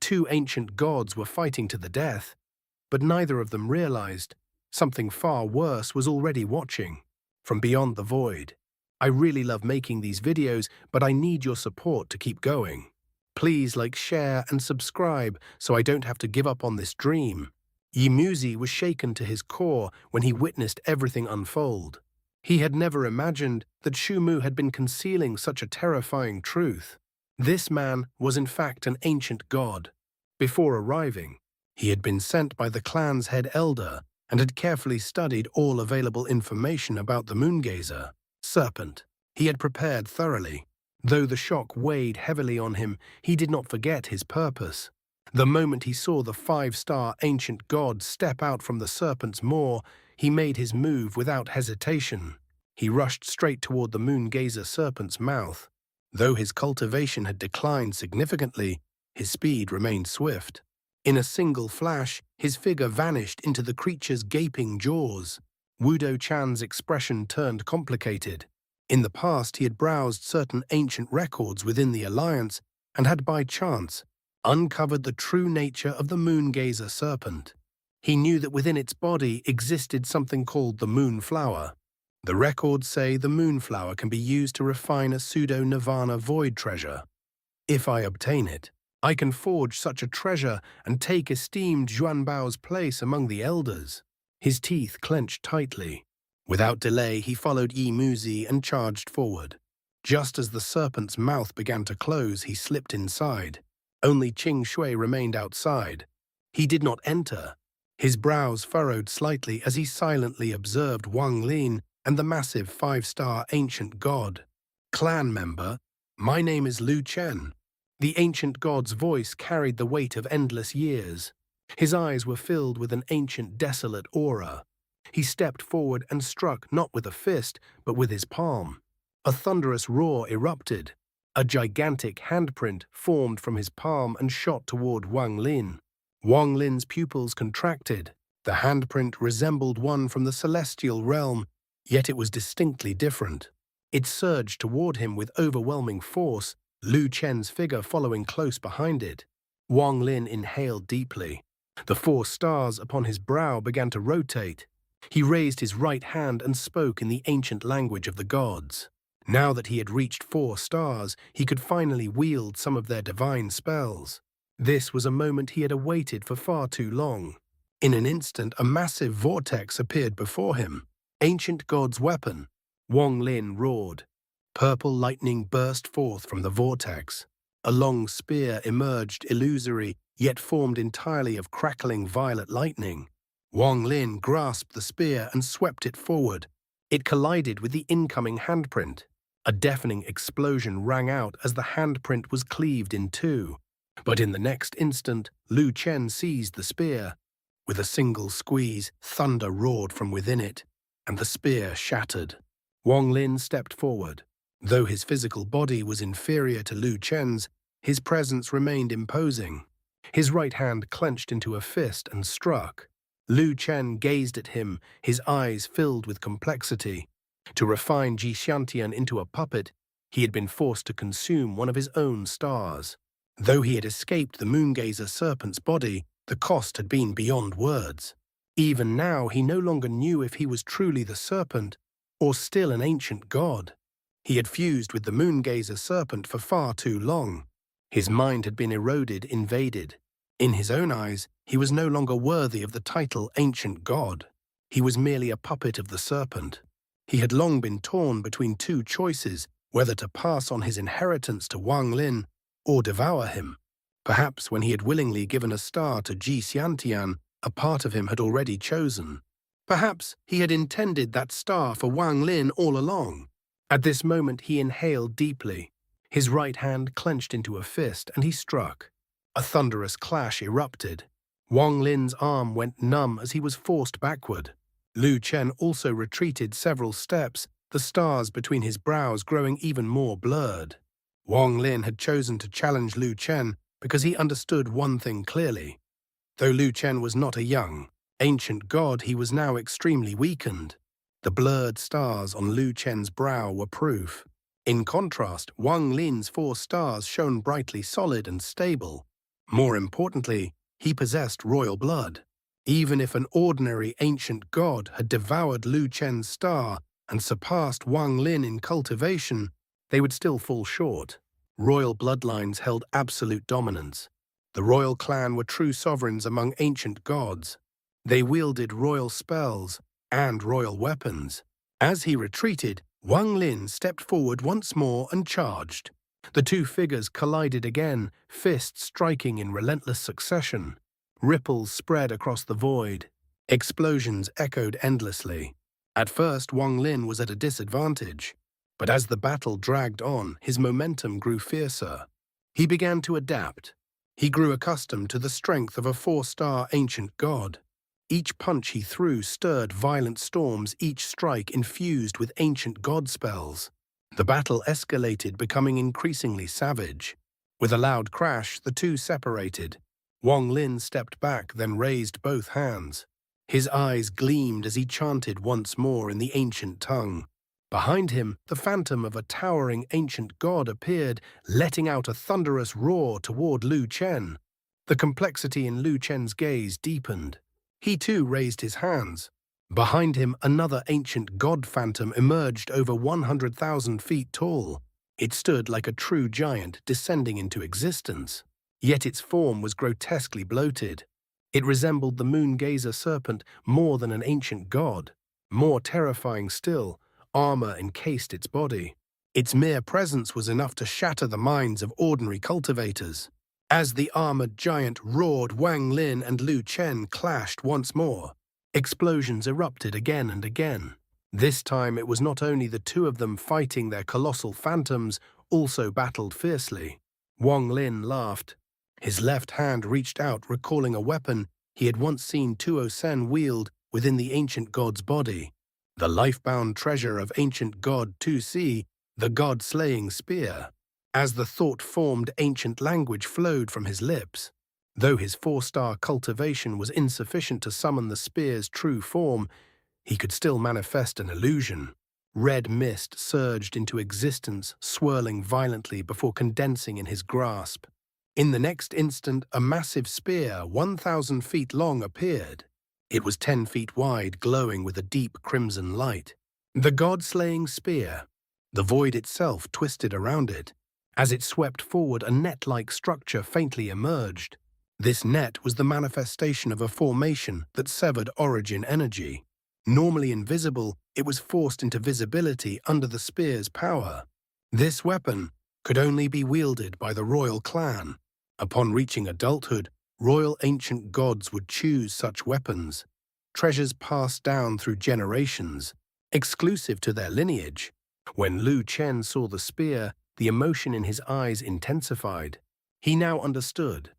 two ancient gods were fighting to the death, but neither of them realized something far worse was already watching from beyond the void. I really love making these videos, but I need your support to keep going. Please like, share, and subscribe so I don't have to give up on this dream. Li Yunzi was shaken to his core when he witnessed everything unfold. He had never imagined that Shumu had been concealing such a terrifying truth. This man was in fact an ancient god. Before arriving, he had been sent by the clan's head elder and had carefully studied all available information about the moongazer, serpent. He had prepared thoroughly. Though the shock weighed heavily on him, he did not forget his purpose. The moment he saw the 5-star ancient god step out from the serpent's maw, he made his move without hesitation. He rushed straight toward the moongazer serpent's mouth. Though his cultivation had declined significantly, his speed remained swift. In a single flash, his figure vanished into the creature's gaping jaws. Wudo Chan's expression turned complicated. In the past, he had browsed certain ancient records within the Alliance and had by chance uncovered the true nature of the moongazer serpent. He knew that within its body existed something called the moonflower. The records say the moonflower can be used to refine a pseudo-nirvana void treasure. If I obtain it, I can forge such a treasure and take esteemed Xuanbao's place among the elders. His teeth clenched tightly. Without delay, he followed Li Yunzi and charged forward. Just as the serpent's mouth began to close, he slipped inside. Only Qing Shui remained outside. He did not enter. His brows furrowed slightly as he silently observed Wang Lin and the massive 5-star ancient god. Clan member, my name is Lou Chen. The ancient god's voice carried the weight of endless years. His eyes were filled with an ancient, desolate aura. He stepped forward and struck not with a fist, but with his palm. A thunderous roar erupted. A gigantic handprint formed from his palm and shot toward Wang Lin. Wang Lin's pupils contracted. The handprint resembled one from the celestial realm, yet it was distinctly different. It surged toward him with overwhelming force, Lou Chen's figure following close behind it. Wang Lin inhaled deeply. The 4 stars upon his brow began to rotate. He raised his right hand and spoke in the ancient language of the gods. Now that he had reached 4 stars, he could finally wield some of their divine spells. This was a moment he had awaited for far too long. In an instant, a massive vortex appeared before him. Ancient god's weapon. Wang Lin roared. Purple lightning burst forth from the vortex. A long spear emerged illusory, yet formed entirely of crackling violet lightning. Wang Lin grasped the spear and swept it forward. It collided with the incoming handprint. A deafening explosion rang out as the handprint was cleaved in two. But in the next instant, Lou Chen seized the spear. With a single squeeze, thunder roared from within it, and the spear shattered. Wang Lin stepped forward. Though his physical body was inferior to Lou Chen's, his presence remained imposing. His right hand clenched into a fist and struck. Lou Chen gazed at him, his eyes filled with complexity. To refine Xianxia into a puppet, he had been forced to consume one of his own stars. Though he had escaped the moongazer serpent's body, the cost had been beyond words. Even now, he no longer knew if he was truly the serpent or still an ancient god. He had fused with the moongazer serpent for far too long. His mind had been eroded, invaded. In his own eyes, he was no longer worthy of the title ancient god. He was merely a puppet of the serpent. He had long been torn between 2 choices, whether to pass on his inheritance to Wang Lin or devour him. Perhaps when he had willingly given a star to Xianxia, a part of him had already chosen. Perhaps he had intended that star for Wang Lin all along. At this moment he inhaled deeply. His right hand clenched into a fist and he struck. A thunderous clash erupted. Wang Lin's arm went numb as he was forced backward. Lou Chen also retreated several steps, the stars between his brows growing even more blurred. Wang Lin had chosen to challenge Lou Chen because he understood one thing clearly. Though Lou Chen was not a young, ancient god, he was now extremely weakened. The blurred stars on Lou Chen's brow were proof. In contrast, Wang Lin's 4 stars shone brightly solid and stable. More importantly, he possessed royal blood. Even if an ordinary ancient god had devoured Lou Chen's star and surpassed Wang Lin in cultivation, they would still fall short. Royal bloodlines held absolute dominance. The royal clan were true sovereigns among ancient gods. They wielded royal spells and royal weapons. As he retreated, Wang Lin stepped forward once more and charged. The two figures collided again, fists striking in relentless succession. Ripples spread across the void. Explosions echoed endlessly. At first, Wang Lin was at a disadvantage, but as the battle dragged on, his momentum grew fiercer. He began to adapt. He grew accustomed to the strength of a 4-star ancient god. Each punch he threw stirred violent storms, each strike infused with ancient god spells. The battle escalated, becoming increasingly savage. With a loud crash, the two separated. Wang Lin stepped back, then raised both hands. His eyes gleamed as he chanted once more in the ancient tongue. Behind him, the phantom of a towering ancient god appeared, letting out a thunderous roar toward Lou Chen. The complexity in Lou Chen's gaze deepened. He too raised his hands. Behind him, another ancient god phantom emerged, over 100,000 feet tall. It stood like a true giant descending into existence. Yet its form was grotesquely bloated. It resembled the moon-gazer serpent more than an ancient god. More terrifying still, armor encased its body. Its mere presence was enough to shatter the minds of ordinary cultivators. As the armored giant roared, Wang Lin and Lou Chen clashed once more. Explosions erupted again and again. This time it was not only the two of them fighting their colossal phantoms, also battled fiercely. Wang Lin laughed. His left hand reached out, recalling a weapon he had once seen Tuo Sen wield within the ancient god's body. The life-bound treasure of ancient god Tu Si, the god-slaying spear. As the thought-formed ancient language flowed from his lips. Though his 4-star cultivation was insufficient to summon the spear's true form, he could still manifest an illusion. Red mist surged into existence, swirling violently before condensing in his grasp. In the next instant, a massive spear, 1,000 feet long, appeared. It was 10 feet wide, glowing with a deep crimson light. The god-slaying spear. The void itself twisted around it. As it swept forward, a net-like structure faintly emerged. This net was the manifestation of a formation that severed origin energy. Normally invisible, it was forced into visibility under the spear's power. This weapon could only be wielded by the royal clan. Upon reaching adulthood, royal ancient gods would choose such weapons. Treasures passed down through generations, exclusive to their lineage. When Lou Chen saw the spear, the emotion in his eyes intensified. He now understood.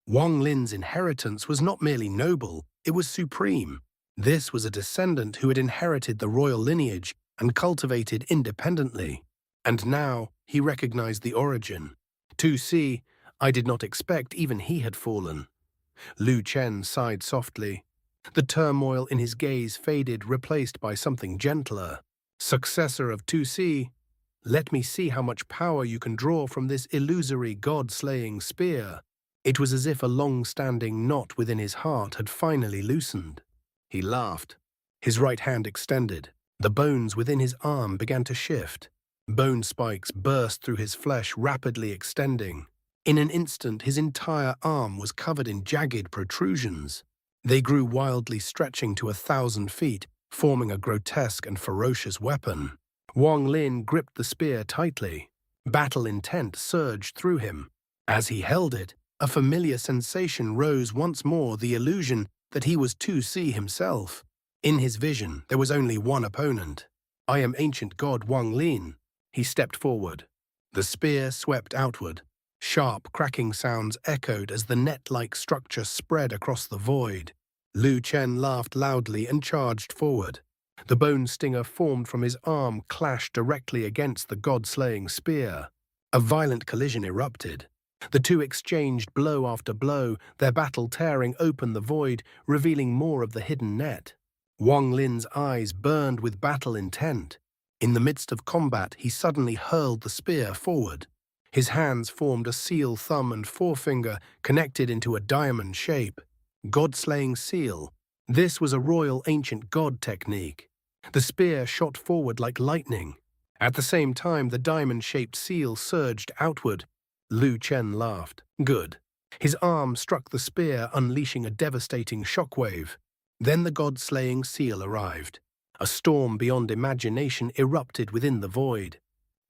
Wang Lin's inheritance was not merely noble, it was supreme. This was a descendant who had inherited the royal lineage and cultivated independently. And now he recognized the origin. Tu Si, I did not expect even he had fallen. Lou Chen sighed softly. The turmoil in his gaze faded, replaced by something gentler. Successor of Tu Si, let me see how much power you can draw from this illusory god-slaying spear. It was as if a long-standing knot within his heart had finally loosened. He laughed. His right hand extended. The bones within his arm began to shift. Bone spikes burst through his flesh, rapidly extending. In an instant, his entire arm was covered in jagged protrusions. They grew wildly, stretching to 1,000 feet, forming a grotesque and ferocious weapon. Wang Lin gripped the spear tightly. Battle intent surged through him. As he held it, a familiar sensation rose once more, the illusion that he was Tu Si himself. In his vision, there was only one opponent. I am ancient god Wang Lin. He stepped forward. The spear swept outward. Sharp, cracking sounds echoed as the net-like structure spread across the void. Lou Chen laughed loudly and charged forward. The bone stinger formed from his arm clashed directly against the god-slaying spear. A violent collision erupted. The two exchanged blow after blow, their battle tearing open the void, revealing more of the hidden net. Wang Lin's eyes burned with battle intent. In the midst of combat, he suddenly hurled the spear forward. His hands formed a seal, thumb and forefinger connected into a diamond shape. God-slaying seal. This was a royal ancient god technique. The spear shot forward like lightning. At the same time, the diamond-shaped seal surged outward. Lou Chen laughed. Good. His arm struck the spear, unleashing a devastating shockwave. Then the god-slaying seal arrived. A storm beyond imagination erupted within the void.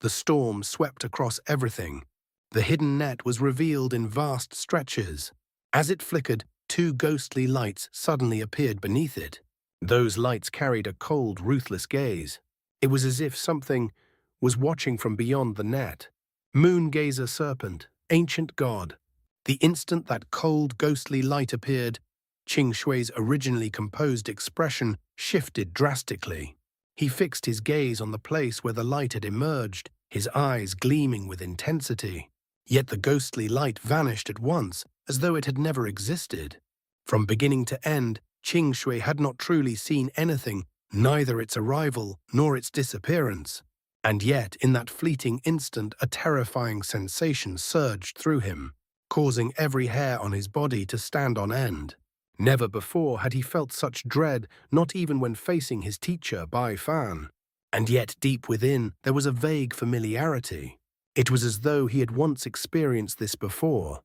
The storm swept across everything. The hidden net was revealed in vast stretches. As it flickered, two ghostly lights suddenly appeared beneath it. Those lights carried a cold, ruthless gaze. It was as if something was watching from beyond the net. Moon-gazer serpent, ancient god. The instant that cold, ghostly light appeared, Qing Shui's originally composed expression shifted drastically. He fixed his gaze on the place where the light had emerged, his eyes gleaming with intensity. Yet the ghostly light vanished at once, as though it had never existed. From beginning to end, Qing Shui had not truly seen anything, neither its arrival nor its disappearance. And yet, in that fleeting instant, a terrifying sensation surged through him, causing every hair on his body to stand on end. Never before had he felt such dread, not even when facing his teacher, Bai Fan. And yet, deep within, there was a vague familiarity. It was as though he had once experienced this before.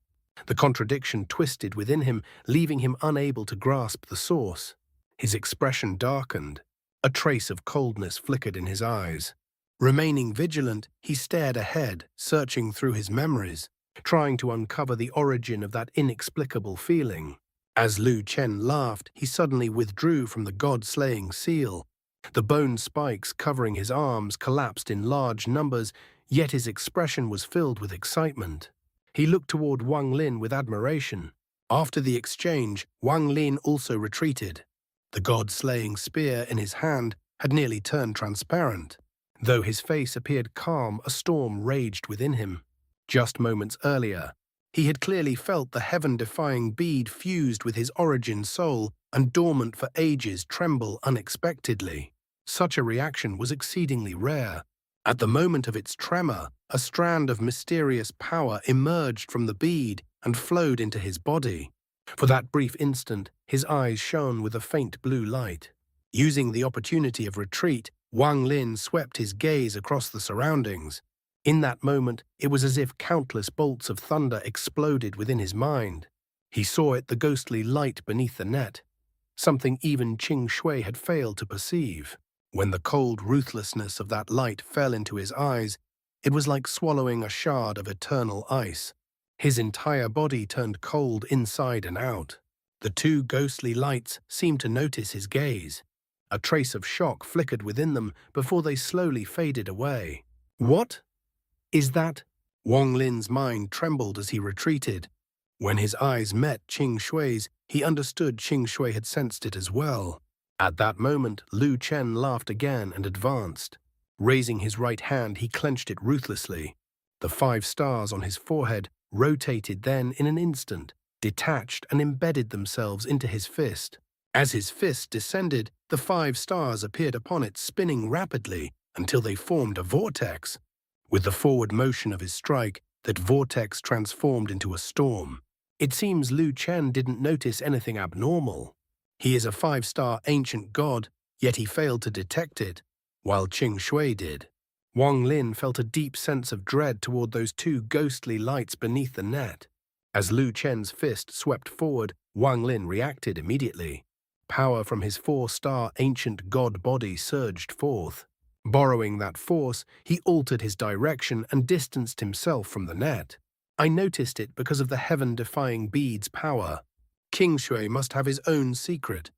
The contradiction twisted within him, leaving him unable to grasp the source. His expression darkened. A trace of coldness flickered in his eyes. Remaining vigilant, he stared ahead, searching through his memories, trying to uncover the origin of that inexplicable feeling. As Lou Chen laughed, he suddenly withdrew from the god-slaying seal. The bone spikes covering his arms collapsed in large numbers, yet his expression was filled with excitement. He looked toward Wang Lin with admiration. After the exchange, Wang Lin also retreated. The god-slaying spear in his hand had nearly turned transparent. Though his face appeared calm, a storm raged within him. Just moments earlier, he had clearly felt the heaven-defying bead fused with his origin soul and dormant for ages tremble unexpectedly. Such a reaction was exceedingly rare. At the moment of its tremor, a strand of mysterious power emerged from the bead and flowed into his body. For that brief instant, his eyes shone with a faint blue light. Using the opportunity of retreat, Wang Lin swept his gaze across the surroundings. In that moment, it was as if countless bolts of thunder exploded within his mind. He saw it, the ghostly light beneath the net, something even Qing Shui had failed to perceive. When the cold ruthlessness of that light fell into his eyes, it was like swallowing a shard of eternal ice. His entire body turned cold inside and out. The two ghostly lights seemed to notice his gaze. A trace of shock flickered within them before they slowly faded away. What is that? Wang Lin's mind trembled as he retreated. When his eyes met Qing Shui's, he understood Qing Shui had sensed it as well. At that moment, Lou Chen laughed again and advanced. Raising his right hand, he clenched it ruthlessly. The 5 stars on his forehead rotated then in an instant, detached and embedded themselves into his fist. As his fist descended, the 5 stars appeared upon it, spinning rapidly until they formed a vortex. With the forward motion of his strike, that vortex transformed into a storm. It seems Lou Chen didn't notice anything abnormal. He is a 5-star ancient god, yet he failed to detect it, while Qing Shui did. Wang Lin felt a deep sense of dread toward those two ghostly lights beneath the net. As Lou Chen's fist swept forward, Wang Lin reacted immediately. Power from his 4-star ancient god body surged forth. Borrowing that force, he altered his direction and distanced himself from the net. I noticed it because of the heaven-defying bead's power. Qing Shui must have his own secret.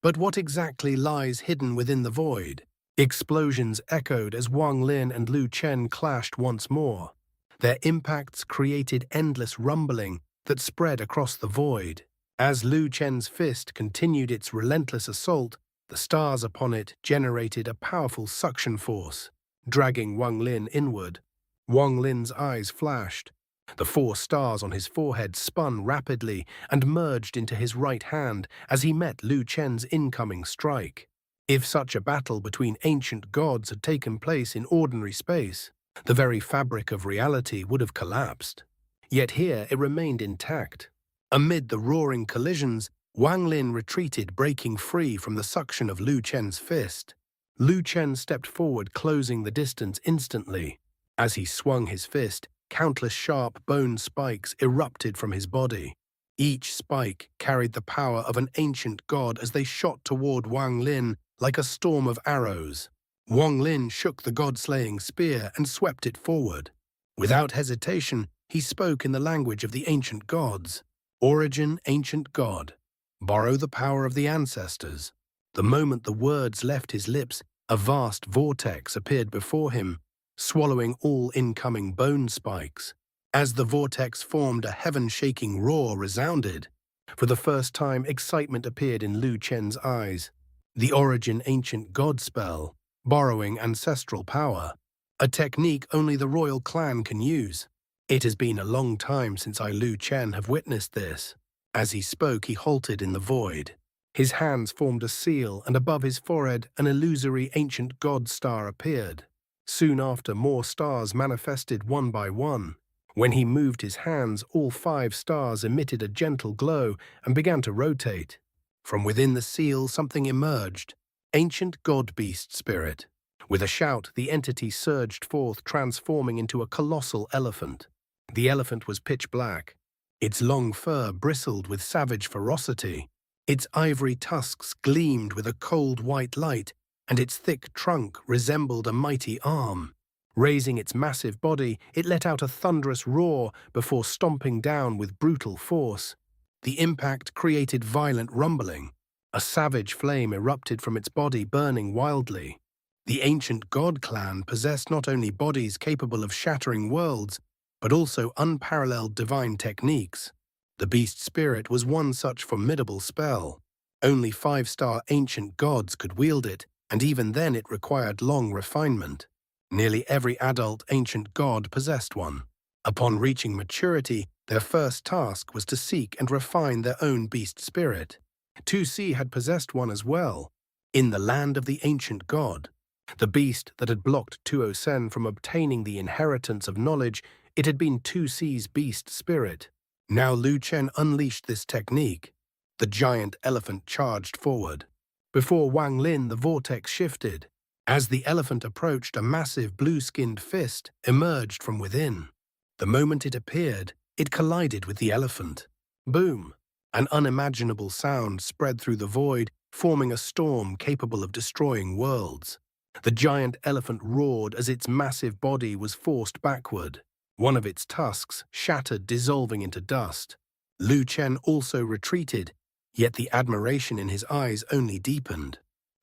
But what exactly lies hidden within the void? Explosions echoed as Wang Lin and Lou Chen clashed once more. Their impacts created endless rumbling that spread across the void. As Lou Chen's fist continued its relentless assault, the stars upon it generated a powerful suction force, dragging Wang Lin inward. Wang Lin's eyes flashed. The 4 stars on his forehead spun rapidly and merged into his right hand as he met Lou Chen's incoming strike. If such a battle between ancient gods had taken place in ordinary space, The very fabric of reality would have collapsed. Yet here it remained intact. Amid the roaring collisions, Wang Lin retreated, breaking free from the suction of Lou Chen's fist. Lou Chen stepped forward, closing the distance instantly. As he swung his fist, countless sharp bone spikes erupted from his body. Each spike carried the power of an ancient god as they shot toward Wang Lin like a storm of arrows. Wang Lin shook the god-slaying spear and swept it forward. Without hesitation, he spoke in the language of the ancient gods. Origin, ancient god. Borrow the power of the ancestors. The moment the words left his lips, a vast vortex appeared before him, swallowing all incoming bone spikes. As the vortex formed, a heaven-shaking roar resounded. For the first time, excitement appeared in Lou Chen's eyes. The Origin Ancient God spell, borrowing ancestral power. A technique only the royal clan can use. It has been a long time since I, Lou Chen, have witnessed this. As he spoke, he halted in the void. His hands formed a seal, and above his forehead an illusory ancient god star appeared. Soon after, more stars manifested one by one. When he moved his hands, all 5 stars emitted a gentle glow and began to rotate. From within the seal, something emerged. Ancient god-beast spirit. With a shout, the entity surged forth, transforming into a colossal elephant. The elephant was pitch black. Its long fur bristled with savage ferocity. Its ivory tusks gleamed with a cold white light, and its thick trunk resembled a mighty arm. Raising its massive body, it let out a thunderous roar before stomping down with brutal force. The impact created violent rumbling. A savage flame erupted from its body, burning wildly. The ancient god clan possessed not only bodies capable of shattering worlds, but also unparalleled divine techniques. The beast spirit was one such formidable spell. Only 5-star ancient gods could wield it, and even then it required long refinement. Nearly every adult ancient god possessed one. Upon reaching maturity, their first task was to seek and refine their own beast spirit. 2C had possessed one as well, in the land of the ancient god. The beast that had blocked 2O from obtaining the inheritance of knowledge, it had been 2C's beast spirit. Now Lou Chen unleashed this technique. The giant elephant charged forward. Before Wang Lin, the vortex shifted. As the elephant approached, a massive blue-skinned fist emerged from within. The moment it appeared, it collided with the elephant. Boom! An unimaginable sound spread through the void, forming a storm capable of destroying worlds. The giant elephant roared as its massive body was forced backward. One of its tusks shattered, dissolving into dust. Lou Chen also retreated, yet the admiration in his eyes only deepened.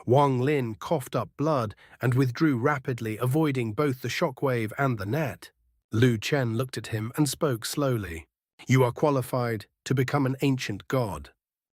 Wang Lin coughed up blood and withdrew rapidly, avoiding both the shockwave and the net. Lou Chen looked at him and spoke slowly. "You are qualified to become an ancient god."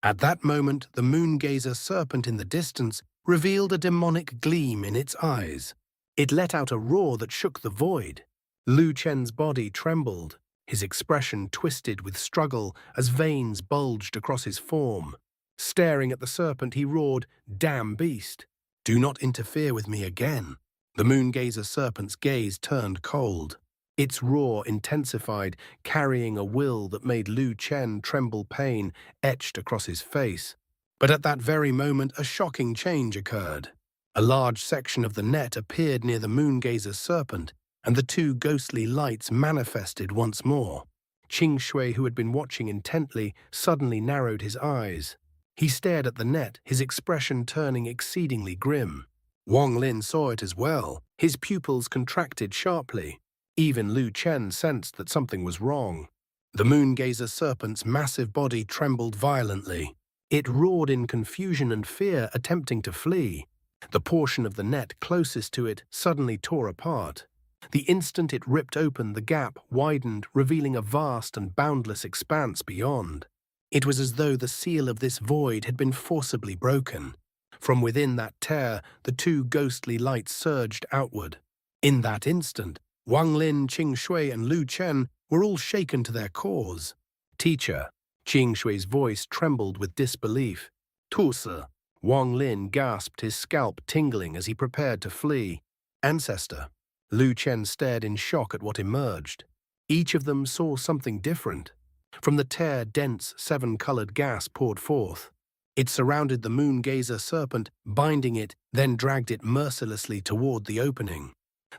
At that moment, the moon-gazer serpent in the distance revealed a demonic gleam in its eyes. It let out a roar that shook the void. Lou Chen's body trembled, his expression twisted with struggle as veins bulged across his form. Staring at the serpent, he roared, "Damn beast! Do not interfere with me again." The moon-gazer serpent's gaze turned cold. Its roar intensified, carrying a will that made Lou Chen tremble, pain etched across his face. But at that very moment, a shocking change occurred. A large section of the net appeared near the moon-gazer serpent, and the 2 ghostly lights manifested once more. Qing Shui, who had been watching intently, suddenly narrowed his eyes. He stared at the net, his expression turning exceedingly grim. Wang Lin saw it as well. His pupils contracted sharply. Even Lou Chen sensed that something was wrong. The moon-gazer serpent's massive body trembled violently. It roared in confusion and fear, attempting to flee. The portion of the net closest to it suddenly tore apart. The instant it ripped open, the gap widened, revealing a vast and boundless expanse beyond. It was as though the seal of this void had been forcibly broken. From within that tear, the 2 ghostly lights surged outward. In that instant, Wang Lin, Qing Shui, and Lou Chen were all shaken to their cores. "Teacher," Qing Shui's voice trembled with disbelief. "Tusi," Wang Lin gasped, his scalp tingling as he prepared to flee. "Ancestor." Lou Chen stared in shock at what emerged. Each of them saw something different. From the tear, dense, seven-colored gas poured forth. It surrounded the moon-gazer serpent, binding it, then dragged it mercilessly toward the opening.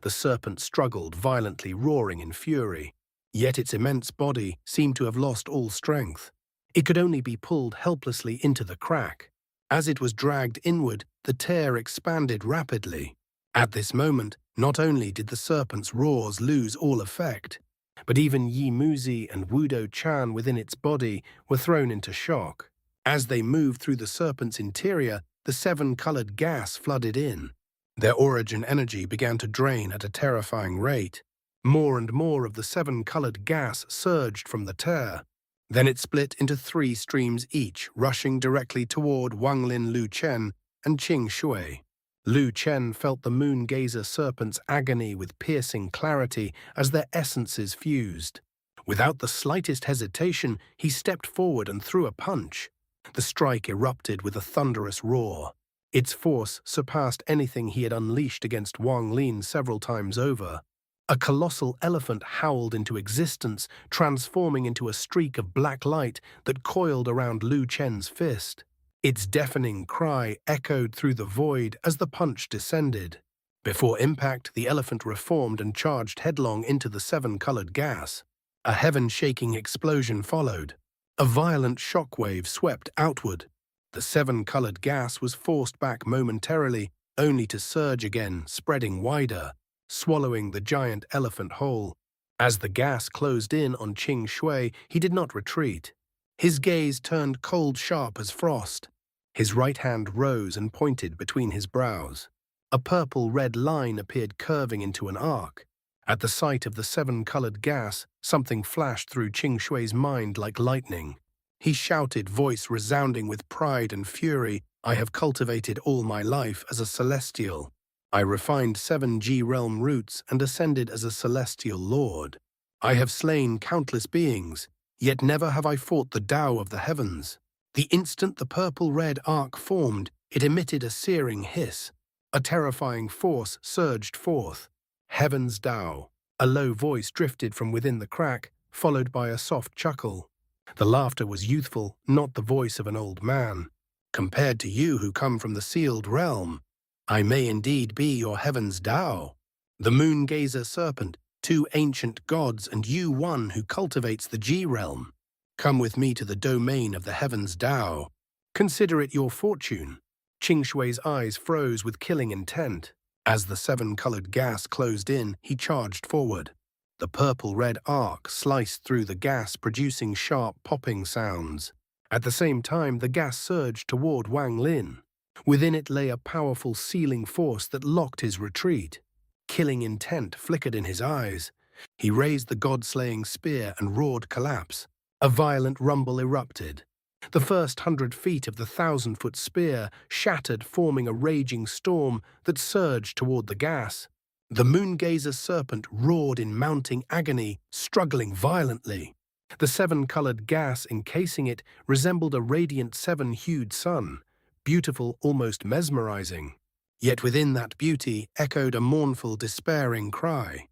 The serpent struggled violently, roaring in fury. Yet its immense body seemed to have lost all strength. It could only be pulled helplessly into the crack. As it was dragged inward, the tear expanded rapidly. At this moment, not only did the serpent's roars lose all effect, but even Li Yunzi and Wudo Chan within its body were thrown into shock. As they moved through the serpent's interior, the seven-colored gas flooded in. Their origin energy began to drain at a terrifying rate. More and more of the seven-colored gas surged from the tear. Then it split into 3 streams each, rushing directly toward Wang Lin, Lou Chen, and Qing Shui. Lou Chen felt the moon-gazer serpent's agony with piercing clarity as their essences fused. Without the slightest hesitation, he stepped forward and threw a punch. The strike erupted with a thunderous roar. Its force surpassed anything he had unleashed against Wang Lin several times over. A colossal elephant howled into existence, transforming into a streak of black light that coiled around Lou Chen's fist. Its deafening cry echoed through the void as the punch descended. Before impact, the elephant reformed and charged headlong into the seven-colored gas. A heaven-shaking explosion followed. A violent shockwave swept outward. The seven-colored gas was forced back momentarily, only to surge again, spreading wider, swallowing the giant elephant whole. As the gas closed in on Qing Shui, he did not retreat. His gaze turned cold sharp as frost. His right hand rose and pointed between his brows. A purple-red line appeared curving into an arc. At the sight of the seven-colored gas, something flashed through Qing Shui's mind like lightning. He shouted, voice resounding with pride and fury, "I have cultivated all my life as a celestial. I refined 7G realm roots and ascended as a celestial lord. I have slain countless beings, yet never have I fought the Tao of the heavens." The instant the purple-red arc formed, it emitted a searing hiss. A terrifying force surged forth. Heaven's Tao. A low voice drifted from within the crack, followed by a soft chuckle. The laughter was youthful, not the voice of an old man. "Compared to you who come from the sealed realm, I may indeed be your Heaven's Tao. The moon-gazer serpent, 2 ancient gods, and you one who cultivates the G-realm. Come with me to the domain of the Heaven's Tao. Consider it your fortune." Qing Shui's eyes froze with killing intent. As the seven-colored gas closed in, he charged forward. The purple-red arc sliced through the gas, producing sharp popping sounds. At the same time, the gas surged toward Wang Lin. Within it lay a powerful sealing force that locked his retreat. Killing intent flickered in his eyes. He raised the god-slaying spear and roared collapse. A violent rumble erupted. The first 100 feet of the 1,000-foot spear shattered, forming a raging storm that surged toward the gas. The moon-gazer serpent roared in mounting agony, struggling violently. The seven-colored gas encasing it resembled a radiant 7-hued sun, beautiful, almost mesmerizing. Yet within that beauty echoed a mournful, despairing cry.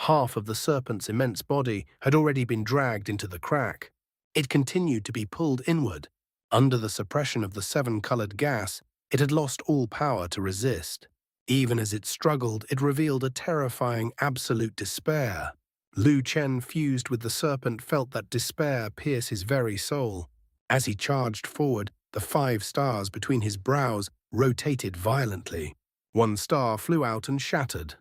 Half of the serpent's immense body had already been dragged into the crack. It continued to be pulled inward. Under the suppression of the seven-colored gas, it had lost all power to resist. Even as it struggled, it revealed a terrifying, absolute despair. Lou Chen, fused with the serpent, felt that despair pierce his very soul. As he charged forward, the 5 stars between his brows rotated violently. One star flew out and shattered.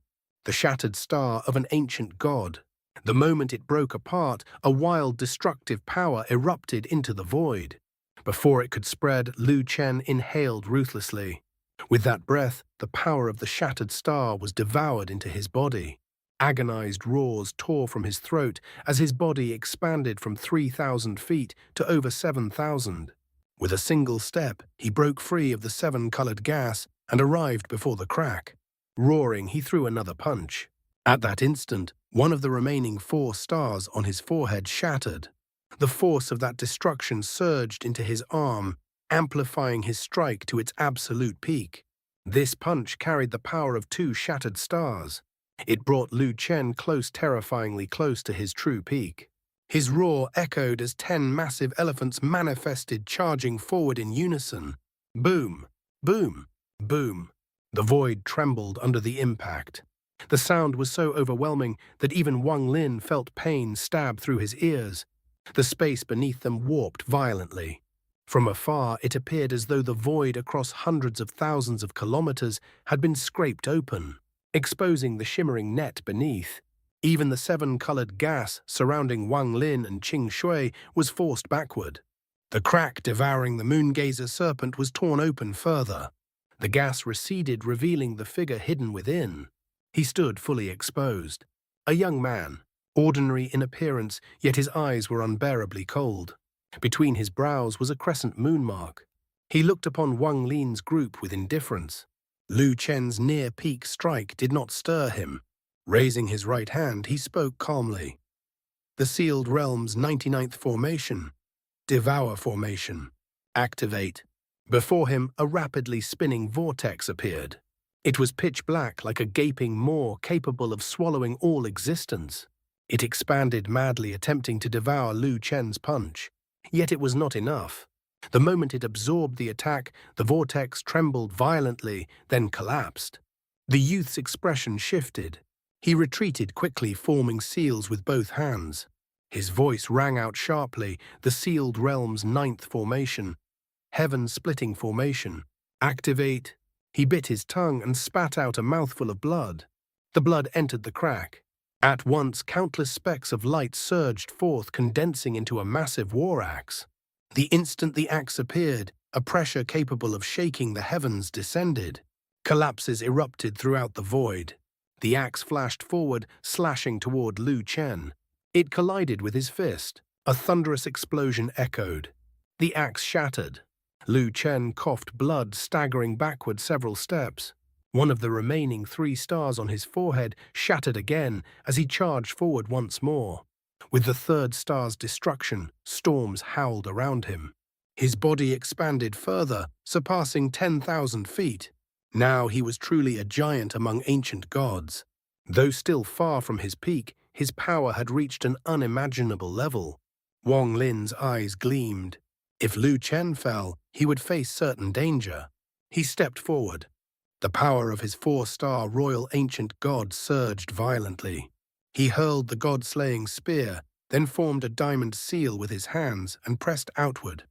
The shattered star of an ancient god. The moment it broke apart, a wild, destructive power erupted into the void. Before it could spread, Lou Chen inhaled ruthlessly. With that breath, the power of the shattered star was devoured into his body. Agonized roars tore from his throat as his body expanded from 3,000 feet to over 7,000. With a single step, he broke free of the seven-colored gas and arrived before the crack. Roaring, he threw another punch. At that instant, one of the remaining 4 stars on his forehead shattered. The force of that destruction surged into his arm, amplifying his strike to its absolute peak. This punch carried the power of 2 shattered stars. It brought Lou Chen close, terrifyingly close to his true peak. His roar echoed as 10 massive elephants manifested, charging forward in unison. Boom, boom, boom. The void trembled under the impact. The sound was so overwhelming that even Wang Lin felt pain stab through his ears. The space beneath them warped violently. From afar, it appeared as though the void across hundreds of thousands of kilometers had been scraped open, exposing the shimmering net beneath. Even the 7-colored gas surrounding Wang Lin and Qing Shui was forced backward. The crack devouring the moon-gazer serpent was torn open further. The gas receded, revealing the figure hidden within. He stood fully exposed. A young man, ordinary in appearance, yet his eyes were unbearably cold. Between his brows was a crescent moon mark. He looked upon Wang Lin's group with indifference. Lou Chen's near-peak strike did not stir him. Raising his right hand, he spoke calmly. The Sealed Realm's 99th formation, Devour formation. Activate. Before him, a rapidly spinning vortex appeared. It was pitch black, like a gaping maw capable of swallowing all existence. It expanded madly, attempting to devour Lou Chen's punch. Yet it was not enough. The moment it absorbed the attack, the vortex trembled violently, then collapsed. The youth's expression shifted. He retreated quickly, forming seals with both hands. His voice rang out sharply, the Sealed Realm's 9th formation, Heaven-splitting formation. Activate. He bit his tongue and spat out a mouthful of blood. The blood entered the crack. At once, countless specks of light surged forth, condensing into a massive war axe. The instant the axe appeared, a pressure capable of shaking the heavens descended. Collapses erupted throughout the void. The axe flashed forward, slashing toward Lou Chen. It collided with his fist. A thunderous explosion echoed. The axe shattered. Lou Chen coughed blood, staggering backward several steps. One of the remaining 3 stars on his forehead shattered again as he charged forward once more. With the 3rd star's destruction, storms howled around him. His body expanded further, surpassing 10,000 feet. Now he was truly a giant among ancient gods. Though still far from his peak, his power had reached an unimaginable level. Wang Lin's eyes gleamed. If Lou Chen fell, he would face certain danger. He stepped forward. The power of his 4-star royal ancient god surged violently. He hurled the god-slaying spear, then formed a diamond seal with his hands and pressed outward.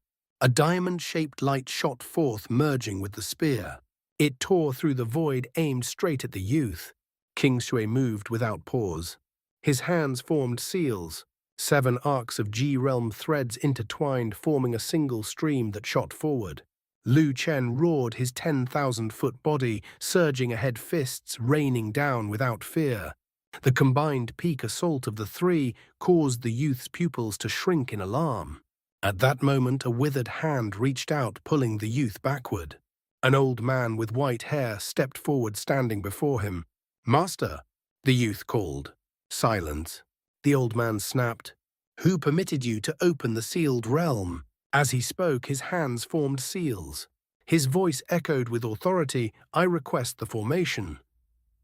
A diamond-shaped light shot forth, merging with the spear. It tore through the void, aimed straight at the youth. Qing Shui moved without pause. His hands formed seals. 7 arcs of G-realm threads intertwined, forming a single stream that shot forward. Lou Chen roared, his 10,000-foot body surging ahead, fists raining down without fear. The combined peak assault of the 3 caused the youth's pupils to shrink in alarm. At that moment, a withered hand reached out, pulling the youth backward. An old man with white hair stepped forward, standing before him. "Master," the youth called. Silence. The old man snapped. "Who permitted you to open the Sealed Realm?" As he spoke, his hands formed seals. His voice echoed with authority. "I request the formation."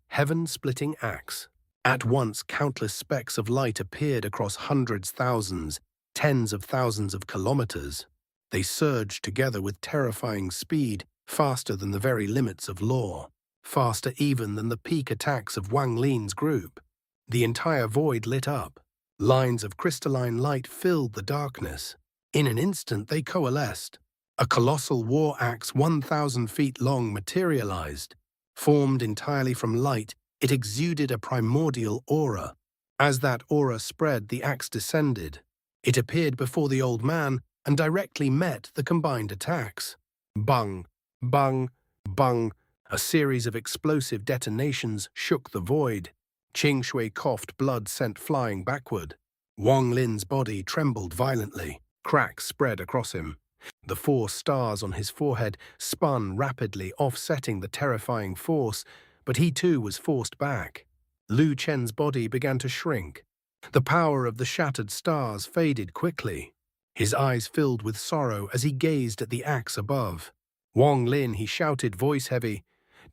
Heaven-splitting axe. At once, countless specks of light appeared across hundreds, thousands, tens of thousands of kilometers. They surged together with terrifying speed, faster than the very limits of law, faster even than the peak attacks of Wang Lin's group. The entire void lit up. Lines of crystalline light filled the darkness. In an instant, they coalesced. A colossal war axe 1,000 feet long materialized. Formed entirely from light, it exuded a primordial aura. As that aura spread, the axe descended. It appeared before the old man and directly met the combined attacks. Bang, bang, bang. A series of explosive detonations shook the void. Qing Shui coughed, blood sent flying backward. Wang Lin's body trembled violently. Cracks spread across him. The 4 stars on his forehead spun rapidly, offsetting the terrifying force, but he too was forced back. Lou Chen's body began to shrink. The power of the shattered stars faded quickly. His eyes filled with sorrow as he gazed at the axe above. "Wang Lin," he shouted, voice heavy,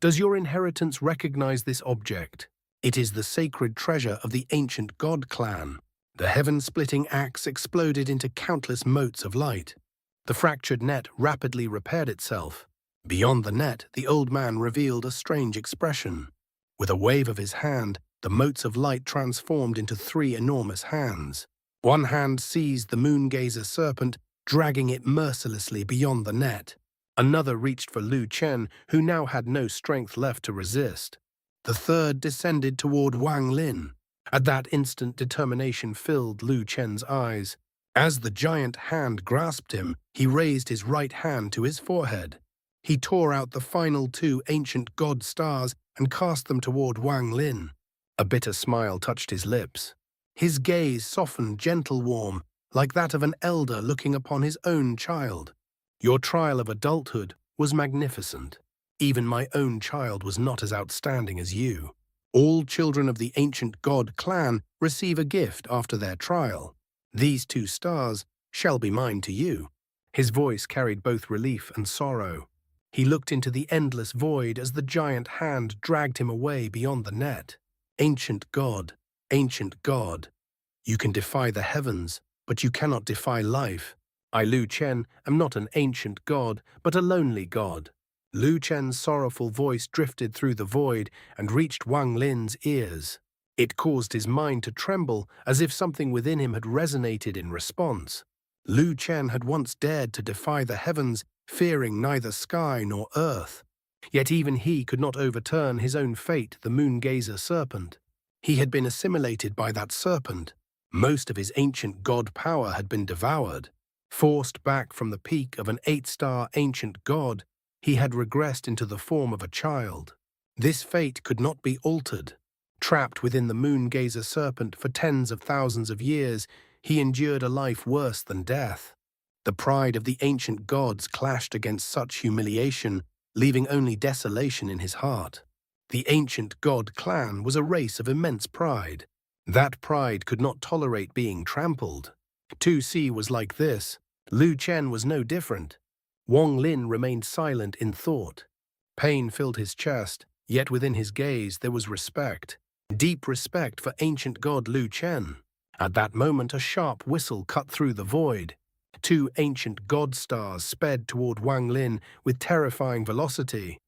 "does your inheritance recognize this object?" It is the sacred treasure of the ancient god clan. The heaven-splitting axe exploded into countless motes of light. The fractured net rapidly repaired itself. Beyond the net, the old man revealed a strange expression. With a wave of his hand, the motes of light transformed into 3 enormous hands. One hand seized the moon-gazer serpent, dragging it mercilessly beyond the net. Another reached for Lou Chen, who now had no strength left to resist. The third descended toward Wang Lin. At that instant, determination filled Lou Chen's eyes. As the giant hand grasped him, he raised his right hand to his forehead. He tore out the final 2 ancient god stars and cast them toward Wang Lin. A bitter smile touched his lips. His gaze softened, gentle, warm, like that of an elder looking upon his own child. Your trial of adulthood was magnificent. Even my own child was not as outstanding as you. All children of the ancient god clan receive a gift after their trial. These 2 stars shall be mine to you. His voice carried both relief and sorrow. He looked into the endless void as the giant hand dragged him away beyond the net. Ancient god, you can defy the heavens, but you cannot defy life. I, Lou Chen, am not an ancient god, but a lonely god. Lou Chen's sorrowful voice drifted through the void and reached Wang Lin's ears. It caused his mind to tremble as if something within him had resonated in response. Lou Chen had once dared to defy the heavens, fearing neither sky nor earth. Yet even he could not overturn his own fate, the moon-gazer serpent. He had been assimilated by that serpent. Most of his ancient god power had been devoured. Forced back from the peak of an 8-star ancient god, he had regressed into the form of a child. This fate could not be altered. Trapped within the moon-gazer serpent for tens of thousands of years, he endured a life worse than death. The pride of the ancient gods clashed against such humiliation, leaving only desolation in his heart. The ancient god clan was a race of immense pride. That pride could not tolerate being trampled. 2C was like this. Lou Chen was no different. Wang Lin remained silent in thought. Pain filled his chest, yet within his gaze there was respect. Deep respect for ancient god Lou Chen. At that moment, a sharp whistle cut through the void. 2 ancient god stars sped toward Wang Lin with terrifying velocity.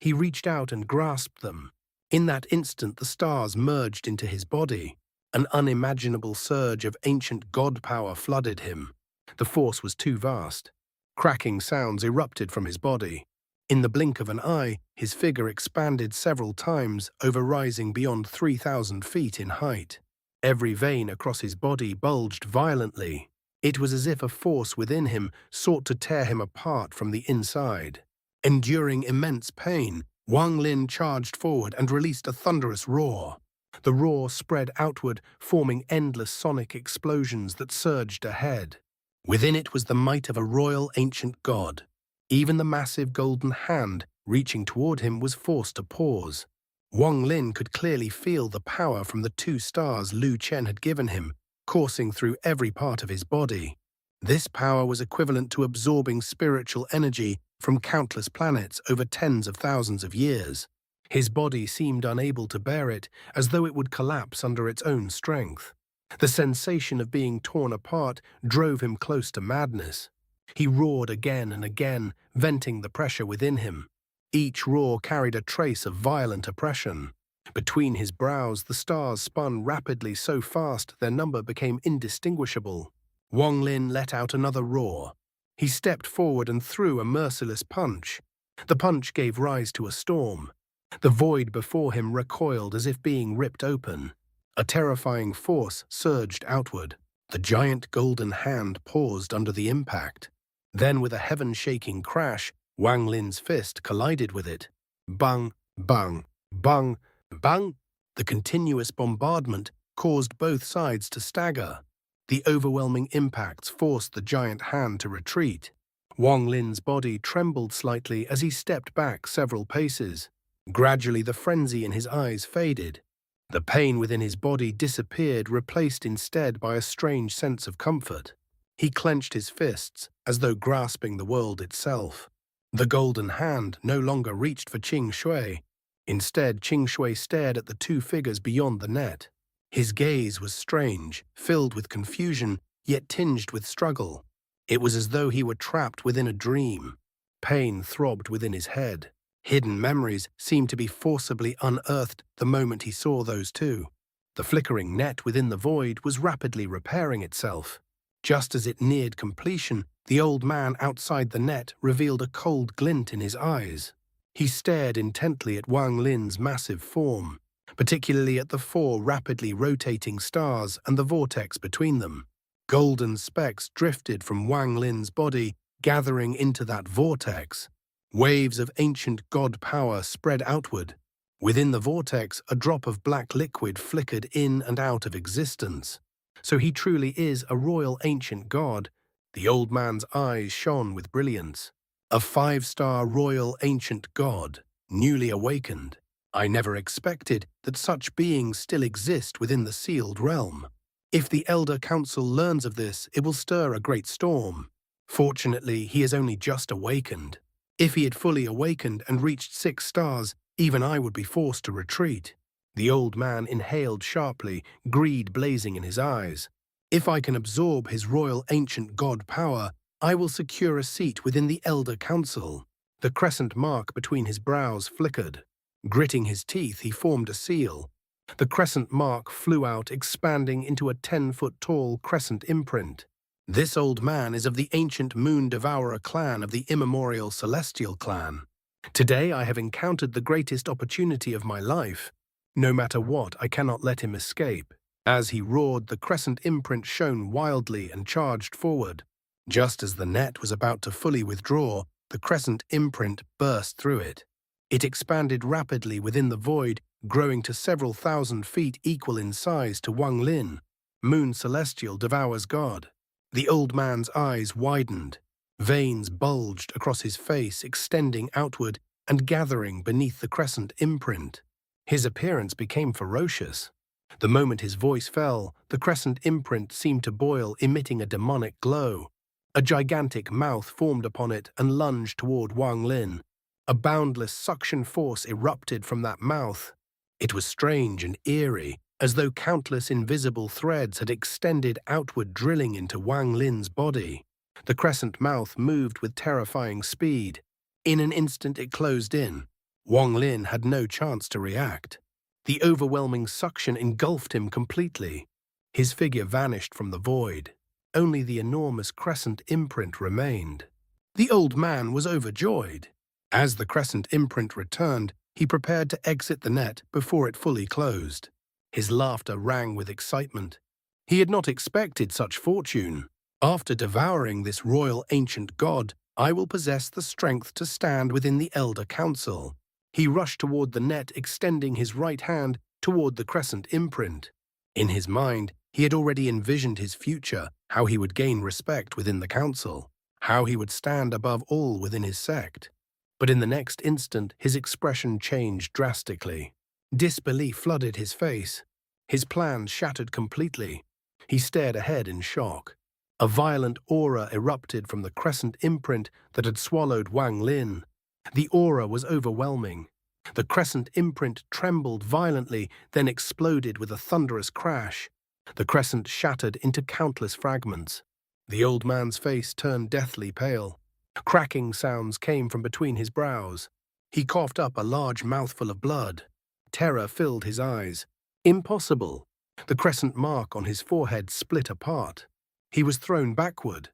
He reached out and grasped them. In that instant, the stars merged into his body. An unimaginable surge of ancient god power flooded him. The force was too vast. Cracking sounds erupted from his body. In the blink of an eye, his figure expanded several times, overrising beyond 3,000 feet in height. Every vein across his body bulged violently. It was as if a force within him sought to tear him apart from the inside. Enduring immense pain, Wang Lin charged forward and released a thunderous roar. The roar spread outward, forming endless sonic explosions that surged ahead. Within it was the might of a royal ancient god. Even the massive golden hand reaching toward him was forced to pause. Wang Lin could clearly feel the power from the 2 stars Lou Chen had given him, coursing through every part of his body. This power was equivalent to absorbing spiritual energy from countless planets over tens of thousands of years. His body seemed unable to bear it, as though it would collapse under its own strength. The sensation of being torn apart drove him close to madness. He roared again and again, venting the pressure within him. Each roar carried a trace of violent oppression. Between his brows, the stars spun rapidly so fast their number became indistinguishable. Wang Lin let out another roar. He stepped forward and threw a merciless punch. The punch gave rise to a storm. The void before him recoiled as if being ripped open. A terrifying force surged outward. The giant golden hand paused under the impact. Then, with a heaven-shaking crash, Wang Lin's fist collided with it. Bang, bang, bang, bang! The continuous bombardment caused both sides to stagger. The overwhelming impacts forced the giant hand to retreat. Wang Lin's body trembled slightly as he stepped back several paces. Gradually, the frenzy in his eyes faded. The pain within his body disappeared, replaced instead by a strange sense of comfort. He clenched his fists, as though grasping the world itself. The golden hand no longer reached for Qing Shui. Instead, Qing Shui stared at the two figures beyond the net. His gaze was strange, filled with confusion, yet tinged with struggle. It was as though he were trapped within a dream. Pain throbbed within his head. Hidden memories seemed to be forcibly unearthed the moment he saw those two. The flickering net within the void was rapidly repairing itself. Just as it neared completion, the old man outside the net revealed a cold glint in his eyes. He stared intently at Wang Lin's massive form, particularly at the four rapidly rotating stars and the vortex between them. Golden specks drifted from Wang Lin's body, gathering into that vortex. Waves of ancient god power spread outward. Within the vortex, a drop of black liquid flickered in and out of existence. So he truly is a royal ancient god. The old man's eyes shone with brilliance. A 5-star royal ancient god, newly awakened. I never expected that such beings still exist within the sealed realm. If the Elder Council learns of this, it will stir a great storm. Fortunately, he has only just awakened. If he had fully awakened and reached 6 stars, even I would be forced to retreat. The old man inhaled sharply, greed blazing in his eyes. If I can absorb his royal ancient god power, I will secure a seat within the Elder Council. The crescent mark between his brows flickered. Gritting his teeth, he formed a seal. The crescent mark flew out, expanding into a 10-foot-tall crescent imprint. This old man is of the ancient Moon Devourer clan of the immemorial Celestial clan. Today I have encountered the greatest opportunity of my life. No matter what, I cannot let him escape. As he roared, the crescent imprint shone wildly and charged forward. Just as the net was about to fully withdraw, the crescent imprint burst through it. It expanded rapidly within the void, growing to several thousand feet equal in size to Wang Lin, Moon Celestial Devourer's god. The old man's eyes widened. Veins bulged across his face, extending outward and gathering beneath the crescent imprint. His appearance became ferocious. The moment his voice fell, the crescent imprint seemed to boil, emitting a demonic glow. A gigantic mouth formed upon it and lunged toward Wang Lin. A boundless suction force erupted from that mouth. It was strange and eerie, as though countless invisible threads had extended outward, drilling into Wang Lin's body. The crescent mouth moved with terrifying speed. In an instant it closed in. Wang Lin had no chance to react. The overwhelming suction engulfed him completely. His figure vanished from the void. Only the enormous crescent imprint remained. The old man was overjoyed. As the crescent imprint returned, he prepared to exit the net before it fully closed. His laughter rang with excitement. He had not expected such fortune. After devouring this royal ancient god, I will possess the strength to stand within the Elder Council. He rushed toward the net, extending his right hand toward the crescent imprint. In his mind, he had already envisioned his future, how he would gain respect within the council, how he would stand above all within his sect. But in the next instant, his expression changed drastically. Disbelief flooded his face. His plans shattered completely. He stared ahead in shock. A violent aura erupted from the crescent imprint that had swallowed Wang Lin. The aura was overwhelming. The crescent imprint trembled violently, then exploded with a thunderous crash. The crescent shattered into countless fragments. The old man's face turned deathly pale. Cracking sounds came from between his brows. He coughed up a large mouthful of blood. Terror filled his eyes. Impossible! The crescent mark on his forehead split apart. He was thrown backward.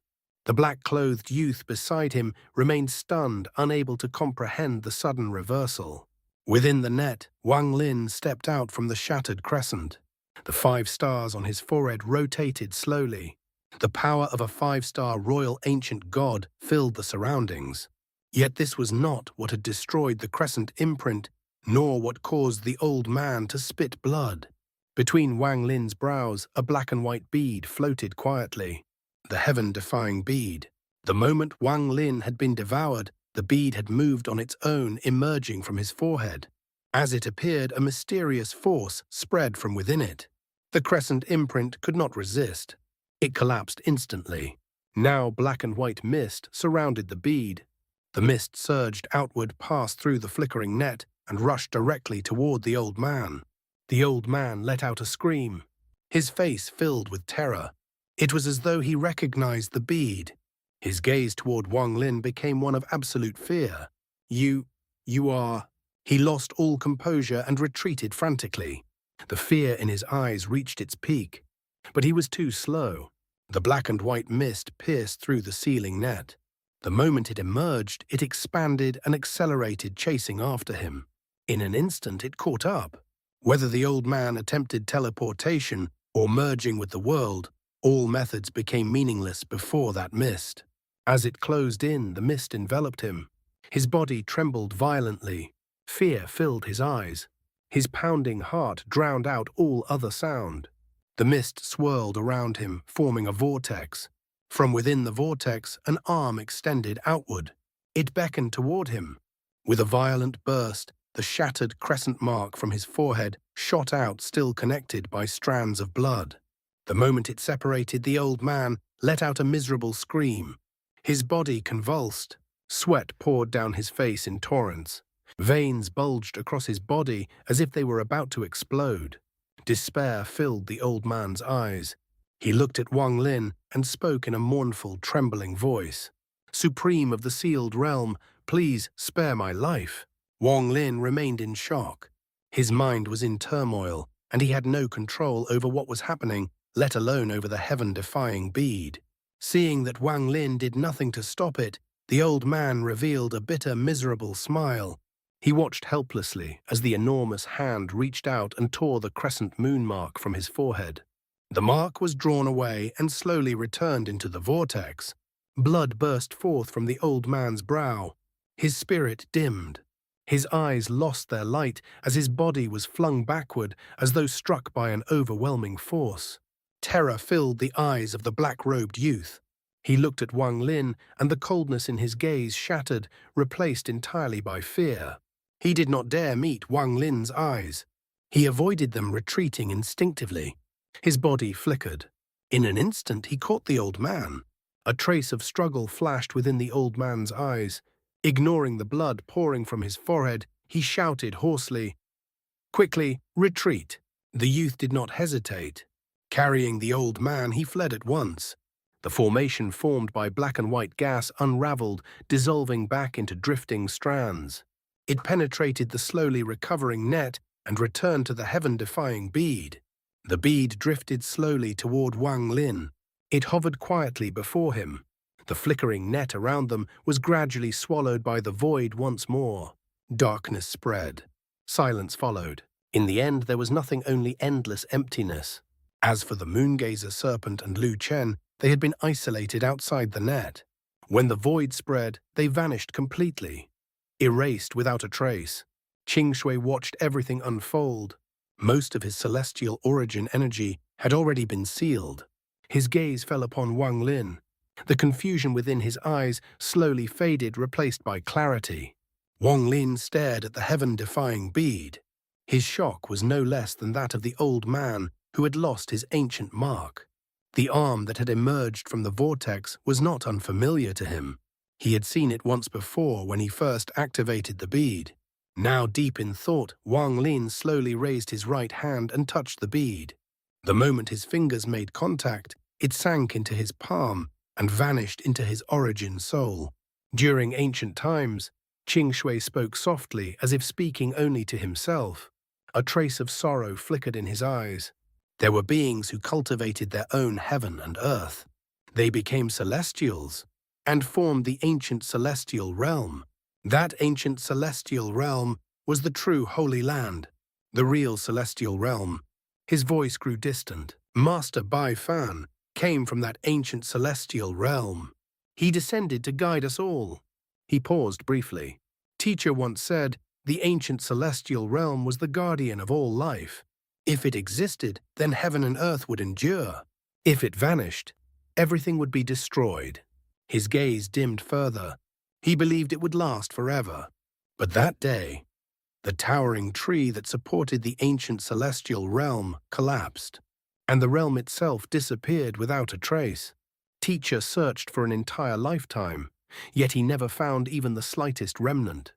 The black-clothed youth beside him remained stunned, unable to comprehend the sudden reversal. Within the net, Wang Lin stepped out from the shattered crescent. The 5 stars on his forehead rotated slowly. The power of a 5-star royal ancient god filled the surroundings. Yet this was not what had destroyed the crescent imprint, nor what caused the old man to spit blood. Between Wang Lin's brows, a black and white bead floated quietly. The Heaven-defying bead. The moment Wang Lin had been devoured, the bead had moved on its own, emerging from his forehead. As it appeared, a mysterious force spread from within it. The crescent imprint could not resist. It collapsed instantly. Now black and white mist surrounded the bead. The mist surged outward, passed through the flickering net, and rushed directly toward the old man. The old man let out a scream, his face filled with terror. It was as though he recognized the bead. His gaze toward Wang Lin became one of absolute fear. You are... He lost all composure and retreated frantically. The fear in his eyes reached its peak. But he was too slow. The black and white mist pierced through the ceiling net. The moment it emerged, it expanded and accelerated, chasing after him. In an instant, it caught up. Whether the old man attempted teleportation or merging with the world, all methods became meaningless before that mist. As it closed in, the mist enveloped him. His body trembled violently. Fear filled his eyes. His pounding heart drowned out all other sound. The mist swirled around him, forming a vortex. From within the vortex, an arm extended outward. It beckoned toward him. With a violent burst, the shattered crescent mark from his forehead shot out, still connected by strands of blood. The moment it separated, the old man let out a miserable scream. His body convulsed. Sweat poured down his face in torrents. Veins bulged across his body as if they were about to explode. Despair filled the old man's eyes. He looked at Wang Lin and spoke in a mournful, trembling voice. "Supreme of the sealed realm, please spare my life." Wang Lin remained in shock. His mind was in turmoil, and he had no control over what was happening, let alone over the heaven-defying bead. Seeing that Wang Lin did nothing to stop it, the old man revealed a bitter, miserable smile. He watched helplessly as the enormous hand reached out and tore the crescent moon mark from his forehead. The mark was drawn away and slowly returned into the vortex. Blood burst forth from the old man's brow. His spirit dimmed. His eyes lost their light as his body was flung backward as though struck by an overwhelming force. Terror filled the eyes of the black-robed youth. He looked at Wang Lin, and the coldness in his gaze shattered, replaced entirely by fear. He did not dare meet Wang Lin's eyes. He avoided them, retreating instinctively. His body flickered. In an instant, he caught the old man. A trace of struggle flashed within the old man's eyes. Ignoring the blood pouring from his forehead, he shouted hoarsely, "Quickly, retreat!" The youth did not hesitate. Carrying the old man, he fled at once. The formation formed by black and white gas unraveled, dissolving back into drifting strands. It penetrated the slowly recovering net and returned to the heaven-defying bead. The bead drifted slowly toward Wang Lin. It hovered quietly before him. The flickering net around them was gradually swallowed by the void once more. Darkness spread. Silence followed. In the end, there was nothing, only endless emptiness. As for the moongazer serpent and Lou Chen, they had been isolated outside the net. When the void spread, they vanished completely. Erased without a trace. Qingshui watched everything unfold. Most of his celestial origin energy had already been sealed. His gaze fell upon Wang Lin. The confusion within his eyes slowly faded, replaced by clarity. Wang Lin stared at the heaven-defying bead. His shock was no less than that of the old man who had lost his ancient mark. The arm that had emerged from the vortex was not unfamiliar to him. He had seen it once before when he first activated the bead. Now deep in thought, Wang Lin slowly raised his right hand and touched the bead. The moment his fingers made contact, it sank into his palm and vanished into his origin soul. During ancient times, Qingshui spoke softly, as if speaking only to himself. A trace of sorrow flickered in his eyes. There were beings who cultivated their own heaven and earth. They became celestials and formed the ancient celestial realm. That ancient celestial realm was the true Holy Land, the real celestial realm. His voice grew distant. Master Bai Fan came from that ancient celestial realm. He descended to guide us all. He paused briefly. Teacher once said, the ancient celestial realm was the guardian of all life. If it existed, then heaven and earth would endure. If it vanished, everything would be destroyed. His gaze dimmed further. He believed it would last forever. But that day, the towering tree that supported the ancient celestial realm collapsed, and the realm itself disappeared without a trace. Teacher searched for an entire lifetime, yet he never found even the slightest remnant.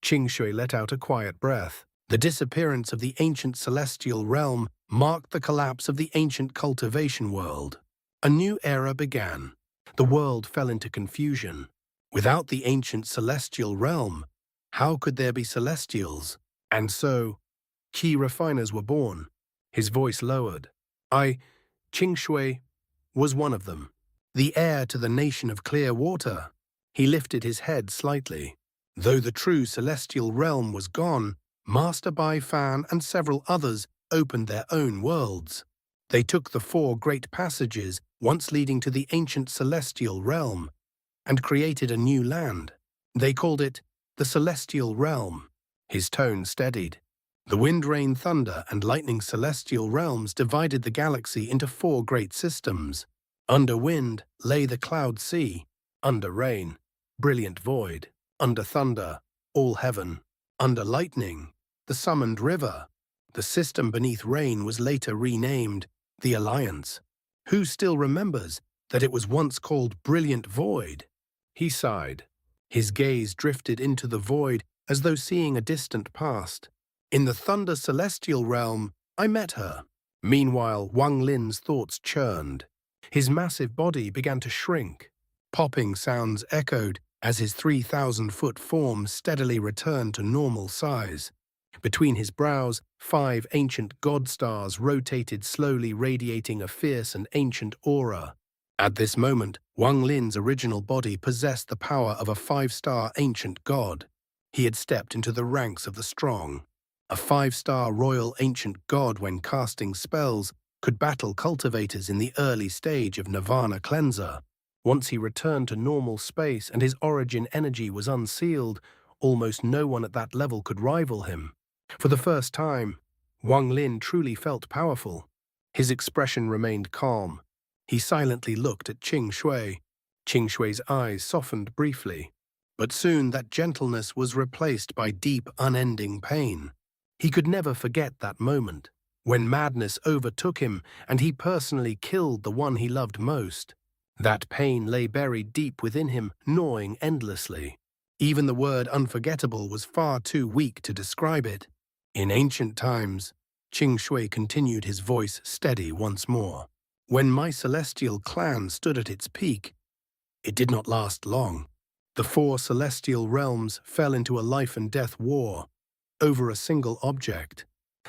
Shui let out a quiet breath. The disappearance of the ancient celestial realm marked the collapse of the ancient cultivation world. A new era began. The world fell into confusion. Without the ancient celestial realm, how could there be celestials? And so, key refiners were born. His voice lowered. Shui, was one of them. The heir to the nation of clear water. He lifted his head slightly. Though the true celestial realm was gone, Master Bai Fan and several others opened their own worlds. They took the 4 great passages once leading to the ancient celestial realm and created a new land. They called it the Celestial Realm. His tone steadied. The wind, rain, thunder, and lightning celestial realms divided the galaxy into 4 great systems. Under wind lay the cloud sea, under rain, brilliant void, under thunder, all heaven, under lightning, the summoned river. The system beneath rain was later renamed the Alliance. Who still remembers that it was once called Brilliant Void? He sighed. His gaze drifted into the void as though seeing a distant past. In the Thunder Celestial Realm, I met her. Meanwhile, Wang Lin's thoughts churned. His massive body began to shrink. Popping sounds echoed as his 3,000-foot form steadily returned to normal size. Between his brows, 5 ancient god stars rotated slowly, radiating a fierce and ancient aura. At this moment, Wang Lin's original body possessed the power of a 5-star ancient god. He had stepped into the ranks of the strong. A 5-star royal ancient god, when casting spells, could battle cultivators in the early stage of Nirvana Cleanser. Once he returned to normal space and his origin energy was unsealed, almost no one at that level could rival him. For the first time, Wang Lin truly felt powerful. His expression remained calm. He silently looked at Shui. Shui's eyes softened briefly, but soon that gentleness was replaced by deep, unending pain. He could never forget that moment, when madness overtook him and he personally killed the one he loved most. That pain lay buried deep within him, gnawing endlessly. Even the word unforgettable was far too weak to describe it. In ancient times, Shui continued, his voice steady once more. When my celestial clan stood at its peak, it did not last long. The 4 celestial realms fell into a life-and-death war over a single object.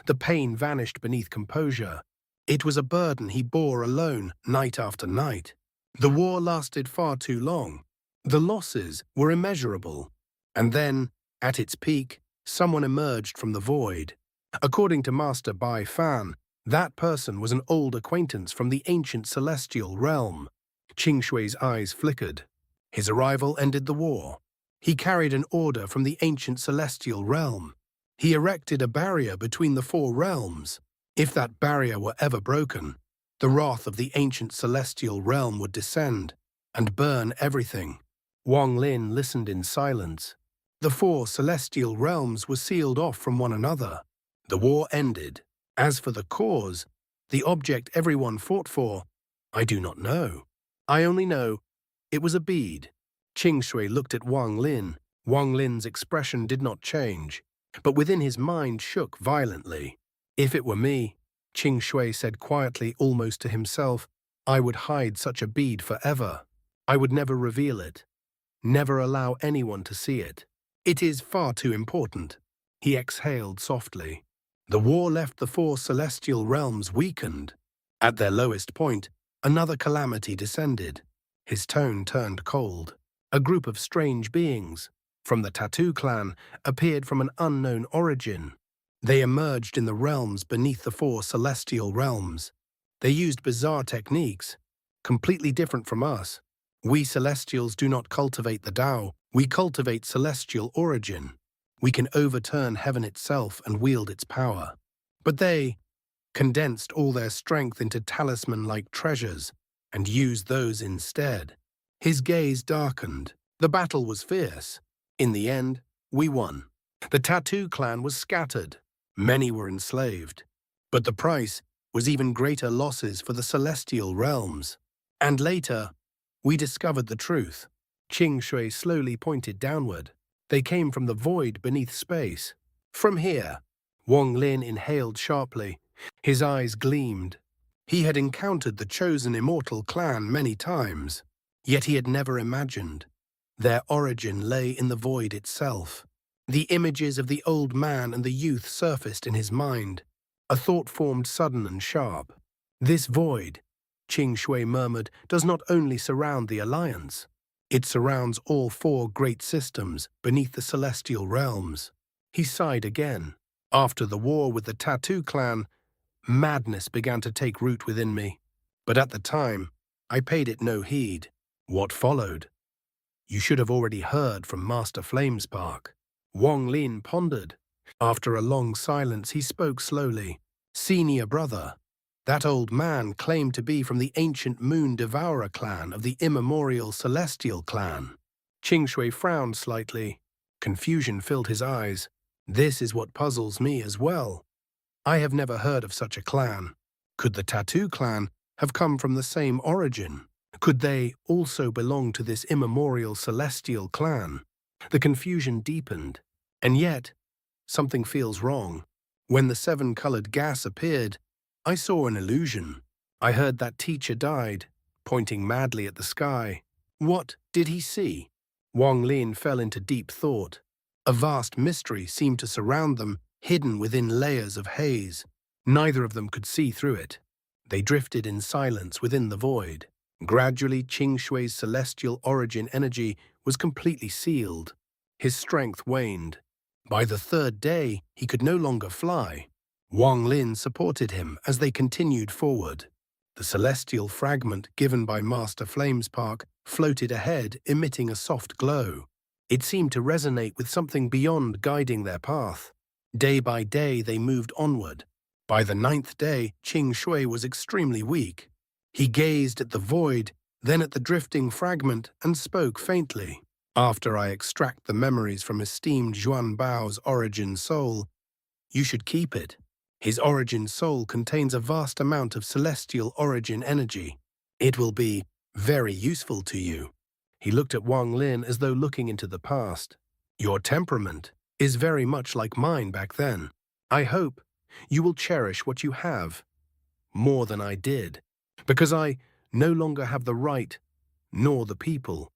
The pain vanished beneath composure. It was a burden he bore alone, night after night. The war lasted far too long. The losses were immeasurable. And then, at its peak, someone emerged from the void. According to Master Bai Fan, that person was an old acquaintance from the ancient celestial realm. Shui's eyes flickered. His arrival ended the war. He carried an order from the ancient celestial realm. He erected a barrier between the 4 realms. If that barrier were ever broken, the wrath of the ancient celestial realm would descend and burn everything. Wang Lin listened in silence. The 4 celestial realms were sealed off from one another. The war ended. As for the cause, the object everyone fought for, I do not know. I only know it was a bead. Shui looked at Wang Lin. Wang Lin's expression did not change, but within his mind shook violently. If it were me, Shui said quietly, almost to himself, I would hide such a bead forever. I would never reveal it. Never allow anyone to see it. It is far too important. He exhaled softly. The war left the 4 celestial realms weakened. At their lowest point, another calamity descended. His tone turned cold. A group of strange beings, from the Tattoo clan, appeared from an unknown origin. They emerged in the realms beneath the 4 celestial realms. They used bizarre techniques, completely different from us. We Celestials do not cultivate the Tao, we cultivate celestial origin. We can overturn heaven itself and wield its power. But they condensed all their strength into talisman-like treasures and used those instead. His gaze darkened. The battle was fierce. In the end, we won. The Tattoo clan was scattered. Many were enslaved. But the price was even greater losses for the celestial realms. And later, we discovered the truth. Shui slowly pointed downward. They came from the void beneath space. From here, Wang Lin inhaled sharply. His eyes gleamed. He had encountered the chosen immortal clan many times, yet he had never imagined. Their origin lay in the void itself. The images of the old man and the youth surfaced in his mind. A thought formed sudden and sharp. This void, Qing Shui murmured, does not only surround the Alliance. It surrounds all 4 great systems beneath the celestial realms. He sighed again. After the war with the Tattoo clan, madness began to take root within me. But at the time, I paid it no heed. What followed? You should have already heard from Master Flamespark. Wang Lin pondered. After a long silence, he spoke slowly. Senior brother, that old man claimed to be from the ancient Moon Devourer clan of the immemorial Celestial clan. Qing Shui frowned slightly. Confusion filled his eyes. This is what puzzles me as well. I have never heard of such a clan. Could the Tattoo clan have come from the same origin? Could they also belong to this immemorial Celestial clan? The confusion deepened. And yet, something feels wrong. When the 7-colored gas appeared, I saw an illusion. I heard that teacher died, pointing madly at the sky. What did he see? Wang Lin fell into deep thought. A vast mystery seemed to surround them, hidden within layers of haze. Neither of them could see through it. They drifted in silence within the void. Gradually, Qing Shui's celestial origin energy was completely sealed. His strength waned. By the 3rd day, he could no longer fly. Wang Lin supported him as they continued forward. The celestial fragment given by Master Flamespark floated ahead, emitting a soft glow. It seemed to resonate with something beyond guiding their path. Day by day, they moved onward. By the 9th day, Qing Shui was extremely weak. He gazed at the void, then at the drifting fragment, and spoke faintly. After I extract the memories from esteemed Zhuan Bao's origin soul, you should keep it. His origin soul contains a vast amount of celestial origin energy. It will be very useful to you. He looked at Wang Lin as though looking into the past. Your temperament is very much like mine back then. I hope you will cherish what you have more than I did, because I no longer have the right, nor the people,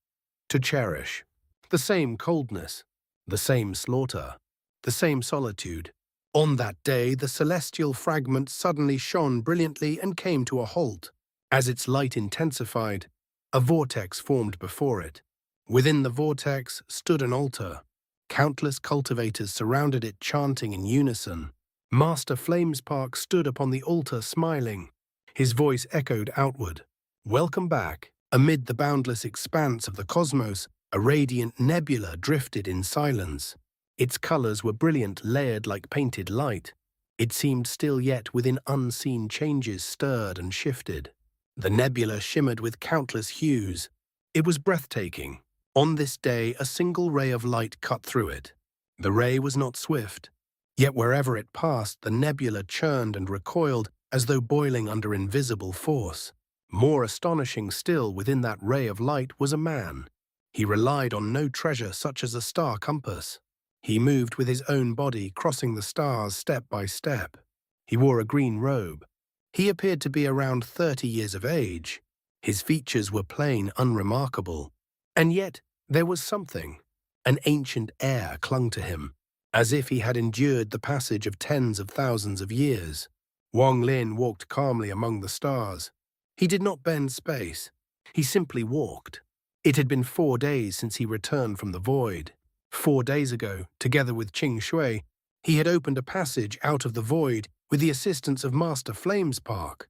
to cherish. The same coldness, the same slaughter, the same solitude. On that day, the celestial fragment suddenly shone brilliantly and came to a halt. As its light intensified, a vortex formed before it. Within the vortex stood an altar. Countless cultivators surrounded it, chanting in unison. Master Flamespark stood upon the altar smiling. His voice echoed outward. Welcome back. Amid the boundless expanse of the cosmos, a radiant nebula drifted in silence. Its colors were brilliant, layered like painted light. It seemed still, yet within unseen changes stirred and shifted. The nebula shimmered with countless hues. It was breathtaking. On this day, a single ray of light cut through it. The ray was not swift, yet wherever it passed, the nebula churned and recoiled as though boiling under invisible force. More astonishing still, within that ray of light was a man. He relied on no treasure such as a star compass. He moved with his own body, crossing the stars step by step. He wore a green robe. He appeared to be around 30 years of age. His features were plain, unremarkable. And yet, there was something. An ancient air clung to him, as if he had endured the passage of tens of thousands of years. Wang Lin walked calmly among the stars. He did not bend space. He simply walked. It had been 4 days since he returned from the void. 4 days ago, together with Qing Shui, he had opened a passage out of the void with the assistance of Master Flamespark.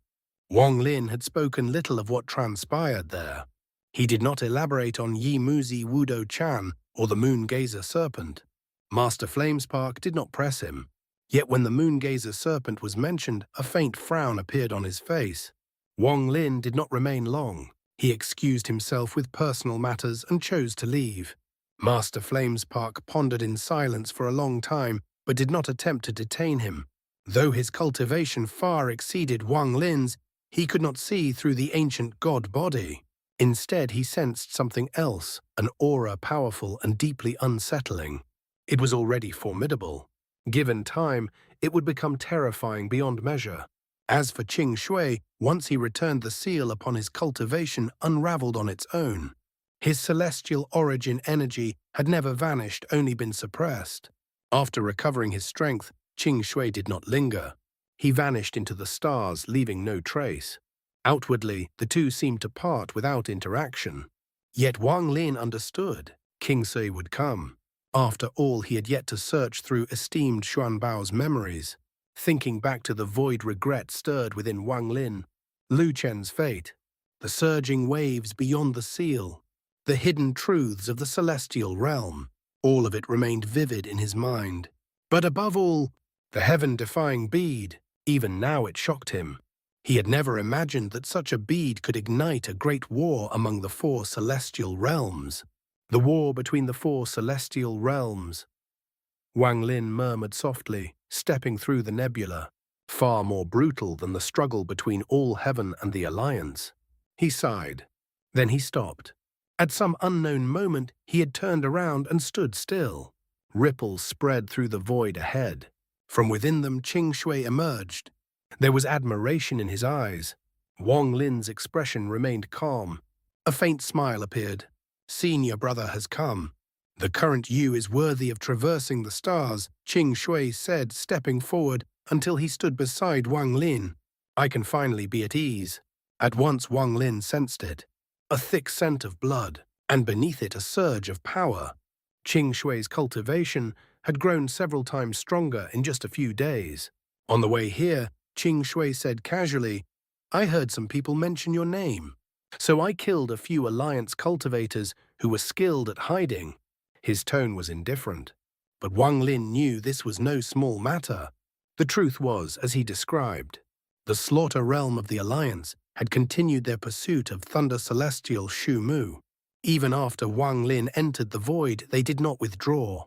Wang Lin had spoken little of what transpired there. He did not elaborate on Yi Muzi Wudo Chan or the Moongazer serpent. Master Flamespark did not press him. Yet when the Moongazer serpent was mentioned, a faint frown appeared on his face. Wang Lin did not remain long. He excused himself with personal matters and chose to leave. Master Flamespark pondered in silence for a long time, but did not attempt to detain him. Though his cultivation far exceeded Wang Lin's, he could not see through the ancient god body. Instead, he sensed something else, an aura powerful and deeply unsettling. It was already formidable. Given time, it would become terrifying beyond measure. As for Qing Shui, once he returned, the seal upon his cultivation unraveled on its own. His celestial origin energy had never vanished, only been suppressed. After recovering his strength, Qing Shui did not linger. He vanished into the stars, leaving no trace. Outwardly, the two seemed to part without interaction. Yet Wang Lin understood. King Sui would come. After all, he had yet to search through esteemed Xuanbao's memories. Thinking back to the void, regret stirred within Wang Lin. Lou Chen's fate, the surging waves beyond the seal, the hidden truths of the celestial realm, all of it remained vivid in his mind. But above all, the heaven-defying bead, even now it shocked him. He had never imagined that such a bead could ignite a great war among the four celestial realms. The war between the four celestial realms. Wang Lin murmured softly, stepping through the nebula, far more brutal than the struggle between all heaven and the Alliance. He sighed. Then he stopped. At some unknown moment, he had turned around and stood still. Ripples spread through the void ahead. From within them, Qing Shui emerged. There was admiration in his eyes. Wang Lin's expression remained calm. A faint smile appeared. "Senior brother has come. The current you is worthy of traversing the stars," Qing Shui said, stepping forward until he stood beside Wang Lin. "I can finally be at ease." At once Wang Lin sensed it. A thick scent of blood, and beneath it a surge of power. Qing Shui's cultivation had grown several times stronger in just a few days. On the way here, Qing Shui said casually, "I heard some people mention your name. So I killed a few Alliance cultivators who were skilled at hiding." His tone was indifferent. But Wang Lin knew this was no small matter. The truth was, as he described, the slaughter realm of the Alliance had continued their pursuit of Thunder Celestial Shu Mu. Even after Wang Lin entered the void, they did not withdraw.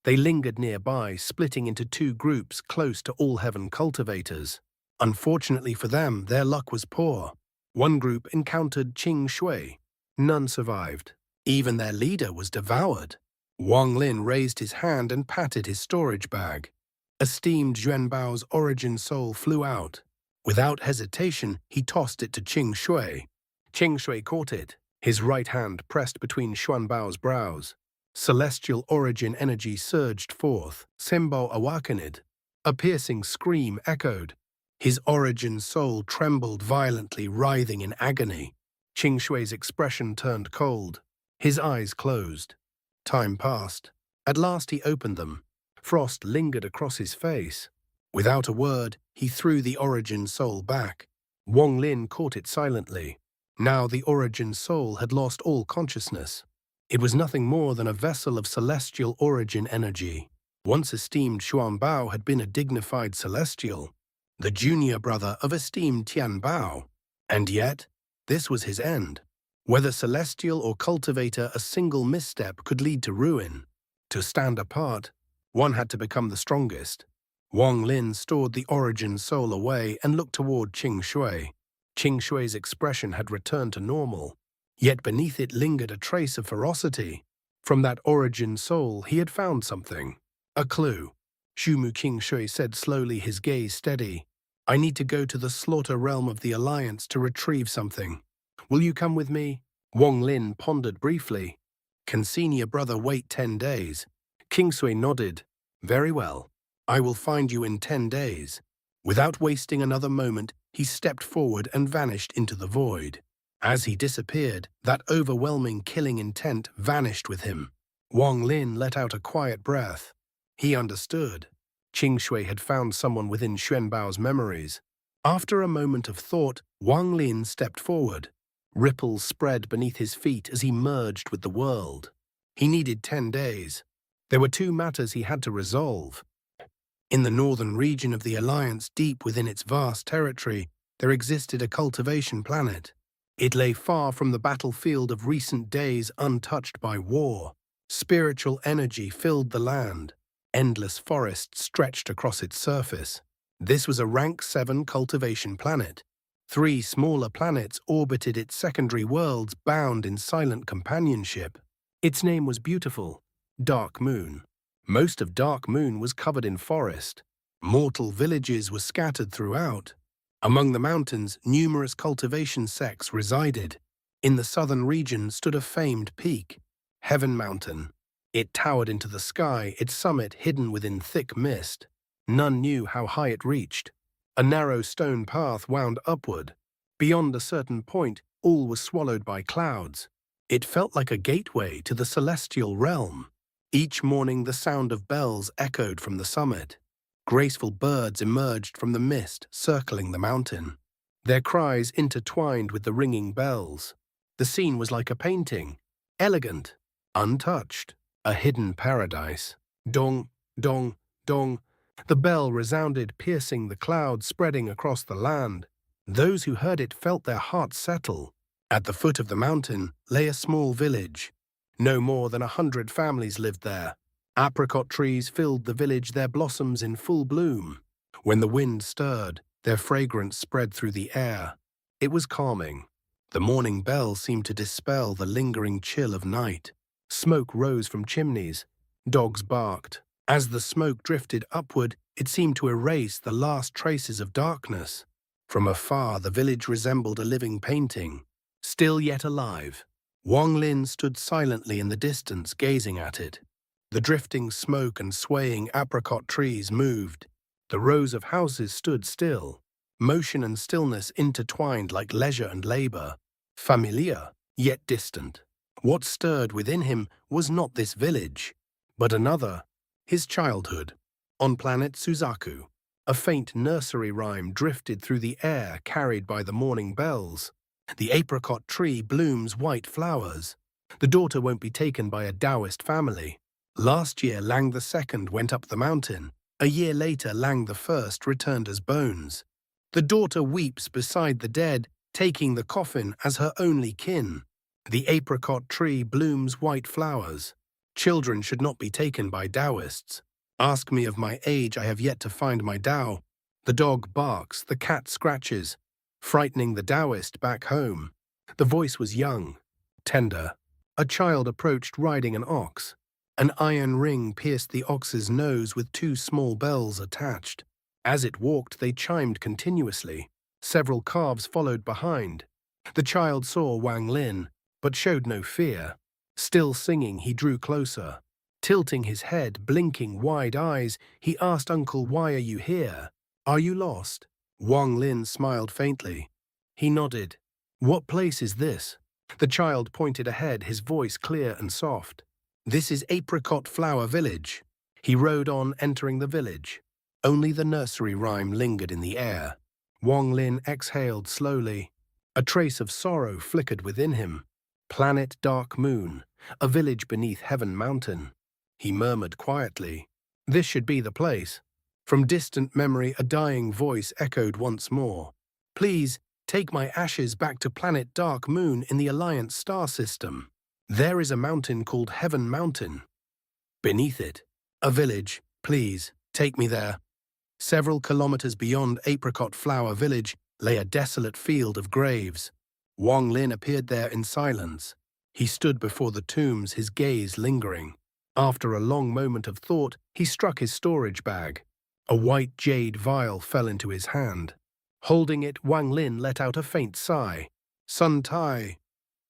They lingered nearby, splitting into two groups close to all heaven cultivators. Unfortunately for them, their luck was poor. One group encountered Qing Shui. None survived. Even their leader was devoured. Wang Lin raised his hand and patted his storage bag. Esteemed Xuanbao's origin soul flew out. Without hesitation, he tossed it to Qing Shui. Qing Shui caught it, his right hand pressed between Xuanbao's brows. Celestial origin energy surged forth, Simbo awakened. A piercing scream echoed. His origin soul trembled violently, writhing in agony. Qing Shui's expression turned cold. His eyes closed. Time passed. At last he opened them. Frost lingered across his face. Without a word, he threw the origin soul back. Wang Lin caught it silently. Now the origin soul had lost all consciousness. It was nothing more than a vessel of celestial origin energy. Once esteemed Xuanbao had been a dignified celestial, the junior brother of esteemed Tianbao. And yet, this was his end. Whether celestial or cultivator, a single misstep could lead to ruin. To stand apart, one had to become the strongest. Wang Lin stored the origin soul away and looked toward Qing Shui. Qing Shui's expression had returned to normal, yet beneath it lingered a trace of ferocity. From that origin soul, he had found something. A clue. Shumu Qing Shui said slowly, his gaze steady. "I need to go to the slaughter realm of the Alliance to retrieve something. Will you come with me?" Wang Lin pondered briefly. "Can senior brother wait 10 days? Qing Shui nodded. "Very well. I will find you in 10 days. Without wasting another moment, he stepped forward and vanished into the void. As he disappeared, that overwhelming killing intent vanished with him. Wang Lin let out a quiet breath. He understood. Qing Shui had found someone within Xuanbao's memories. After a moment of thought, Wang Lin stepped forward. Ripples spread beneath his feet as he merged with the world. He needed 10 days. There were two matters he had to resolve. In the northern region of the Alliance, deep within its vast territory, there existed a cultivation planet. It lay far from the battlefield of recent days, untouched by war. Spiritual energy filled the land. Endless forests stretched across its surface. This was a rank 7 cultivation planet. 3 smaller planets orbited its secondary worlds, bound in silent companionship. Its name was beautiful, Dark Moon. Most of Dark Moon was covered in forest. Mortal villages were scattered throughout. Among the mountains, numerous cultivation sects resided. In the southern region stood a famed peak, Heaven Mountain. It towered into the sky, its summit hidden within thick mist. None knew how high it reached. A narrow stone path wound upward. Beyond a certain point, all was swallowed by clouds. It felt like a gateway to the celestial realm. Each morning the sound of bells echoed from the summit. Graceful birds emerged from the mist, circling the mountain. Their cries intertwined with the ringing bells. The scene was like a painting, elegant, untouched, a hidden paradise. Dong, dong, dong. The bell resounded, piercing the clouds, spreading across the land. Those who heard it felt their hearts settle. At the foot of the mountain lay a small village. No more than 100 families lived there. Apricot trees filled the village, their blossoms in full bloom. When the wind stirred, their fragrance spread through the air. It was calming. The morning bell seemed to dispel the lingering chill of night. Smoke rose from chimneys. Dogs barked. As the smoke drifted upward, it seemed to erase the last traces of darkness. From afar, the village resembled a living painting, still yet alive. Wang Lin stood silently in the distance, gazing at it. The drifting smoke and swaying apricot trees moved. The rows of houses stood still. Motion and stillness intertwined like leisure and labor. Familiar, yet distant. What stirred within him was not this village, but another, his childhood. On planet Suzaku, a faint nursery rhyme drifted through the air, carried by the morning bells. The apricot tree blooms white flowers. The daughter won't be taken by a Taoist family. Last year, Lang II went up the mountain. A year later, Lang I returned as bones. The daughter weeps beside the dead, taking the coffin as her only kin. The apricot tree blooms white flowers. Children should not be taken by Taoists. Ask me of my age, I have yet to find my Tao. The dog barks, the cat scratches, frightening the Taoist back home. The voice was young, tender. A child approached riding an ox. An iron ring pierced the ox's nose with 2 small bells attached. As it walked, they chimed continuously. Several calves followed behind. The child saw Wang Lin, but showed no fear. Still singing, he drew closer. Tilting his head, blinking wide eyes, he asked, "Uncle, why are you here? Are you lost?" Wang Lin smiled faintly. He nodded. "What place is this?" The child pointed ahead, his voice clear and soft. "This is Apricot Flower Village." He rode on, entering the village. Only the nursery rhyme lingered in the air. Wang Lin exhaled slowly. A trace of sorrow flickered within him. Planet Dark Moon, a village beneath Heaven Mountain. He murmured quietly, "This should be the place." From distant memory, a dying voice echoed once more. "Please, take my ashes back to planet Dark Moon in the Alliance star system. There is a mountain called Heaven Mountain. Beneath it, a village. Please, take me there." Several kilometers beyond Apricot Flower Village lay a desolate field of graves. Wang Lin appeared there in silence. He stood before the tombs, his gaze lingering. After a long moment of thought, he struck his storage bag. A white jade vial fell into his hand. Holding it, Wang Lin let out a faint sigh. "Sun Tai,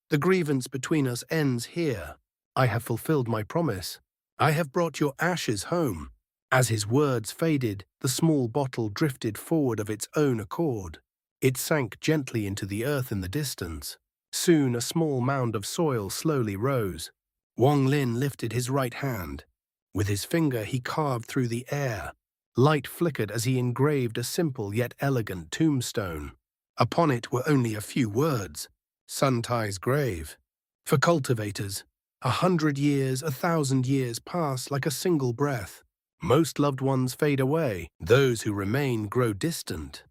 the grievance between us ends here. I have fulfilled my promise. I have brought your ashes home." As his words faded, the small bottle drifted forward of its own accord. It sank gently into the earth in the distance. Soon a small mound of soil slowly rose. Wang Lin lifted his right hand. With his finger he carved through the air. Light flickered as he engraved a simple yet elegant tombstone. Upon it were only a few words. "Sun Tai's grave. For cultivators, 100 years, 1,000 years pass like a single breath. Most loved ones fade away. Those who remain grow distant.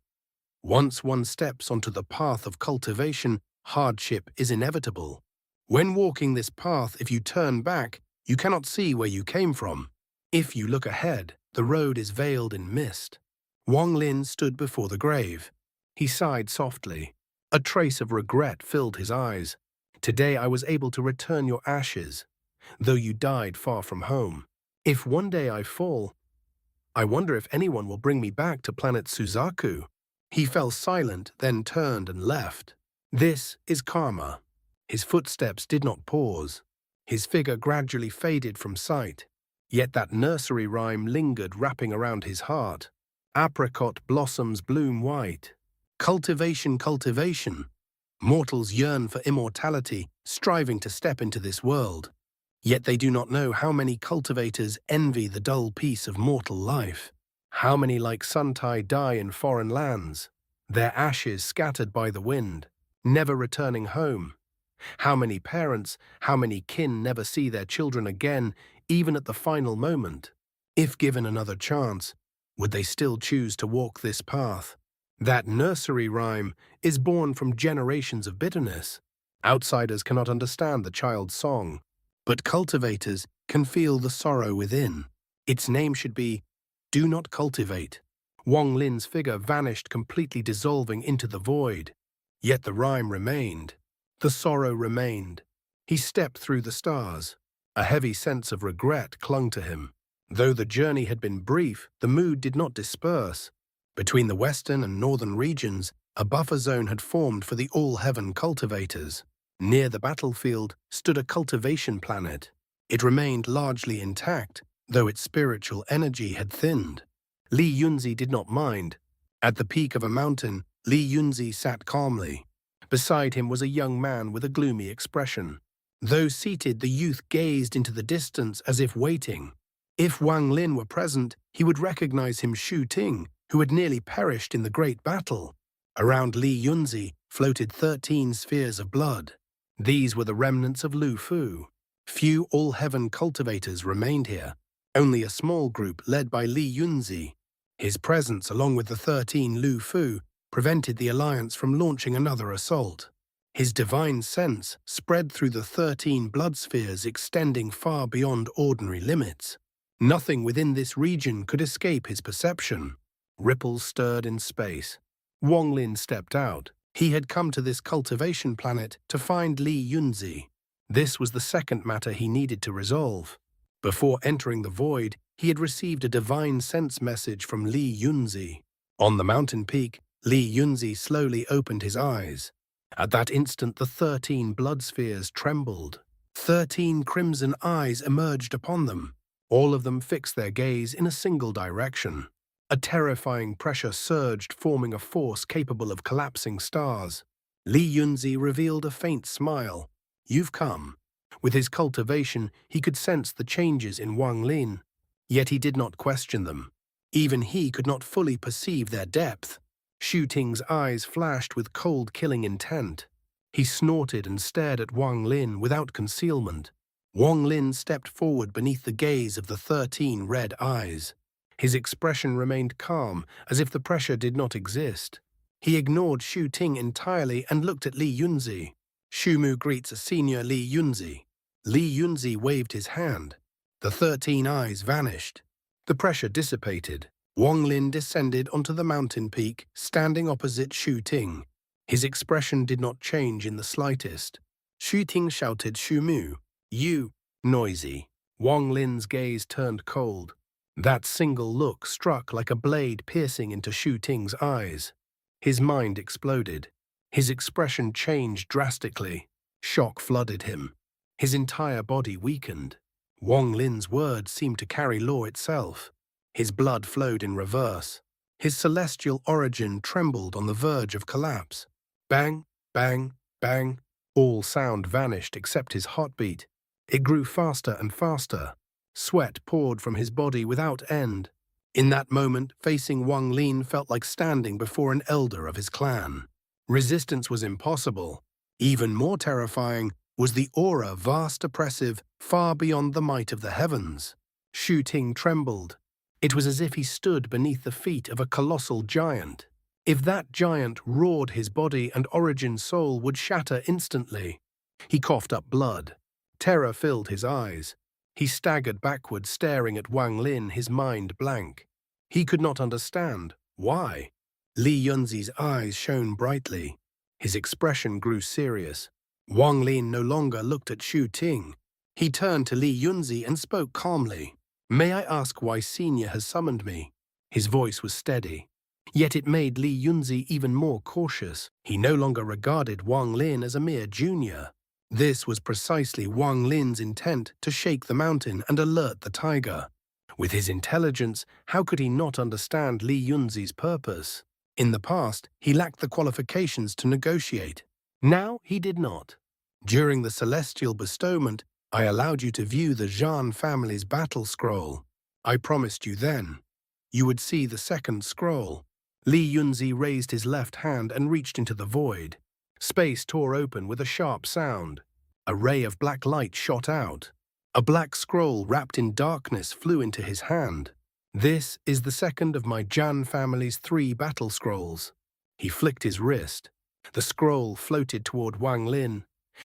Once one steps onto the path of cultivation, hardship is inevitable. When walking this path, if you turn back, you cannot see where you came from. If you look ahead, the road is veiled in mist." Wang Lin stood before the grave. He sighed softly. A trace of regret filled his eyes. Today I was able to return your ashes, though you died far from home. If one day I fall, I wonder if anyone will bring me back to planet Suzaku. He fell silent, then turned and left. This is karma. His footsteps did not pause. His figure gradually faded from sight. Yet that nursery rhyme lingered, wrapping around his heart. Apricot blossoms bloom white. Cultivation, cultivation. Mortals yearn for immortality, striving to step into this world. Yet they do not know how many cultivators envy the dull peace of mortal life. How many like Suntai die in foreign lands, their ashes scattered by the wind, never returning home. How many parents, how many kin never see their children again, even at the final moment. If given another chance, would they still choose to walk this path? That nursery rhyme is born from generations of bitterness. Outsiders cannot understand the child's song, but cultivators can feel the sorrow within. Its name should be, "Do not cultivate." Wang Lin's figure vanished, completely dissolving into the void. Yet the rhyme remained. The sorrow remained. He stepped through the stars. A heavy sense of regret clung to him. Though the journey had been brief, the mood did not disperse. Between the western and northern regions, a buffer zone had formed for the all-heaven cultivators. Near the battlefield stood a cultivation planet. It remained largely intact, though its spiritual energy had thinned. Li Yunzi did not mind. At the peak of a mountain, Li Yunzi sat calmly. Beside him was a young man with a gloomy expression. Though seated, the youth gazed into the distance as if waiting. If Wang Lin were present, he would recognize him, Shu Ting, who had nearly perished in the great battle. Around Li Yunzi floated 13 spheres of blood. These were the remnants of Lu Fu. Few all-heaven cultivators remained here. Only a small group led by Li Yunzi. His presence, along with the 13 Lu Fu, prevented the alliance from launching another assault. His divine sense spread through the 13 blood spheres, extending far beyond ordinary limits. Nothing within this region could escape his perception. Ripples stirred in space. Wang Lin stepped out. He had come to this cultivation planet to find Li Yunzi. This was the second matter he needed to resolve. Before entering the void, he had received a divine sense message from Li Yunzi. On the mountain peak, Li Yunzi slowly opened his eyes. At that instant, the 13 blood spheres trembled. 13 crimson eyes emerged upon them. All of them fixed their gaze in a single direction. A terrifying pressure surged, forming a force capable of collapsing stars. Li Yunzi revealed a faint smile. "You've come." With his cultivation, he could sense the changes in Wang Lin. Yet he did not question them. Even he could not fully perceive their depth. Shu Ting's eyes flashed with cold, killing intent. He snorted and stared at Wang Lin without concealment. Wang Lin stepped forward beneath the gaze of the 13 red eyes. His expression remained calm, as if the pressure did not exist. He ignored Shu Ting entirely and looked at Li Yunzi. "Shumu greets a senior Li Yunzi." Li Yunzi waved his hand. The 13 eyes vanished. The pressure dissipated. Wang Lin descended onto the mountain peak, standing opposite Shu Ting. His expression did not change in the slightest. Shu Ting shouted, "Shumu, you," noisy. Wang Lin's gaze turned cold. That single look struck like a blade piercing into Shu Ting's eyes. His mind exploded. His expression changed drastically. Shock flooded him. His entire body weakened. Wang Lin's words seemed to carry law itself. His blood flowed in reverse. His celestial origin trembled on the verge of collapse. Bang, bang, bang. All sound vanished except his heartbeat. It grew faster and faster. Sweat poured from his body without end. In that moment, facing Wang Lin felt like standing before an elder of his clan. Resistance was impossible. Even more terrifying was the aura, vast, oppressive, far beyond the might of the heavens. Shu Ting trembled. It was as if he stood beneath the feet of a colossal giant. If that giant roared, his body and origin soul would shatter instantly. He coughed up blood. Terror filled his eyes. He staggered backward, staring at Wang Lin, his mind blank. He could not understand. Why? Li Yunzi's eyes shone brightly. His expression grew serious. Wang Lin no longer looked at Xu Ting. He turned to Li Yunzi and spoke calmly. "May I ask why Senior has summoned me?" His voice was steady. Yet it made Li Yunzi even more cautious. He no longer regarded Wang Lin as a mere junior. This was precisely Wang Lin's intent, to shake the mountain and alert the tiger. With his intelligence, how could he not understand Li Yunzi's purpose? In the past, he lacked the qualifications to negotiate. Now he did not. During the celestial bestowment, I allowed you to view the Zhan family's battle scroll. I promised you then you would see the second scroll. Li Yunzi raised his left hand and reached into the void. Space tore open with a sharp sound. A ray of black light shot out. A black scroll wrapped in darkness flew into his hand. "This is the second of my Zhan family's 3 battle scrolls." He flicked his wrist. The scroll floated toward Wang Lin.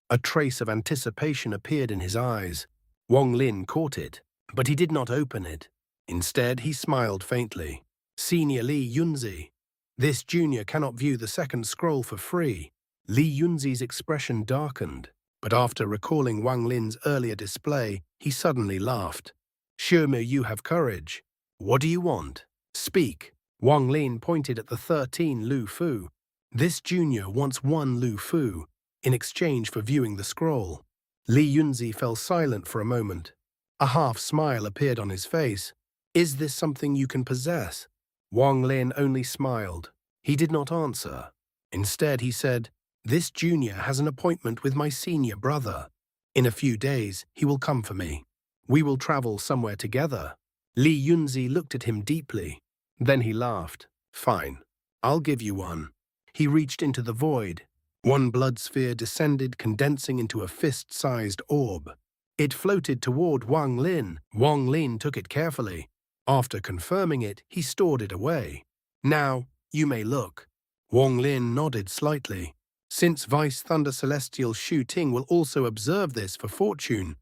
A trace of anticipation appeared in his eyes. Wang Lin caught it, but he did not open it. Instead, he smiled faintly. "Senior Li Yunzi, this junior cannot view the second scroll for free." Li Yunzi's expression darkened, but after recalling Wang Lin's earlier display, he suddenly laughed. "Show me you have courage. What do you want? Speak." Wang Lin pointed at the 13 Lu Fu. "This junior wants 1 Lu Fu in exchange for viewing the scroll." Li Yunzi fell silent for a moment. A half-smile appeared on his face. "Is this something you can possess?" Wang Lin only smiled. He did not answer. Instead, he said, "This junior has an appointment with my senior brother. In a few days, he will come for me. We will travel somewhere together." Li Yunzi looked at him deeply. Then he laughed. "Fine, I'll give you one." He reached into the void. One blood sphere descended, condensing into a fist-sized orb. It floated toward Wang Lin. Wang Lin took it carefully. After confirming it, he stored it away. "Now, you may look." Wang Lin nodded slightly. Since Vice Thunder Celestial Xu Ting will also observe this for fortune,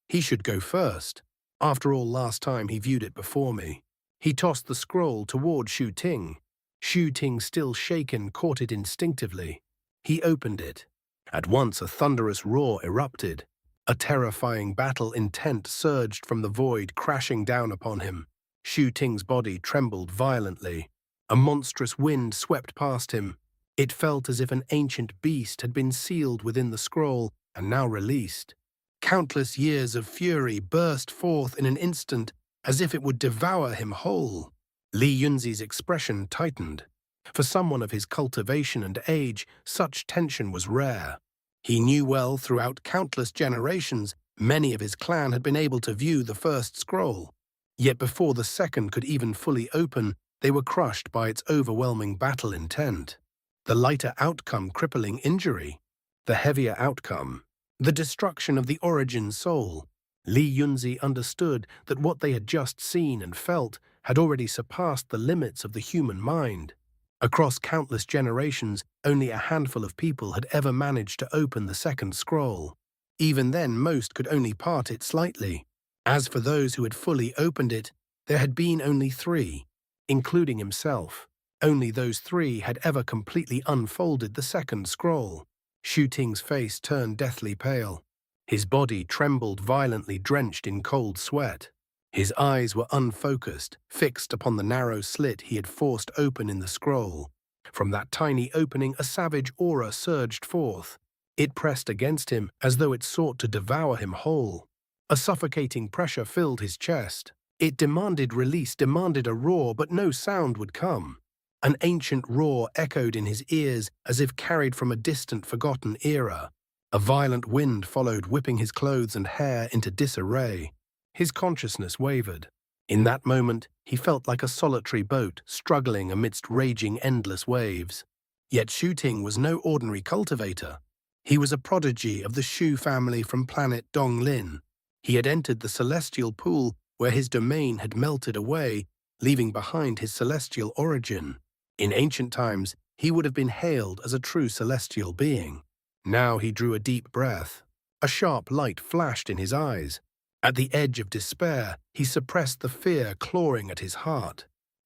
he should go first. After all, last time he viewed it before me. He tossed the scroll toward Xu Ting. Xu Ting, still shaken, caught it instinctively. He opened it. At once a thunderous roar erupted. A terrifying battle intent surged from the void, crashing down upon him. Xu Ting's body trembled violently. A monstrous wind swept past him. It felt as if an ancient beast had been sealed within the scroll and now released. Countless years of fury burst forth in an instant, as if it would devour him whole. Li Yunzi's expression tightened. For someone of his cultivation and age, such tension was rare. He knew well throughout countless generations, many of his clan had been able to view the first scroll. Yet before the second could even fully open, they were crushed by its overwhelming battle intent. The lighter outcome, crippling injury. The heavier outcome, the destruction of the origin soul. Li Yunzi understood that what they had just seen and felt had already surpassed the limits of the human mind. Across countless generations, only a handful of people had ever managed to open the second scroll. Even then, most could only part it slightly. As for those who had fully opened it, there had been only 3, including himself. Only those 3 had ever completely unfolded the second scroll. Xu Ting's face turned deathly pale. His body trembled violently, drenched in cold sweat. His eyes were unfocused, fixed upon the narrow slit he had forced open in the scroll. From that tiny opening, a savage aura surged forth. It pressed against him as though it sought to devour him whole. A suffocating pressure filled his chest. It demanded release, demanded a roar, but no sound would come. An ancient roar echoed in his ears as if carried from a distant, forgotten era. A violent wind followed, whipping his clothes and hair into disarray. His consciousness wavered. In that moment, he felt like a solitary boat struggling amidst raging endless waves. Yet Xu Ting was no ordinary cultivator. He was a prodigy of the Xu family from planet Donglin. He had entered the celestial pool where his domain had melted away, leaving behind his celestial origin. In ancient times, he would have been hailed as a true celestial being. Now he drew a deep breath. A sharp light flashed in his eyes. At the edge of despair, he suppressed the fear clawing at his heart.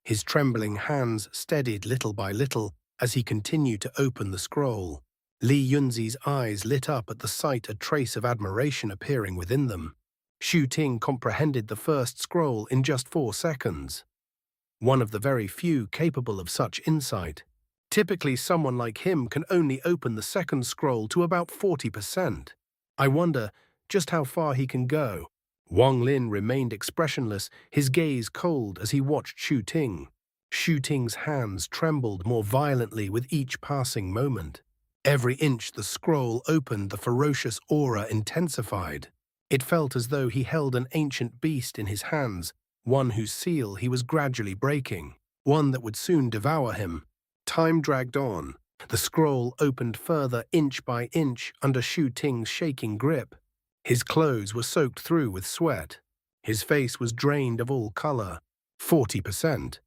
His trembling hands steadied little by little as he continued to open the scroll. Li Yunzi's eyes lit up at the sight, a trace of admiration appearing within them. Xu Ting comprehended the first scroll in just 4 seconds. One of the very few capable of such insight. Typically, someone like him can only open the second scroll to about 40%. I wonder just how far he can go. Wang Lin remained expressionless, his gaze cold as he watched Xu Ting. Xu Ting's hands trembled more violently with each passing moment. Every inch the scroll opened, the ferocious aura intensified. It felt as though he held an ancient beast in his hands, one whose seal he was gradually breaking, one that would soon devour him. Time dragged on. The scroll opened further, inch by inch, under Xu Ting's shaking grip. His clothes were soaked through with sweat. His face was drained of all color. 40%.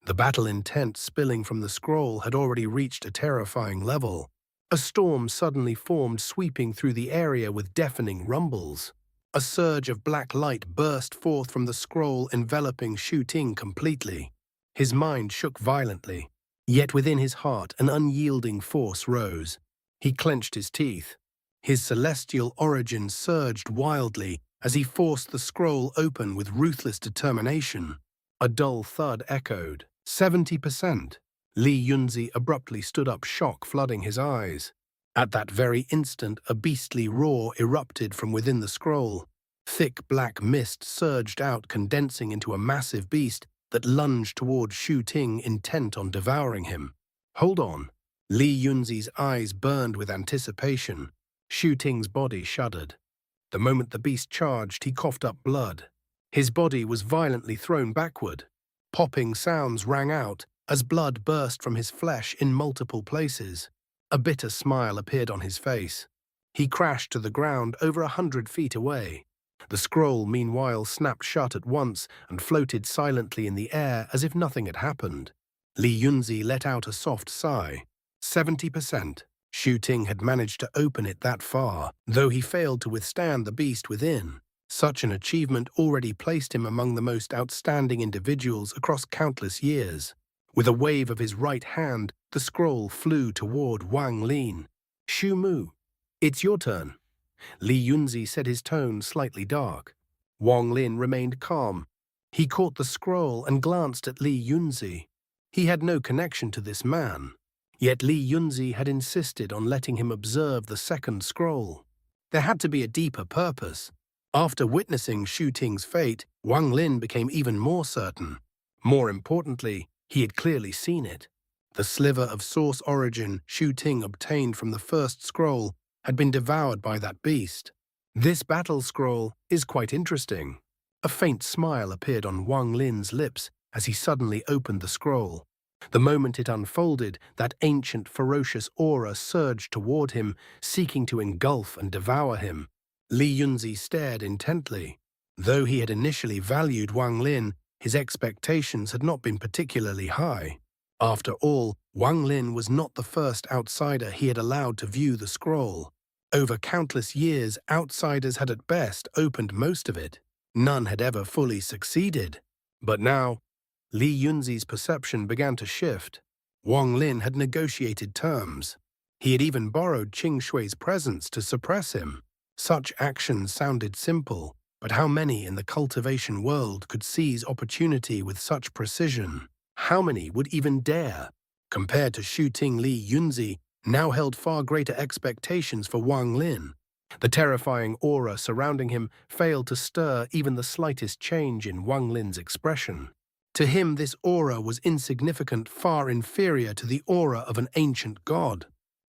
The battle intent spilling from the scroll had already reached a terrifying level. A storm suddenly formed, sweeping through the area with deafening rumbles. A surge of black light burst forth from the scroll, enveloping Xu Ting completely. His mind shook violently, yet within his heart an unyielding force rose. He clenched his teeth. His celestial origin surged wildly as he forced the scroll open with ruthless determination. A dull thud echoed. 70%. Li Yunzi abruptly stood up, shock flooding his eyes. At that very instant, a beastly roar erupted from within the scroll. Thick black mist surged out, condensing into a massive beast that lunged toward Xu Ting, intent on devouring him. Hold on. Li Yunzi's eyes burned with anticipation. Xu Ting's body shuddered. The moment the beast charged, he coughed up blood. His body was violently thrown backward. Popping sounds rang out as blood burst from his flesh in multiple places. A bitter smile appeared on his face. He crashed to the ground over 100 feet away. The scroll, meanwhile, snapped shut at once and floated silently in the air as if nothing had happened. Li Yunzi let out a soft sigh. 70%. Xu Ting had managed to open it that far, though he failed to withstand the beast within. Such an achievement already placed him among the most outstanding individuals across countless years. With a wave of his right hand, the scroll flew toward Wang Lin. "Xu Mu, it's your turn." Li Yunzi said, his tone slightly dark. Wang Lin remained calm. He caught the scroll and glanced at Li Yunzi. He had no connection to this man. Yet Li Yunzi had insisted on letting him observe the second scroll. There had to be a deeper purpose. After witnessing Xu Ting's fate, Wang Lin became even more certain. More importantly, he had clearly seen it. The sliver of source origin Xu Ting obtained from the first scroll had been devoured by that beast. This battle scroll is quite interesting. A faint smile appeared on Wang Lin's lips as he suddenly opened the scroll. The moment it unfolded, that ancient, ferocious aura surged toward him, seeking to engulf and devour him. Li Yunzi stared intently. Though he had initially valued Wang Lin, his expectations had not been particularly high. After all, Wang Lin was not the first outsider he had allowed to view the scroll. Over countless years, outsiders had at best opened most of it. None had ever fully succeeded. But now, Li Yunzi's perception began to shift. Wang Lin had negotiated terms. He had even borrowed Qing Shui's presence to suppress him. Such actions sounded simple, but how many in the cultivation world could seize opportunity with such precision? How many would even dare? Compared to Xu Ting, Li Yunzi now held far greater expectations for Wang Lin. The terrifying aura surrounding him failed to stir even the slightest change in Wang Lin's expression. To him, this aura was insignificant, far inferior to the aura of an ancient god.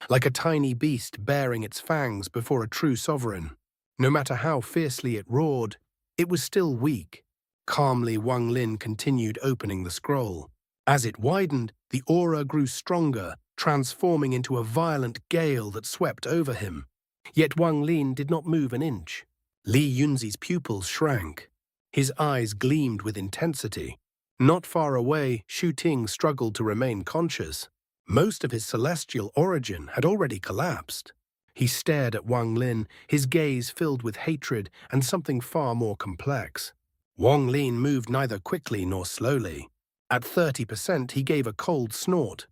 Like a tiny beast baring its fangs before a true sovereign. No matter how fiercely it roared, it was still weak. Calmly, Wang Lin continued opening the scroll. As it widened, the aura grew stronger, transforming into a violent gale that swept over him. Yet Wang Lin did not move an inch. Li Yunzi's pupils shrank. His eyes gleamed with intensity. Not far away, Xu Ting struggled to remain conscious. Most of his celestial origin had already collapsed. He stared at Wang Lin, his gaze filled with hatred and something far more complex. Wang Lin moved neither quickly nor slowly. At 30%, he gave a cold snort.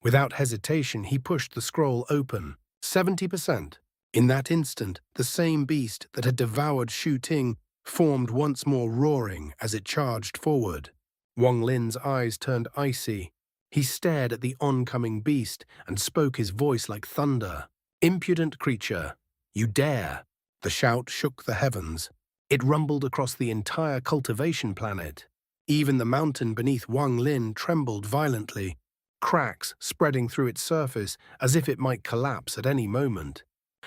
Without hesitation, he pushed the scroll open. 70%. In that instant, the same beast that had devoured Shu Ting formed once more, roaring as it charged forward. Wang Lin's eyes turned icy. He stared at the oncoming beast and spoke, his voice like thunder. "Impudent creature, you dare!" The shout shook the heavens. It rumbled across the entire cultivation planet. Even the mountain beneath Wang Lin trembled violently, cracks spreading through its surface as if it might collapse at any moment.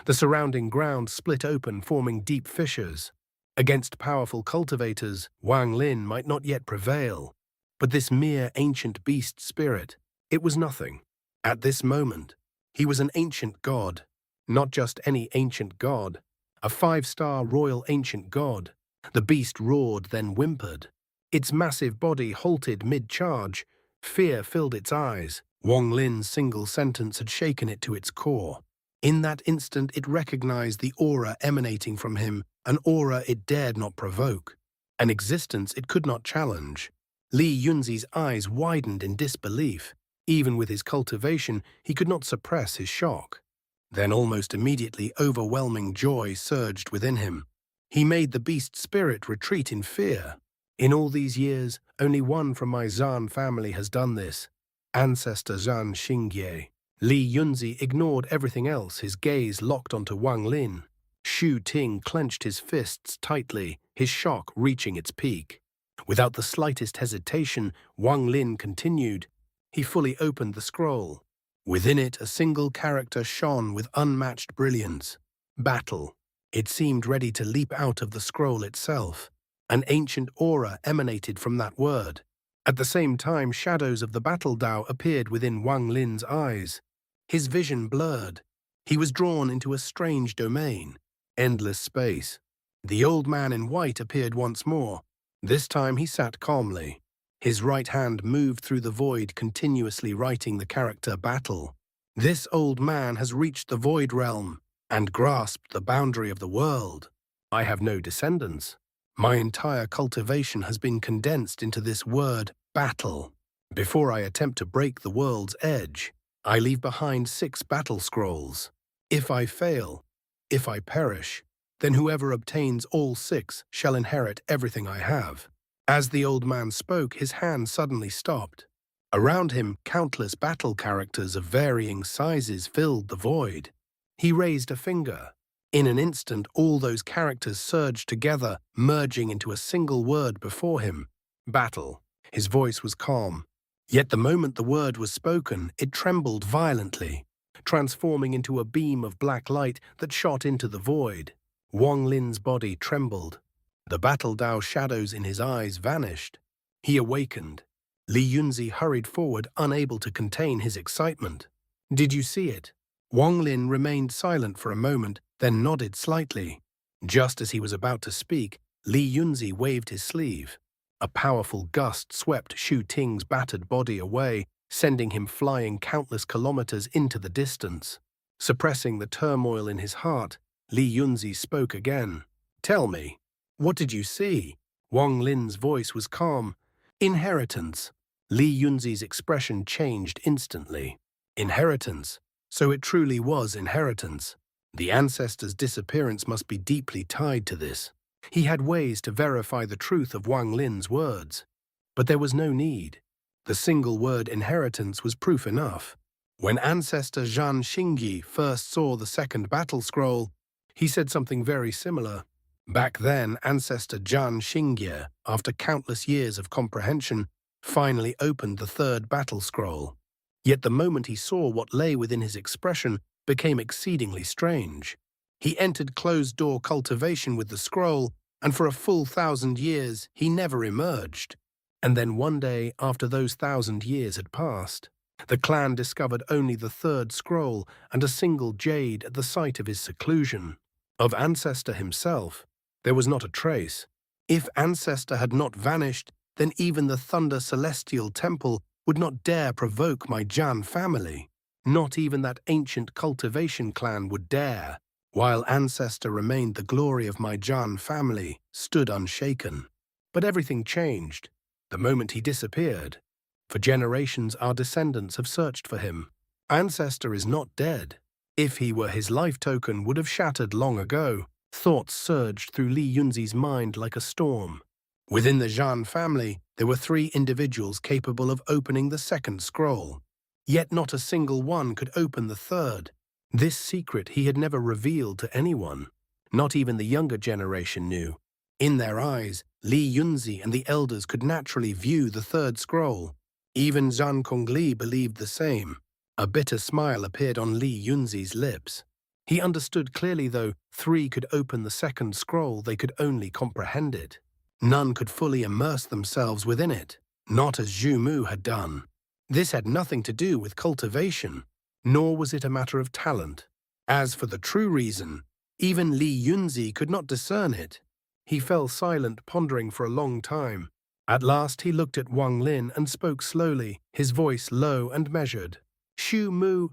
The surrounding ground split open, forming deep fissures. Against powerful cultivators, Wang Lin might not yet prevail. But this mere ancient beast spirit, it was nothing. At this moment, he was an ancient god. Not just any ancient god, a 5-star royal ancient god. The beast roared, then whimpered. Its massive body halted mid-charge. Fear filled its eyes. Wang Lin's single sentence had shaken it to its core. In that instant, it recognized the aura emanating from him, an aura it dared not provoke, an existence it could not challenge. Li Yunzi's eyes widened in disbelief. Even with his cultivation, he could not suppress his shock. Then almost immediately, overwhelming joy surged within him. He made the beast spirit retreat in fear. In all these years, only one from my Zhan family has done this. Ancestor Xianxia. Li Yunzi ignored everything else, his gaze locked onto Wang Lin. Shu Ting clenched his fists tightly, his shock reaching its peak. Without the slightest hesitation, Wang Lin continued. He fully opened the scroll. Within it, a single character shone with unmatched brilliance. Battle. It seemed ready to leap out of the scroll itself. An ancient aura emanated from that word. At the same time, shadows of the battle Dao appeared within Wang Lin's eyes. His vision blurred. He was drawn into a strange domain. Endless space. The old man in white appeared once more. This time he sat calmly. His right hand moved through the void, continuously writing the character battle. This old man has reached the void realm and grasped the boundary of the world. I have no descendants. My entire cultivation has been condensed into this word, battle. Before I attempt to break the world's edge, I leave behind 6 battle scrolls. If I fail, if I perish, then whoever obtains all 6 shall inherit everything I have. As the old man spoke, his hand suddenly stopped. Around him, countless battle characters of varying sizes filled the void. He raised a finger. In an instant, all those characters surged together, merging into a single word before him. Battle. His voice was calm. Yet the moment the word was spoken, it trembled violently, transforming into a beam of black light that shot into the void. Wang Lin's body trembled. The battle Dao shadows in his eyes vanished. He awakened. Li Yunzi hurried forward, unable to contain his excitement. "Did you see it?" Wang Lin remained silent for a moment, then nodded slightly. Just as he was about to speak, Li Yunzi waved his sleeve. A powerful gust swept Shu Ting's battered body away, sending him flying countless kilometers into the distance. Suppressing the turmoil in his heart, Li Yunzi spoke again. "Tell me, what did you see?" Wang Lin's voice was calm. "Inheritance." Li Yunzi's expression changed instantly. Inheritance. So it truly was inheritance. The ancestor's disappearance must be deeply tied to this. He had ways to verify the truth of Wang Lin's words. But there was no need. The single word inheritance was proof enough. When ancestor Xianxia first saw the second battle scroll, he said something very similar. Back then, ancestor Xianxia, after countless years of comprehension, finally opened the third battle scroll. Yet the moment he saw what lay within his expression became exceedingly strange. He entered closed-door cultivation with the scroll, and for a full 1,000 years he never emerged. And then one day, after those 1,000 years had passed, the clan discovered only the third scroll and a single jade at the site of his seclusion. Of Ancestor himself, there was not a trace. If Ancestor had not vanished, then even the Thunder Celestial Temple would not dare provoke my Zhan family. Not even that ancient cultivation clan would dare. While Ancestor remained, the glory of my Zhan family stood unshaken. But everything changed. The moment he disappeared, For generations, our descendants have searched for him. Ancestor is not dead. If he were, his life token would have shattered long ago. Thoughts surged through Li Yunzi's mind like a storm. Within the Zhan family, there were 3 individuals capable of opening the second scroll. Yet not a single one could open the third. This secret he had never revealed to anyone. Not even the younger generation knew. In their eyes, Li Yunzi and the elders could naturally view the third scroll. Even Zhan Kongli believed the same. A bitter smile appeared on Li Yunzi's lips. He understood clearly, though 3 could open the second scroll, they could only comprehend it. None could fully immerse themselves within it, not as Zhu Mu had done. This had nothing to do with cultivation, nor was it a matter of talent. As for the true reason, even Li Yunzi could not discern it. He fell silent, pondering for a long time. At last he looked at Wang Lin and spoke slowly, his voice low and measured. "Zhu Mu,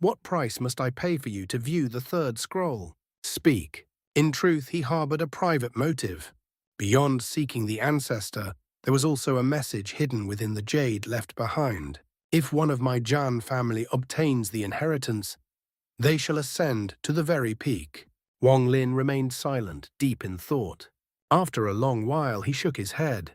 what price must I pay for you to view the third scroll? Speak." In truth, he harbored a private motive. Beyond seeking the ancestor, there was also a message hidden within the jade left behind. If one of my Zhan family obtains the inheritance, they shall ascend to the very peak. Wang Lin remained silent, deep in thought. After a long while, he shook his head.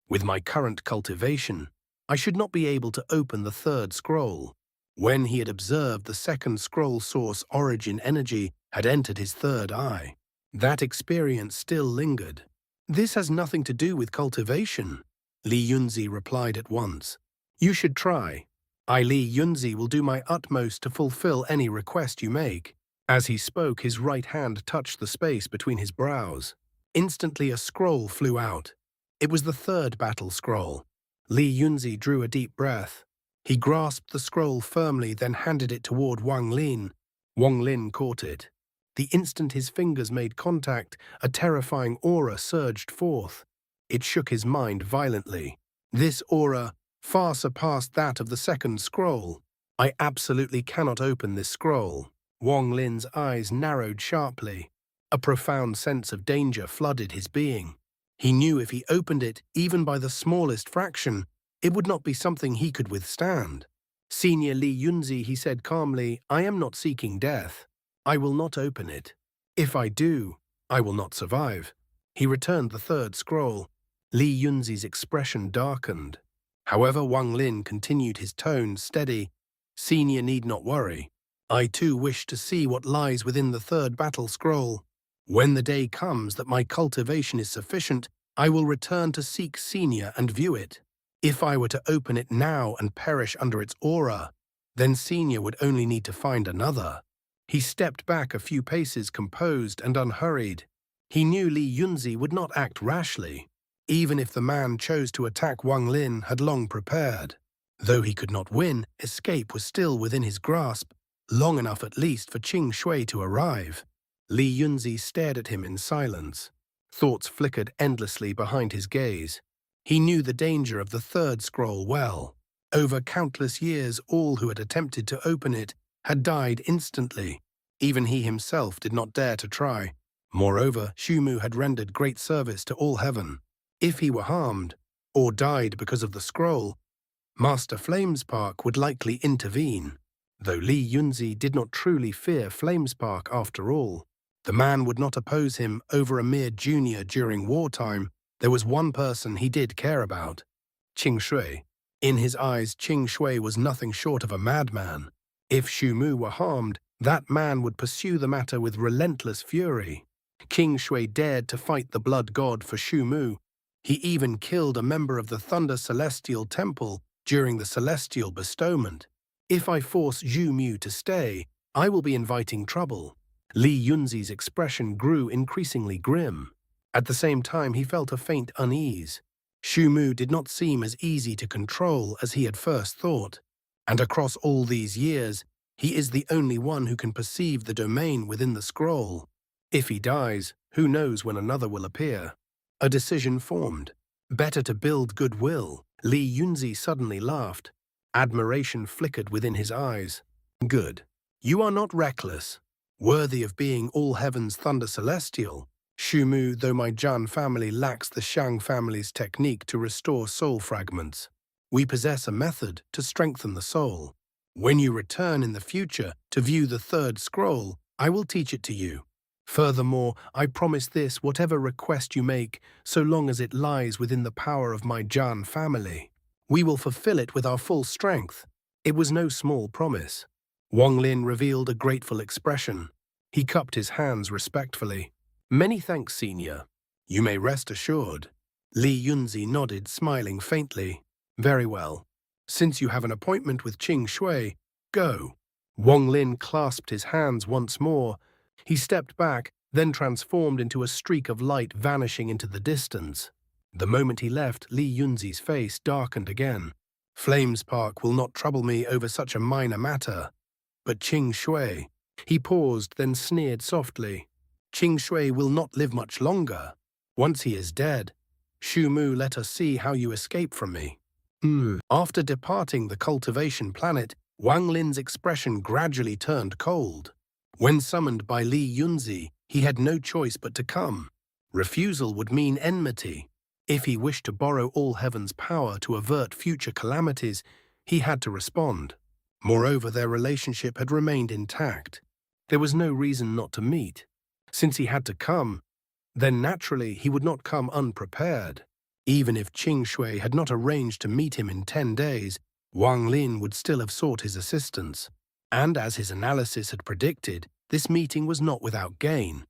With my current cultivation, I should not be able to open the third scroll. When he had observed the second scroll source origin energy had entered his third eye, that experience still lingered. This has nothing to do with cultivation, Li Yunzi replied at once. You should try. I, Li Yunzi, will do my utmost to fulfill any request you make. As he spoke, his right hand touched the space between his brows. Instantly a scroll flew out. It was the third battle scroll. Li Yunzi drew a deep breath. He grasped the scroll firmly, then handed it toward Wang Lin. Wang Lin caught it. The instant his fingers made contact, a terrifying aura surged forth. It shook his mind violently. This aura far surpassed that of the second scroll. I absolutely cannot open this scroll. Wang Lin's eyes narrowed sharply. A profound sense of danger flooded his being. He knew if he opened it, even by the smallest fraction, it would not be something he could withstand. Senior Li Yunzi, he said calmly, I am not seeking death. I will not open it. If I do, I will not survive. He returned the third scroll. Li Yunzi's expression darkened. However, Wang Lin continued, his tone steady. Senior need not worry. I too wish to see what lies within the third battle scroll. When the day comes that my cultivation is sufficient, I will return to seek Senior and view it. If I were to open it now and perish under its aura, then Senior would only need to find another. He stepped back a few paces, composed and unhurried. He knew Li Yunzi would not act rashly. Even if the man chose to attack, Wang Lin had long prepared. Though he could not win, escape was still within his grasp, long enough at least for Qing Shui to arrive. Li Yunzi stared at him in silence. Thoughts flickered endlessly behind his gaze. He knew the danger of the third scroll well. Over countless years, all who had attempted to open it had died instantly. Even he himself did not dare to try. Moreover, Zhu Mu had rendered great service to all heaven. If he were harmed, or died because of the scroll, Master Flamespark would likely intervene. Though Li Yunzi did not truly fear Flamespark after all, the man would not oppose him over a mere junior during wartime. There was one person he did care about, Qing Shui. In his eyes, Qing Shui was nothing short of a madman. If Zhu Mu were harmed, that man would pursue the matter with relentless fury. Qing Shui dared to fight the blood god for Zhu Mu. He even killed a member of the Thunder Celestial Temple during the Celestial Bestowment. If I force Zhu Mu to stay, I will be inviting trouble. Li Yunzi's expression grew increasingly grim. At the same time, he felt a faint unease. Zhu Mu did not seem as easy to control as he had first thought. And across all these years, he is the only one who can perceive the domain within the scroll. If he dies, who knows when another will appear? A decision formed. Better to build goodwill. Li Yunzi suddenly laughed. Admiration flickered within his eyes. Good. You are not reckless. Worthy of being all heaven's Thunder Celestial. Zhu Mu, though my Zhan family lacks the Shang family's technique to restore soul fragments. We possess a method to strengthen the soul. When you return in the future to view the third scroll, I will teach it to you. Furthermore, I promise this: whatever request you make, so long as it lies within the power of my Jan family, we will fulfill it with our full strength. It was no small promise. Wang Lin revealed a grateful expression. He cupped his hands respectfully. Many thanks, Senior. You may rest assured. Li Yunzi nodded, smiling faintly. Very well. Since you have an appointment with Qing Shui, go. Wang Lin clasped his hands once more. He stepped back, then transformed into a streak of light vanishing into the distance. The moment he left, Li Yunzi's face darkened again. Flame Spark will not trouble me over such a minor matter. But Qing Shui. He paused, then sneered softly. Qing Shui will not live much longer. Once he is dead, Shu Mu, let us see how you escape from me. After departing the Cultivation planet, Wang Lin's expression gradually turned cold. When summoned by Li Yunzi, he had no choice but to come. Refusal would mean enmity. If he wished to borrow all heaven's power to avert future calamities, he had to respond. Moreover, their relationship had remained intact. There was no reason not to meet. Since he had to come, then naturally he would not come unprepared. Even if Qing Shui had not arranged to meet him in 10 days, Wang Lin would still have sought his assistance. And as his analysis had predicted, this meeting was not without gain.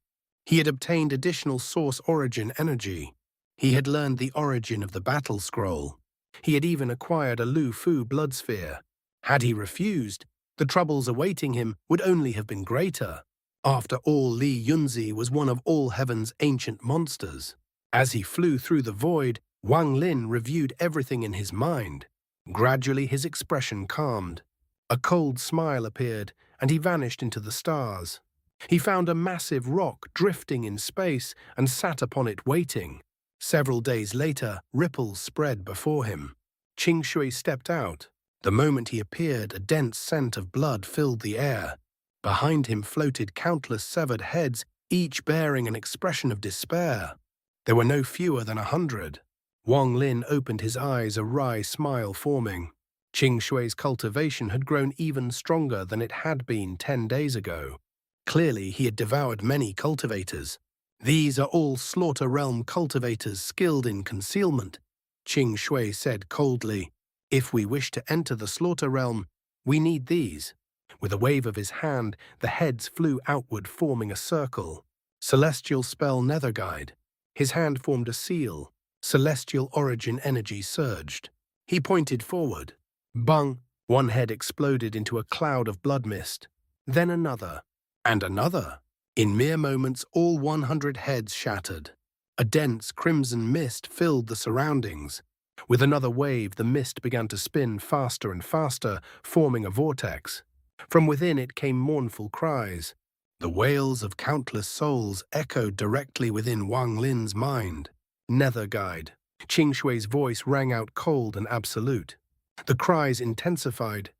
He had obtained additional source origin energy. He had learned the origin of the battle scroll. He had even acquired a Lu Fu blood sphere. Had he refused, the troubles awaiting him would only have been greater. After all, Li Yunzi was one of all heaven's ancient monsters. As he flew through the void, Wang Lin reviewed everything in his mind. Gradually his expression calmed. A cold smile appeared, and he vanished into the stars. He found a massive rock drifting in space and sat upon it waiting. Several days later, ripples spread before him. Qing Shui stepped out. The moment he appeared, a dense scent of blood filled the air. Behind him floated countless severed heads, each bearing an expression of despair. There were no fewer than 100. Wang Lin opened his eyes, a wry smile forming. Qing Shui's cultivation had grown even stronger than it had been 10 days ago. Clearly, he had devoured many cultivators. These are all Slaughter Realm cultivators skilled in concealment, Qing Shui said coldly. If we wish to enter the Slaughter Realm, we need these. With a wave of his hand, the heads flew outward, forming a circle. Celestial spell Nether Guide. His hand formed a seal. Celestial origin energy surged. He pointed forward. Bung! One head exploded into a cloud of blood mist. Then another. And another. In mere moments, all 100 heads shattered. A dense crimson mist filled the surroundings. With another wave, the mist began to spin faster and faster, forming a vortex. From within it came mournful cries. The wails of countless souls echoed directly within Wang Lin's mind. Nether Guide. Qing Shui's voice rang out cold and absolute. The cries intensified.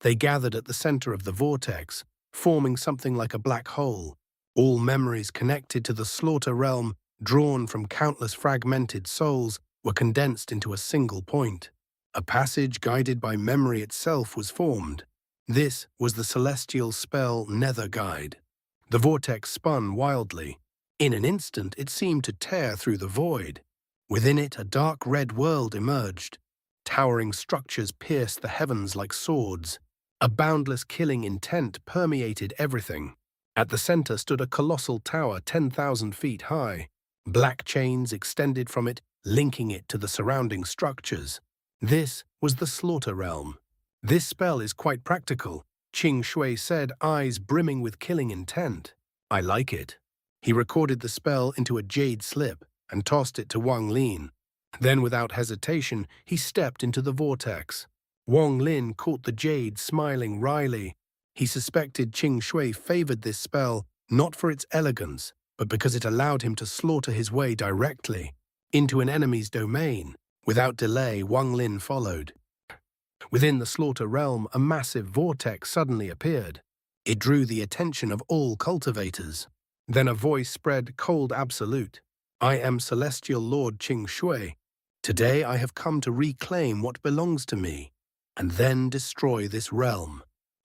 They gathered at the center of the vortex, forming something like a black hole. All memories connected to the Slaughter Realm, drawn from countless fragmented souls, were condensed into a single point. A passage guided by memory itself was formed. This was the celestial spell Nether Guide. The vortex spun wildly. In an instant, it seemed to tear through the void. Within it, a dark red world emerged. Towering structures pierced the heavens like swords. A boundless killing intent permeated everything. At the center stood a colossal tower 10,000 feet high. Black chains extended from it, linking it to the surrounding structures. This was the Slaughter Realm. This spell is quite practical, Qing Shui said, eyes brimming with killing intent. I like it. He recorded the spell into a jade slip and tossed it to Wang Lin. Then, without hesitation, he stepped into the vortex. Wang Lin caught the jade, smiling wryly. He suspected Qing Shui favored this spell not for its elegance, but because it allowed him to slaughter his way directly into an enemy's domain. Without delay, Wang Lin followed. Within the Slaughter Realm, a massive vortex suddenly appeared. It drew the attention of all cultivators. Then a voice spread, cold absolute. I am Celestial Lord Qing Shui. Today I have come to reclaim what belongs to me, and then destroy this realm."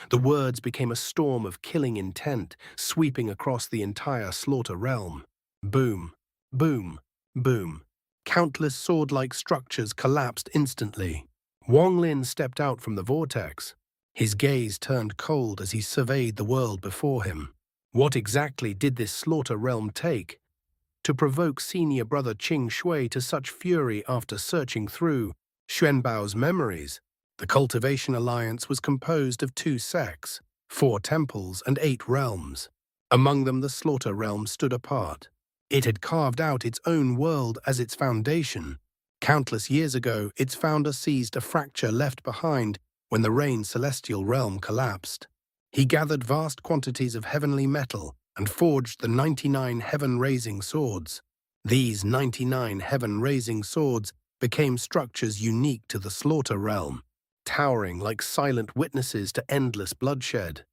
The words became a storm of killing intent, sweeping across the entire slaughter realm. Boom, boom, boom. Countless sword-like structures collapsed instantly. Wang Lin stepped out from the vortex. His gaze turned cold as he surveyed the world before him. What exactly did this slaughter realm take to provoke senior brother Qing Shui to such fury after searching through Xuanbao's memories? The Cultivation Alliance was composed of 2 sects, 4 temples, and 8 realms. Among them, the Slaughter Realm stood apart. It had carved out its own world as its foundation. Countless years ago, its founder seized a fracture left behind when the Rain Celestial Realm collapsed. He gathered vast quantities of heavenly metal and forged the 99 heaven-raising swords. These 99 heaven-raising swords became structures unique to the Slaughter Realm, towering like silent witnesses to endless bloodshed.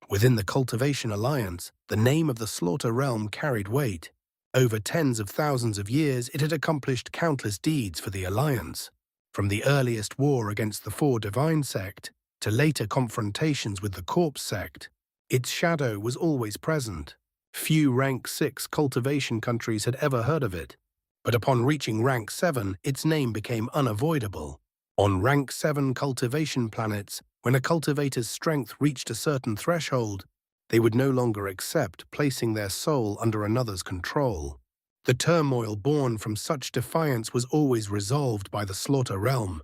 Within the Cultivation Alliance, the name of the Slaughter Realm carried weight. Over tens of thousands of years, it had accomplished countless deeds for the Alliance. From the earliest war against the 4 Divine Sect to later confrontations with the Corpse Sect, its shadow was always present. Few Rank 6 cultivation countries had ever heard of it, but upon reaching Rank 7, its name became unavoidable. On Rank 7 cultivation planets, when a cultivator's strength reached a certain threshold, they would no longer accept placing their soul under another's control. The turmoil born from such defiance was always resolved by the Slaughter Realm.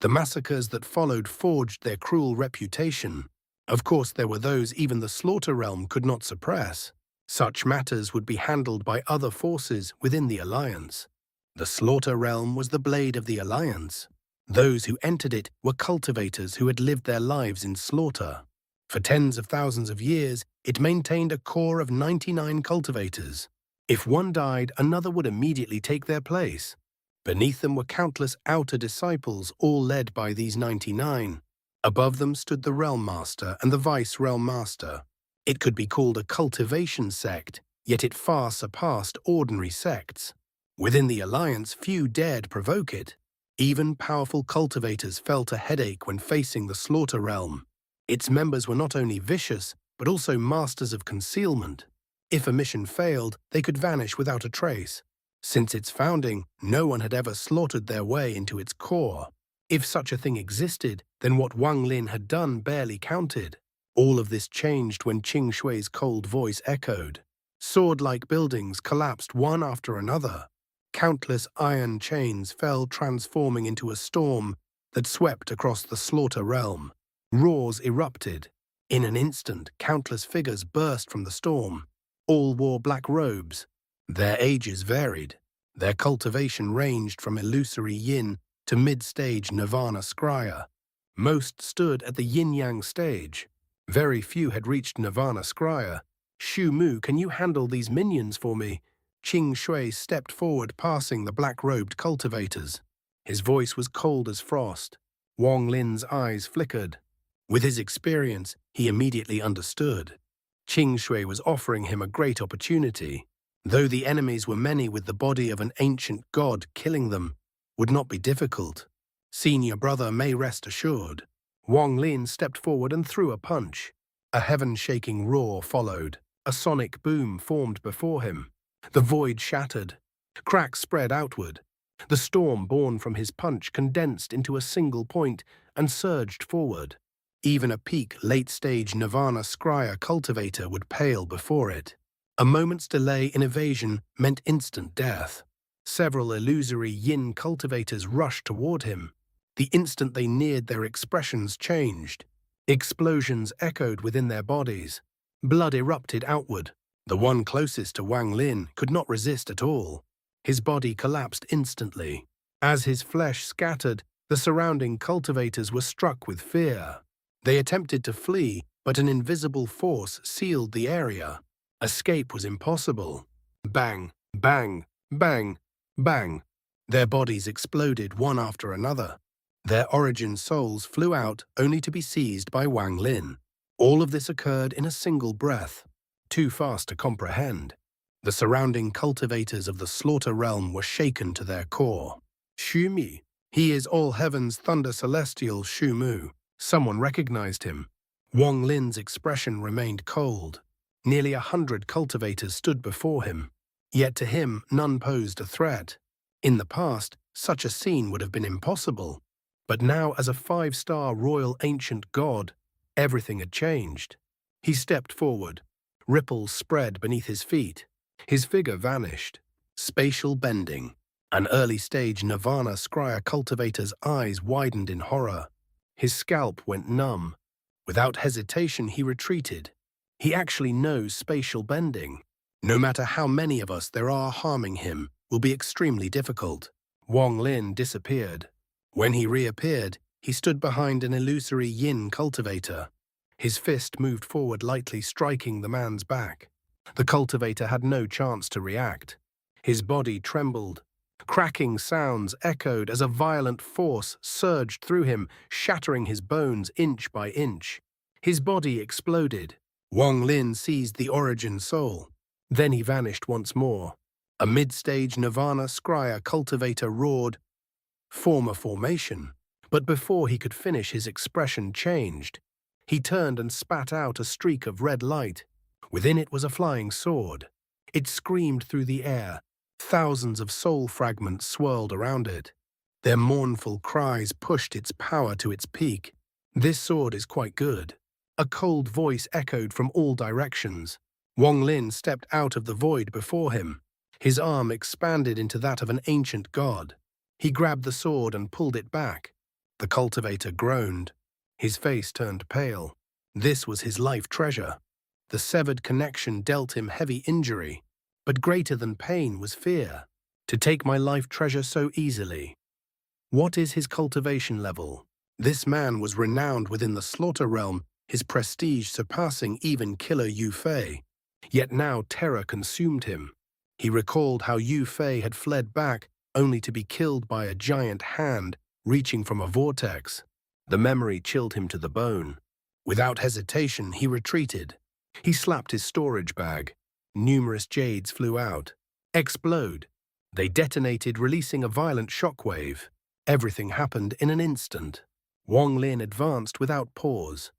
The massacres that followed forged their cruel reputation. Of course, there were those even the Slaughter Realm could not suppress. Such matters would be handled by other forces within the Alliance. The Slaughter Realm was the blade of the Alliance. Those who entered it were cultivators who had lived their lives in slaughter. For tens of thousands of years, it maintained a core of 99 cultivators. If one died, another would immediately take their place. Beneath them were countless outer disciples, all led by these 99. Above them stood the Realm Master and the Vice Realm Master. It could be called a cultivation sect, yet it far surpassed ordinary sects. Within the Alliance, few dared provoke it. Even powerful cultivators felt a headache when facing the Slaughter Realm. Its members were not only vicious, but also masters of concealment. If a mission failed, they could vanish without a trace. Since its founding, no one had ever slaughtered their way into its core. If such a thing existed, then what Wang Lin had done barely counted. All of this changed when Qing Shui's cold voice echoed. Sword-like buildings collapsed one after another. Countless iron chains fell, transforming into a storm that swept across the Slaughter Realm. Roars erupted. In an instant, countless figures burst from the storm. All wore black robes. Their ages varied. Their cultivation ranged from illusory yin to mid-stage nirvana scrya. Most stood at the yin-yang stage. Very few had reached nirvana scrya. "Shu Mu, can you handle these minions for me?" Qing Shui stepped forward, passing the black-robed cultivators. His voice was cold as frost. Wang Lin's eyes flickered. With his experience, he immediately understood. Qing Shui was offering him a great opportunity. Though the enemies were many with the body of an ancient god, killing them would not be difficult. Senior brother may rest assured. Wang Lin stepped forward and threw a punch. A heaven-shaking roar followed. A sonic boom formed before him. The void shattered. Cracks spread outward. The storm born from his punch condensed into a single point and surged forward. Even a peak, late-stage Nirvana Scryer cultivator would pale before it. A moment's delay in evasion meant instant death. Several illusory yin cultivators rushed toward him. The instant they neared, their expressions changed. Explosions echoed within their bodies. Blood erupted outward. The one closest to Wang Lin could not resist at all. His body collapsed instantly. As his flesh scattered, the surrounding cultivators were struck with fear. They attempted to flee, but an invisible force sealed the area. Escape was impossible. Bang, bang, bang, bang. Their bodies exploded one after another. Their origin souls flew out only to be seized by Wang Lin. All of this occurred in a single breath. Too fast to comprehend. The surrounding cultivators of the Slaughter Realm were shaken to their core. Xu Mi. He is all heaven's thunder celestial Xu Mu. Someone recognized him. Wang Lin's expression remained cold. Nearly 100 cultivators stood before him. Yet to him, none posed a threat. In the past, such a scene would have been impossible. But now, as a 5-star royal ancient god, everything had changed. He stepped forward. Ripples spread beneath his feet. His figure vanished. Spatial bending. An early-stage Nirvana scryer cultivator's eyes widened in horror. His scalp went numb. Without hesitation, he retreated. He actually knows spatial bending. No matter how many of us there are harming him, will be extremely difficult. Wang Lin disappeared. When he reappeared, he stood behind an illusory yin cultivator. His fist moved forward lightly, striking the man's back. The cultivator had no chance to react. His body trembled. Cracking sounds echoed as a violent force surged through him, shattering his bones inch by inch. His body exploded. Wang Lin seized the origin soul. Then he vanished once more. A mid-stage Nirvana scryer cultivator roared, "Form a formation." But before he could finish, his expression changed. He turned and spat out a streak of red light. Within it was a flying sword. It screamed through the air. Thousands of soul fragments swirled around it. Their mournful cries pushed its power to its peak. "This sword is quite good." A cold voice echoed from all directions. Wang Lin stepped out of the void before him. His arm expanded into that of an ancient god. He grabbed the sword and pulled it back. The cultivator groaned. His face turned pale. This was his life treasure. The severed connection dealt him heavy injury. But greater than pain was fear. To take my life treasure so easily. What is his cultivation level? This man was renowned within the slaughter realm, his prestige surpassing even killer Yu Fei. Yet now terror consumed him. He recalled how Yu Fei had fled back, only to be killed by a giant hand reaching from a vortex. The memory chilled him to the bone. Without hesitation, he retreated. He slapped his storage bag. Numerous jades flew out. Explode. They detonated, releasing a violent shockwave. Everything happened in an instant. Wang Lin advanced without pause.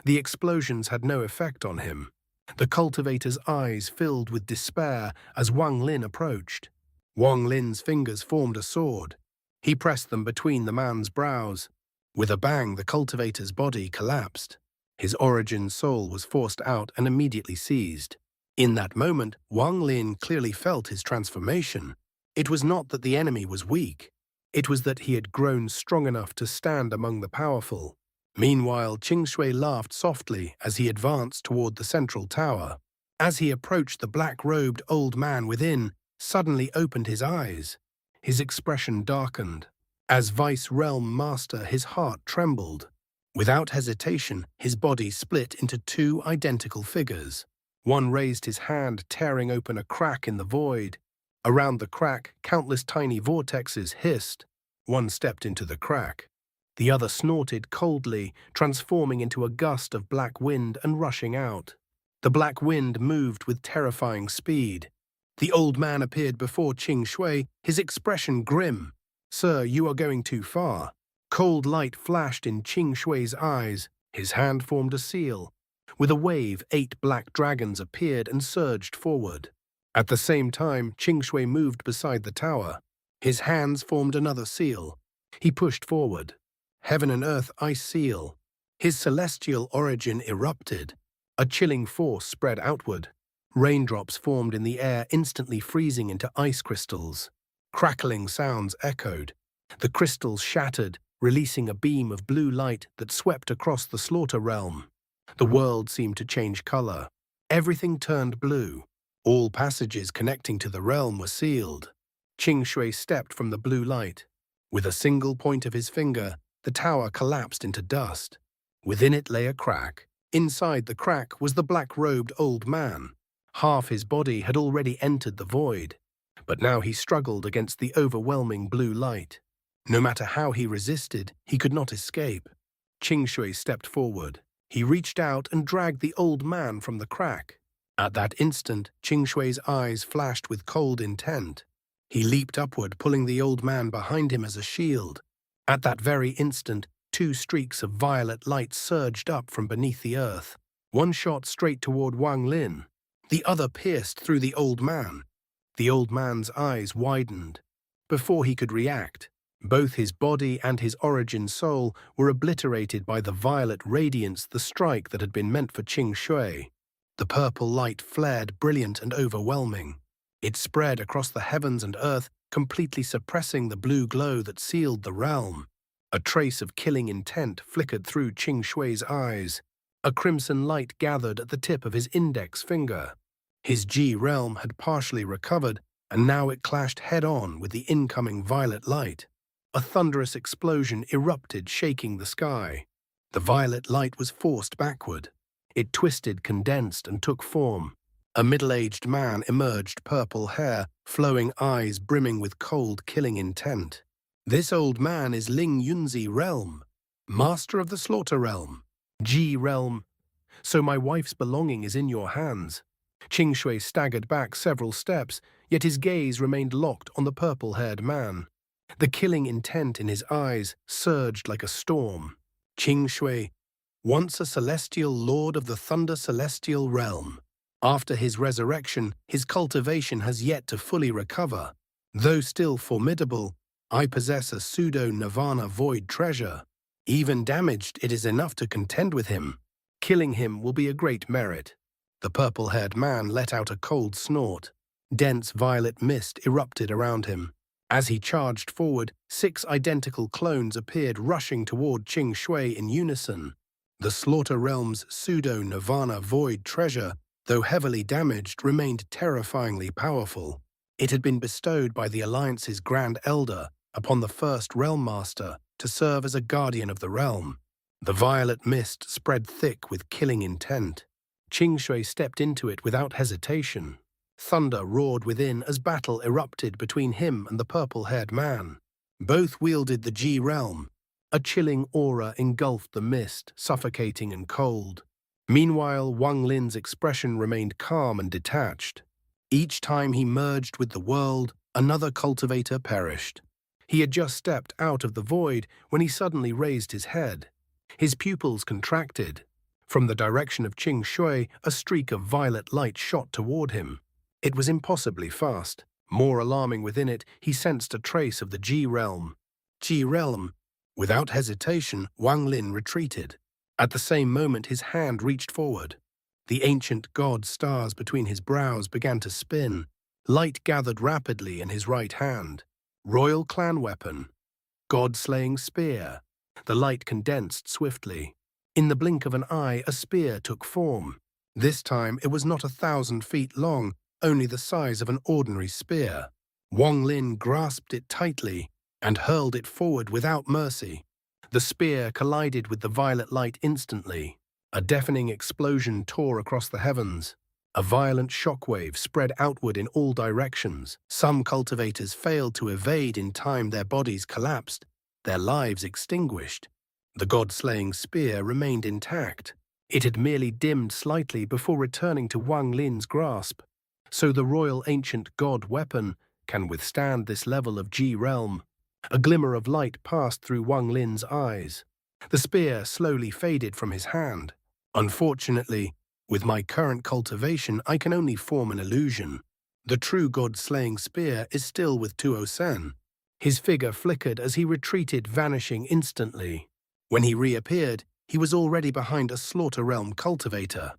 The explosions had no effect on him. The cultivator's eyes filled with despair as Wang Lin approached. Wang Lin's fingers formed a sword. He pressed them between the man's brows. With a bang, the cultivator's body collapsed. His origin soul was forced out and immediately seized. In that moment, Wang Lin clearly felt his transformation. It was not that the enemy was weak. It was that he had grown strong enough to stand among the powerful. Meanwhile, Qingshui laughed softly as he advanced toward the central tower. As he approached, the black-robed old man within suddenly opened his eyes. His expression darkened. As Vice-Realm Master, his heart trembled. Without hesitation, his body split into two identical figures. One raised his hand, tearing open a crack in the void. Around the crack, countless tiny vortexes hissed. One stepped into the crack. The other snorted coldly, transforming into a gust of black wind and rushing out. The black wind moved with terrifying speed. The old man appeared before Qingshui, his expression grim. "Sir, you are going too far." Cold light flashed in Qingshui's eyes. His hand formed a seal. With a wave, 8 black dragons appeared and surged forward. At the same time, Qingshui moved beside the tower. His hands formed another seal. He pushed forward. Heaven and earth ice seal. His celestial origin erupted. A chilling force spread outward. Raindrops formed in the air, instantly freezing into ice crystals. Crackling sounds echoed. The crystals shattered, releasing a beam of blue light that swept across the slaughter realm. The world seemed to change color. Everything turned blue. All passages connecting to the realm were sealed. Qingshui stepped from the blue light. With a single point of his finger, the tower collapsed into dust. Within it lay a crack. Inside the crack was the black-robed old man. Half his body had already entered the void, but now he struggled against the overwhelming blue light. No matter how he resisted, he could not escape. Qingshui stepped forward. He reached out and dragged the old man from the crack. At that instant, Qingshui's eyes flashed with cold intent. He leaped upward, pulling the old man behind him as a shield. At that very instant, two streaks of violet light surged up from beneath the earth. One shot straight toward Wang Lin. The other pierced through the old man. The old man's eyes widened. Before he could react, both his body and his origin soul were obliterated by the violet radiance, the strike that had been meant for Qing Shui. The purple light flared, brilliant and overwhelming. It spread across the heavens and earth, completely suppressing the blue glow that sealed the realm. A trace of killing intent flickered through Qing Shui's eyes. A crimson light gathered at the tip of his index finger. His Ji realm had partially recovered, and now it clashed head-on with the incoming violet light. A thunderous explosion erupted, shaking the sky. The violet light was forced backward. It twisted, condensed, and took form. A middle-aged man emerged, purple hair, flowing eyes brimming with cold, killing intent. This old man is Li Yunzi realm, master of the slaughter realm, Ji realm. So my wife's belonging is in your hands. Qing Shui staggered back several steps, yet his gaze remained locked on the purple-haired man. The killing intent in his eyes surged like a storm. Qing Shui, once a celestial lord of the Thunder Celestial Realm. After his resurrection, his cultivation has yet to fully recover. Though still formidable, I possess a pseudo-Nirvana void treasure. Even damaged, it is enough to contend with him. Killing him will be a great merit. The purple-haired man let out a cold snort. Dense violet mist erupted around him. As he charged forward, 6 identical clones appeared, rushing toward Qing Shui in unison. The Slaughter Realm's pseudo-Nirvana void treasure, though heavily damaged, remained terrifyingly powerful. It had been bestowed by the Alliance's Grand Elder upon the first Realm Master to serve as a guardian of the realm. The violet mist spread thick with killing intent. Qing Shui stepped into it without hesitation. Thunder roared within as battle erupted between him and the purple-haired man. Both wielded the Ji realm. A chilling aura engulfed the mist, suffocating and cold. Meanwhile, Wang Lin's expression remained calm and detached. Each time he merged with the world, another cultivator perished. He had just stepped out of the void when he suddenly raised his head. His pupils contracted. From the direction of Qing Shui, a streak of violet light shot toward him. It was impossibly fast. More alarming within it, he sensed a trace of the Ji realm. Ji realm. Without hesitation, Wang Lin retreated. At the same moment, his hand reached forward. The ancient god stars between his brows began to spin. Light gathered rapidly in his right hand. Royal clan weapon. God-slaying spear. The light condensed swiftly. In the blink of an eye, a spear took form. This time, it was not 1,000 feet long, only the size of an ordinary spear. Wang Lin grasped it tightly and hurled it forward without mercy. The spear collided with the violet light instantly. A deafening explosion tore across the heavens. A violent shockwave spread outward in all directions. Some cultivators failed to evade in time. Their bodies collapsed, their lives extinguished. The god-slaying spear remained intact. It had merely dimmed slightly before returning to Wang Lin's grasp. So the royal ancient god weapon can withstand this level of Ji realm. A glimmer of light passed through Wang Lin's eyes. The spear slowly faded from his hand. Unfortunately, with my current cultivation, I can only form an illusion. The true god-slaying spear is still with Tuo Sen. His figure flickered as he retreated, vanishing instantly. When he reappeared, he was already behind a Slaughter Realm cultivator.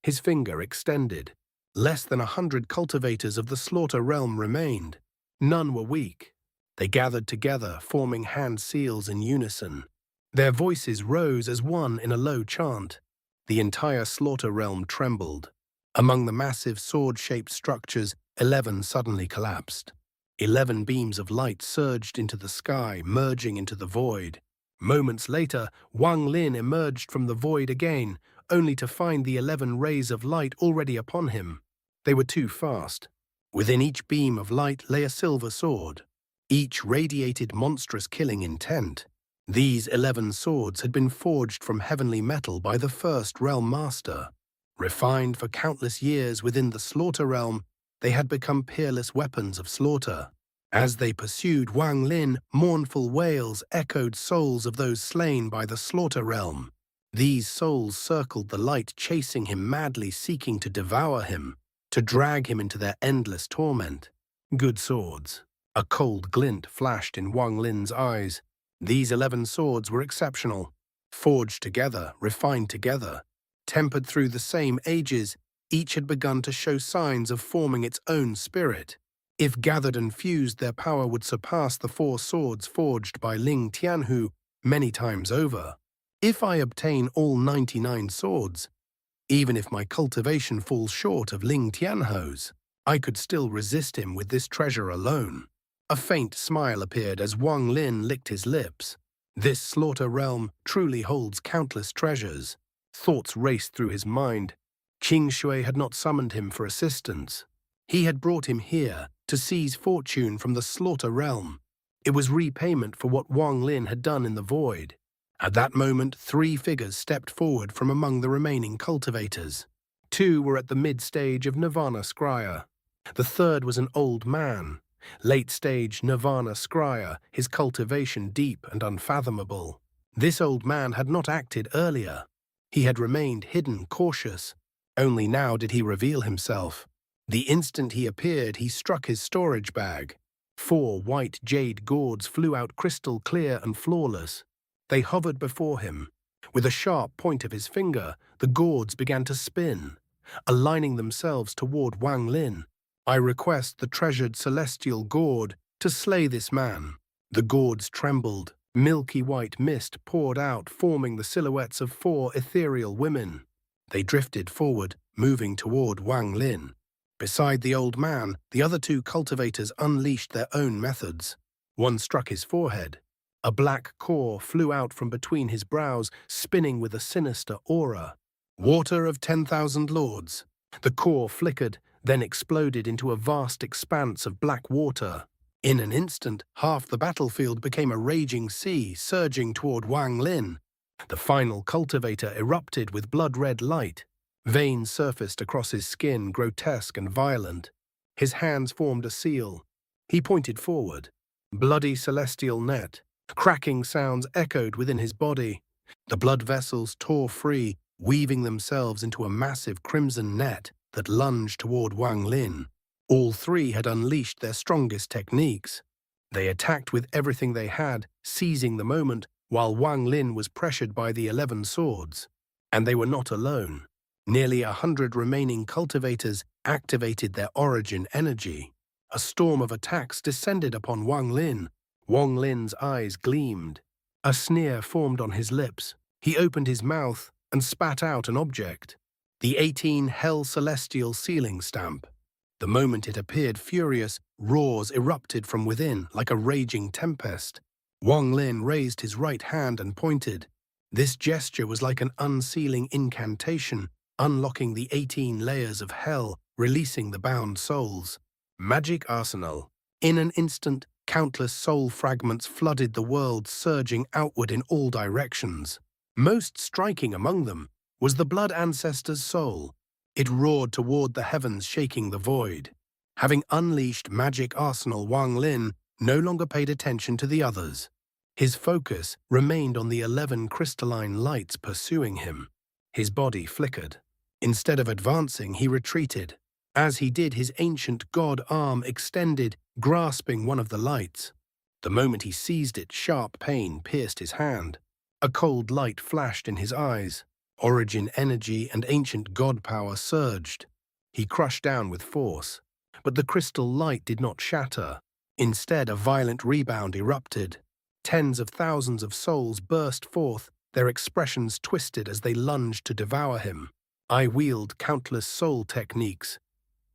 His finger extended. Less than 100 cultivators of the Slaughter Realm remained. None were weak. They gathered together, forming hand seals in unison. Their voices rose as one in a low chant. The entire Slaughter Realm trembled. Among the massive sword-shaped structures, 11 suddenly collapsed. 11 beams of light surged into the sky, merging into the void. Moments later, Wang Lin emerged from the void again, only to find the 11 rays of light already upon him. They were too fast. Within each beam of light lay a silver sword. Each radiated monstrous killing intent. These 11 swords had been forged from heavenly metal by the first Realm Master. Refined for countless years within the Slaughter Realm, they had become peerless weapons of slaughter. As they pursued Wang Lin, mournful wails echoed souls of those slain by the slaughter realm. These souls circled the light, chasing him madly, seeking to devour him, to drag him into their endless torment. Good swords. A cold glint flashed in Wang Lin's eyes. These 11 swords were exceptional. Forged together, refined together, tempered through the same ages, each had begun to show signs of forming its own spirit. If gathered and fused, their power would surpass the 4 swords forged by Ling Tianhu many times over. If I obtain all 99 swords, even if my cultivation falls short of Ling Tianhu's, I could still resist him with this treasure alone. A faint smile appeared as Wang Lin licked his lips. This slaughter realm truly holds countless treasures. Thoughts raced through his mind. Qing Shui had not summoned him for assistance. He had brought him here to seize fortune from the slaughter realm. It was repayment for what Wang Lin had done in the void. At that moment, 3 figures stepped forward from among the remaining cultivators. 2 were at the mid-stage of Nirvana Scryer. The third was an old man. Late-stage Nirvana Scryer, his cultivation deep and unfathomable. This old man had not acted earlier. He had remained hidden, cautious. Only now did he reveal himself. The instant he appeared, he struck his storage bag. 4 white jade gourds flew out crystal clear and flawless. They hovered before him. With a sharp point of his finger, the gourds began to spin, aligning themselves toward Wang Lin. I request the treasured celestial gourd to slay this man. The gourds trembled. Milky white mist poured out, forming the silhouettes of 4 ethereal women. They drifted forward, moving toward Wang Lin. Beside the old man, the other 2 cultivators unleashed their own methods. One struck his forehead. A black core flew out from between his brows, spinning with a sinister aura. Water of 10,000 lords. The core flickered, then exploded into a vast expanse of black water. In an instant, half the battlefield became a raging sea, surging toward Wang Lin. The final cultivator erupted with blood-red light. Veins surfaced across his skin, grotesque and violent. His hands formed a seal. He pointed forward. Bloody celestial net. Cracking sounds echoed within his body. The blood vessels tore free, weaving themselves into a massive crimson net that lunged toward Wang Lin. All 3 had unleashed their strongest techniques. They attacked with everything they had, seizing the moment, while Wang Lin was pressured by the 11 swords. And they were not alone. Nearly 100 remaining cultivators activated their origin energy. A storm of attacks descended upon Wang Lin. Wang Lin's eyes gleamed. A sneer formed on his lips. He opened his mouth and spat out an object. The 18 Hell Celestial Sealing Stamp. The moment it appeared furious, roars erupted from within like a raging tempest. Wang Lin raised his right hand and pointed. This gesture was like an unsealing incantation, unlocking the 18 layers of hell, releasing the bound souls. Magic Arsenal. In an instant, countless soul fragments flooded the world, surging outward in all directions. Most striking among them was the Blood Ancestor's soul. It roared toward the heavens, shaking the void. Having unleashed Magic Arsenal, Wang Lin no longer paid attention to the others. His focus remained on the 11 crystalline lights pursuing him. His body flickered. Instead of advancing, he retreated. As he did, his ancient god arm extended, grasping one of the lights. The moment he seized it, sharp pain pierced his hand. A cold light flashed in his eyes. Origin energy and ancient god power surged. He crushed down with force. But the crystal light did not shatter. Instead, a violent rebound erupted. Tens of thousands of souls burst forth, their expressions twisted as they lunged to devour him. I wield countless soul techniques.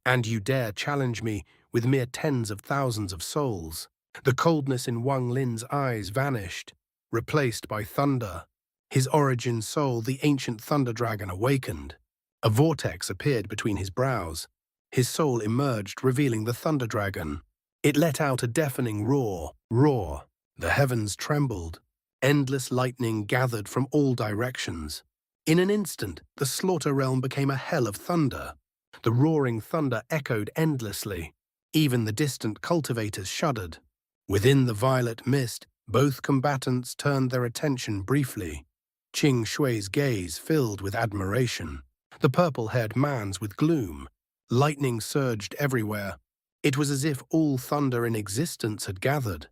And you dare challenge me with mere tens of thousands of souls. The coldness in Wang Lin's eyes vanished, replaced by thunder. His origin soul, the ancient thunder dragon, awakened. A vortex appeared between his brows. His soul emerged, revealing the thunder dragon. It let out a deafening roar. The heavens trembled. Endless lightning gathered from all directions. In an instant, the slaughter realm became a hell of thunder. The roaring thunder echoed endlessly. Even the distant cultivators shuddered. Within the violet mist, both combatants turned their attention briefly. Qing Shui's gaze filled with admiration, the purple-haired man's with gloom. Lightning surged everywhere. It was as if all thunder in existence had gathered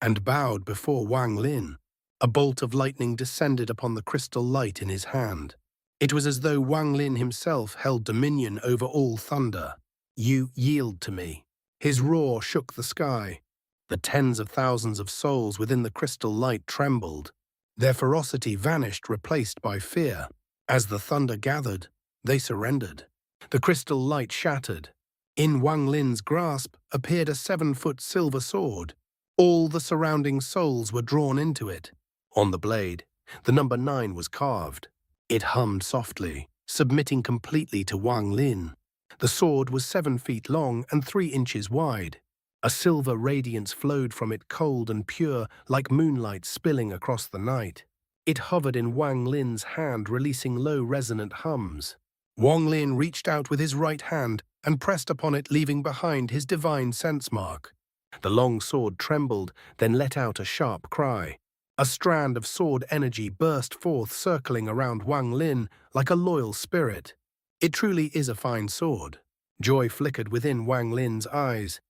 and bowed before Wang Lin. A bolt of lightning descended upon the crystal light in his hand. It was as though Wang Lin himself held dominion over all thunder. "You yield to me." His roar shook the sky. The tens of thousands of souls within the crystal light trembled. Their ferocity vanished, replaced by fear. As the thunder gathered, they surrendered. The crystal light shattered. In Wang Lin's grasp appeared a 7-foot silver sword. All the surrounding souls were drawn into it. On the blade, the number 9 was carved. It hummed softly, submitting completely to Wang Lin. The sword was 7 feet long and 3 inches wide. A silver radiance flowed from it, cold and pure, like moonlight spilling across the night. It hovered in Wang Lin's hand, releasing low, resonant hums. Wang Lin reached out with his right hand and pressed upon it, leaving behind his divine sense mark. The long sword trembled, then let out a sharp cry. A strand of sword energy burst forth, circling around Wang Lin like a loyal spirit. "It truly is a fine sword." Joy flickered within Wang Lin's eyes.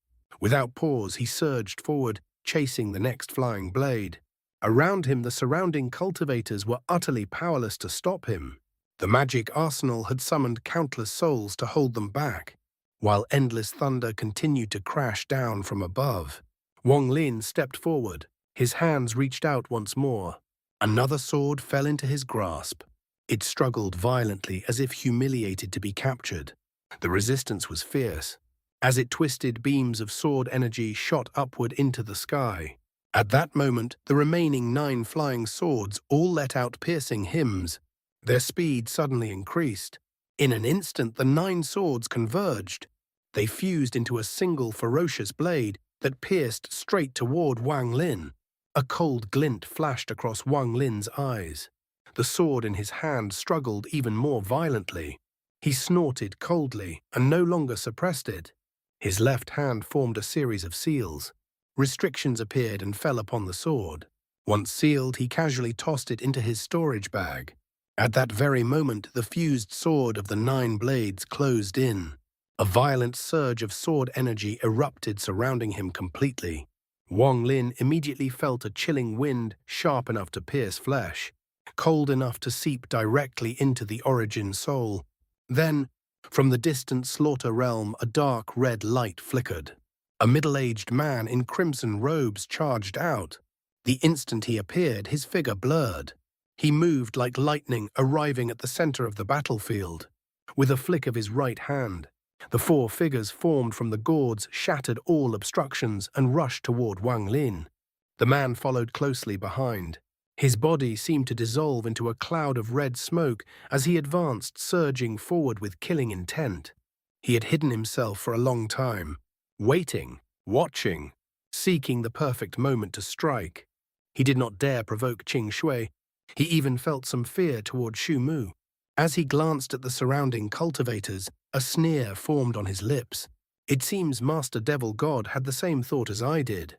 Without pause, he surged forward, chasing the next flying blade. Around him, the surrounding cultivators were utterly powerless to stop him. The magic arsenal had summoned countless souls to hold them back, while endless thunder continued to crash down from above. Wang Lin stepped forward. His hands reached out once more. Another sword fell into his grasp. It struggled violently, as if humiliated to be captured. The resistance was fierce. As it twisted, beams of sword energy shot upward into the sky. At that moment, the remaining 9 flying swords all let out piercing hymns. Their speed suddenly increased. In an instant, the 9 swords converged. They fused into a single ferocious blade that pierced straight toward Wang Lin. A cold glint flashed across Wang Lin's eyes. The sword in his hand struggled even more violently. He snorted coldly and no longer suppressed it. His left hand formed a series of seals. Restrictions appeared and fell upon the sword. Once sealed, he casually tossed it into his storage bag. At that very moment, the fused sword of the 9 blades closed in. A violent surge of sword energy erupted, surrounding him completely. Wang Lin immediately felt a chilling wind, sharp enough to pierce flesh, cold enough to seep directly into the origin soul. Then, from the distant slaughter realm, a dark red light flickered. A middle-aged man in crimson robes charged out. The instant he appeared, his figure blurred. He moved like lightning, arriving at the center of the battlefield. With a flick of his right hand, the 4 figures formed from the gourds, shattered all obstructions, and rushed toward Wang Lin. The man followed closely behind. His body seemed to dissolve into a cloud of red smoke as he advanced, surging forward with killing intent. He had hidden himself for a long time, waiting, watching, seeking the perfect moment to strike. He did not dare provoke Qing Shui. He even felt some fear toward Xu Mu. As he glanced at the surrounding cultivators, a sneer formed on his lips. It seems Master Devil God had the same thought as I did.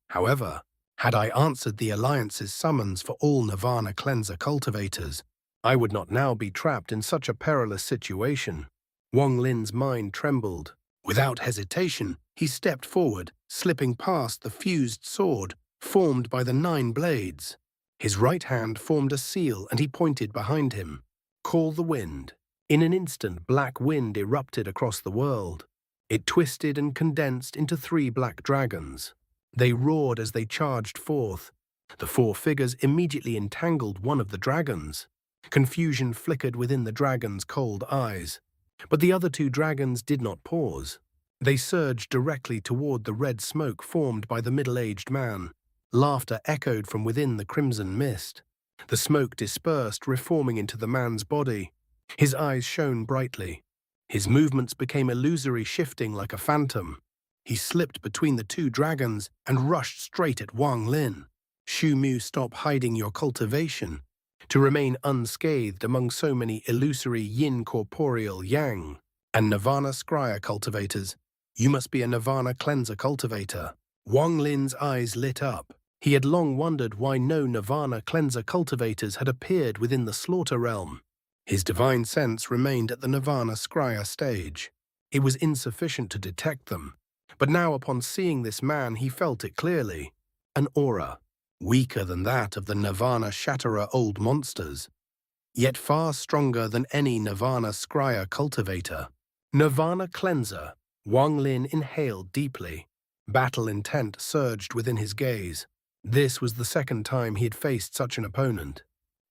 However, had I answered the Alliance's summons for all Nirvana Cleanser cultivators, I would not now be trapped in such a perilous situation. Wang Lin's mind trembled. Without hesitation, he stepped forward, slipping past the fused sword formed by the 9 blades. His right hand formed a seal and he pointed behind him. "Call the wind." In an instant, black wind erupted across the world. It twisted and condensed into 3 black dragons. They roared as they charged forth. The 4 figures immediately entangled one of the dragons. Confusion flickered within the dragon's cold eyes. But the other 2 dragons did not pause. They surged directly toward the red smoke formed by the middle-aged man. Laughter echoed from within the crimson mist. The smoke dispersed, reforming into the man's body. His eyes shone brightly. His movements became illusory, shifting like a phantom. He slipped between the 2 dragons and rushed straight at Wang Lin. "Xu Mu, stop hiding your cultivation. To remain unscathed among so many illusory yin corporeal yang and nirvana scryer cultivators, You must be a Nirvana cleanser cultivator. Wang Lin's eyes lit up. He had long wondered why no Nirvana cleanser cultivators had appeared within the slaughter realm. His divine sense remained at the Nirvana scryer stage. It was insufficient to detect them. But now upon seeing this man he felt it clearly. An aura, weaker than that of the Nirvana Shatterer old monsters, yet far stronger than any Nirvana scryer cultivator. Nirvana cleanser. Wang Lin inhaled deeply. Battle intent surged within his gaze. This was the second time he had faced such an opponent.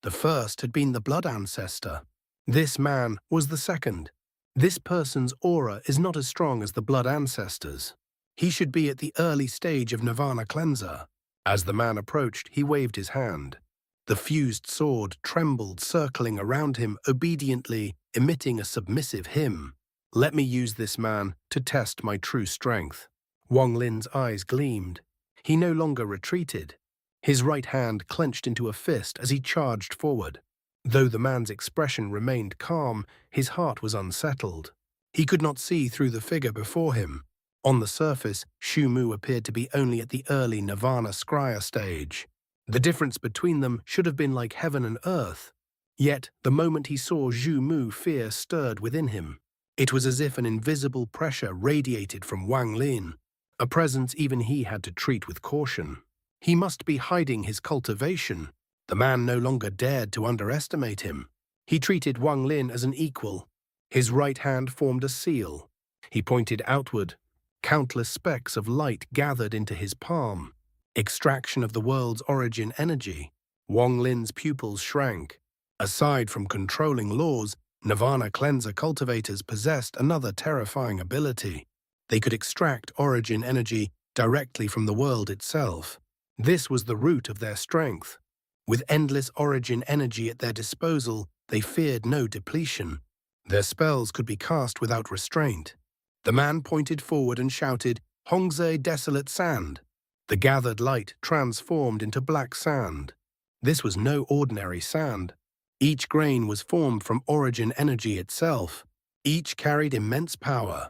The first had been the blood ancestor. This man was the second. This person's aura is not as strong as the blood ancestors. He should be at the early stage of Nirvana cleanser. As the man approached, he waved his hand. The fused sword trembled, circling around him obediently, emitting a submissive hymn. Let me use this man to test my true strength. Wang Lin's eyes gleamed. He no longer retreated. His right hand clenched into a fist as he charged forward. Though the man's expression remained calm, his heart was unsettled. He could not see through the figure before him. On the surface, Xu Mu appeared to be only at the early Nirvana scryer stage. The difference between them should have been like heaven and earth. Yet, the moment he saw Xu Mu, fear stirred within him. It was as if an invisible pressure radiated from Wang Lin, a presence even he had to treat with caution. He must be hiding his cultivation. The man no longer dared to underestimate him. He treated Wang Lin as an equal. His right hand formed a seal. He pointed outward. Countless specks of light gathered into his palm. Extraction of the world's origin energy. Wang Lin's pupils shrank. Aside from controlling laws, Nirvana cleanser cultivators possessed another terrifying ability. They could extract origin energy directly from the world itself. This was the root of their strength. With endless origin energy at their disposal, they feared no depletion. Their spells could be cast without restraint. The man pointed forward and shouted, "Hongze desolate sand." The gathered light transformed into black sand. This was no ordinary sand. Each grain was formed from origin energy itself. Each carried immense power.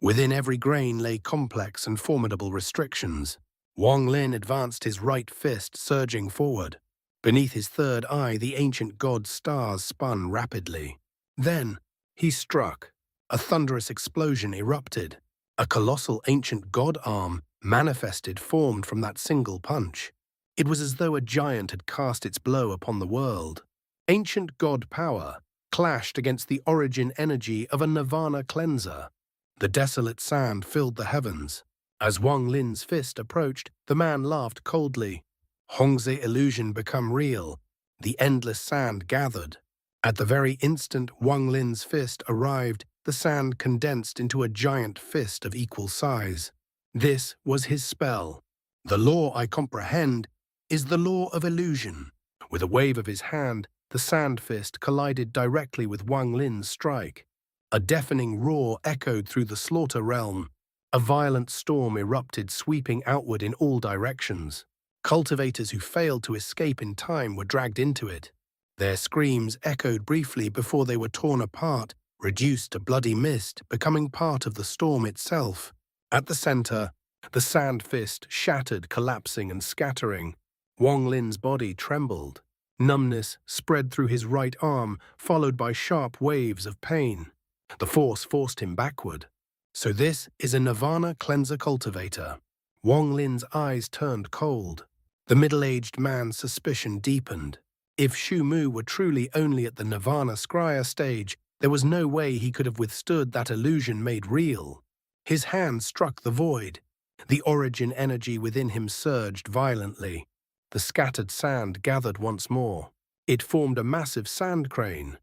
Within every grain lay complex and formidable restrictions. Wang Lin advanced his right fist, surging forward. Beneath his third eye, the ancient god's stars spun rapidly. Then, he struck. A thunderous explosion erupted. A colossal ancient god arm manifested, formed from that single punch. It was as though a giant had cast its blow upon the world. Ancient god power clashed against the origin energy of a Nirvana cleanser. The desolate sand filled the heavens. As Wang Lin's fist approached, the man laughed coldly. Hongze illusion become real. The endless sand gathered. At the very instant Wang Lin's fist arrived, the sand condensed into a giant fist of equal size. This was his spell. The law I comprehend is the law of illusion. With a wave of his hand, the sand fist collided directly with Wang Lin's strike. A deafening roar echoed through the slaughter realm. A violent storm erupted, sweeping outward in all directions. Cultivators who failed to escape in time were dragged into it. Their screams echoed briefly before they were torn apart, reduced to bloody mist, becoming part of the storm itself. At the center, the sand fist shattered, collapsing and scattering. Wang Lin's body trembled. Numbness spread through his right arm, followed by sharp waves of pain. The force forced him backward. So this is a Nirvana cleanser cultivator. Wang Lin's eyes turned cold. The middle-aged man's suspicion deepened. If Xu Mu were truly only at the Nirvana scryer stage, there was no way he could have withstood that illusion made real. His hand struck the void. The origin energy within him surged violently. The scattered sand gathered once more. It formed a massive sand crane.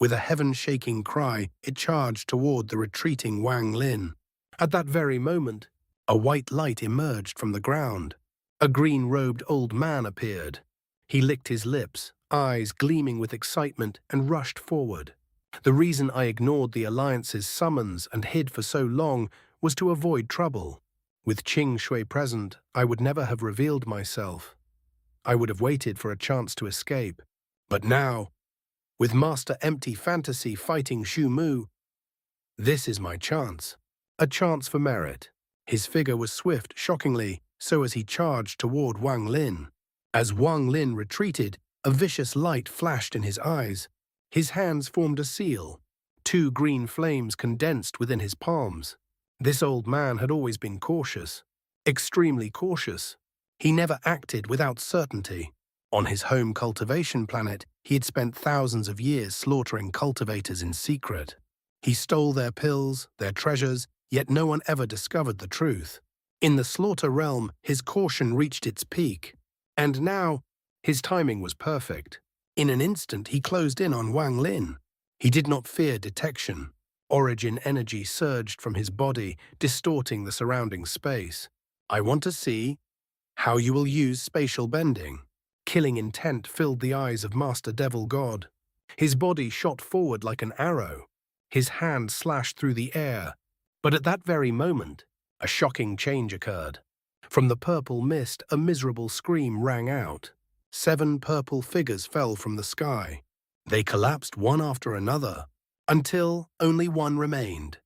With a heaven-shaking cry, it charged toward the retreating Wang Lin. At that very moment, a white light emerged from the ground. A green-robed old man appeared. He licked his lips, eyes gleaming with excitement, and rushed forward. The reason I ignored the Alliance's summons and hid for so long was to avoid trouble. With Qing Shui present, I would never have revealed myself. I would have waited for a chance to escape. But now, with Master Empty Fantasy fighting Xu Mu, this is my chance. A chance for merit. His figure was swift, shockingly, so as he charged toward Wang Lin. As Wang Lin retreated, a vicious light flashed in his eyes. His hands formed a seal. 2 green flames condensed within his palms. This old man had always been cautious, extremely cautious. He never acted without certainty. On his home cultivation planet, he had spent thousands of years slaughtering cultivators in secret. He stole their pills, their treasures, yet no one ever discovered the truth. In the slaughter realm, his caution reached its peak. And now, his timing was perfect. In an instant, he closed in on Wang Lin. He did not fear detection. Origin energy surged from his body, distorting the surrounding space. I want to see how you will use spatial bending. Killing intent filled the eyes of Master Devil God. His body shot forward like an arrow. His hand slashed through the air. But at that very moment, a shocking change occurred. From the purple mist, a miserable scream rang out. 7 purple figures fell from the sky. They collapsed one after another, until only one remained.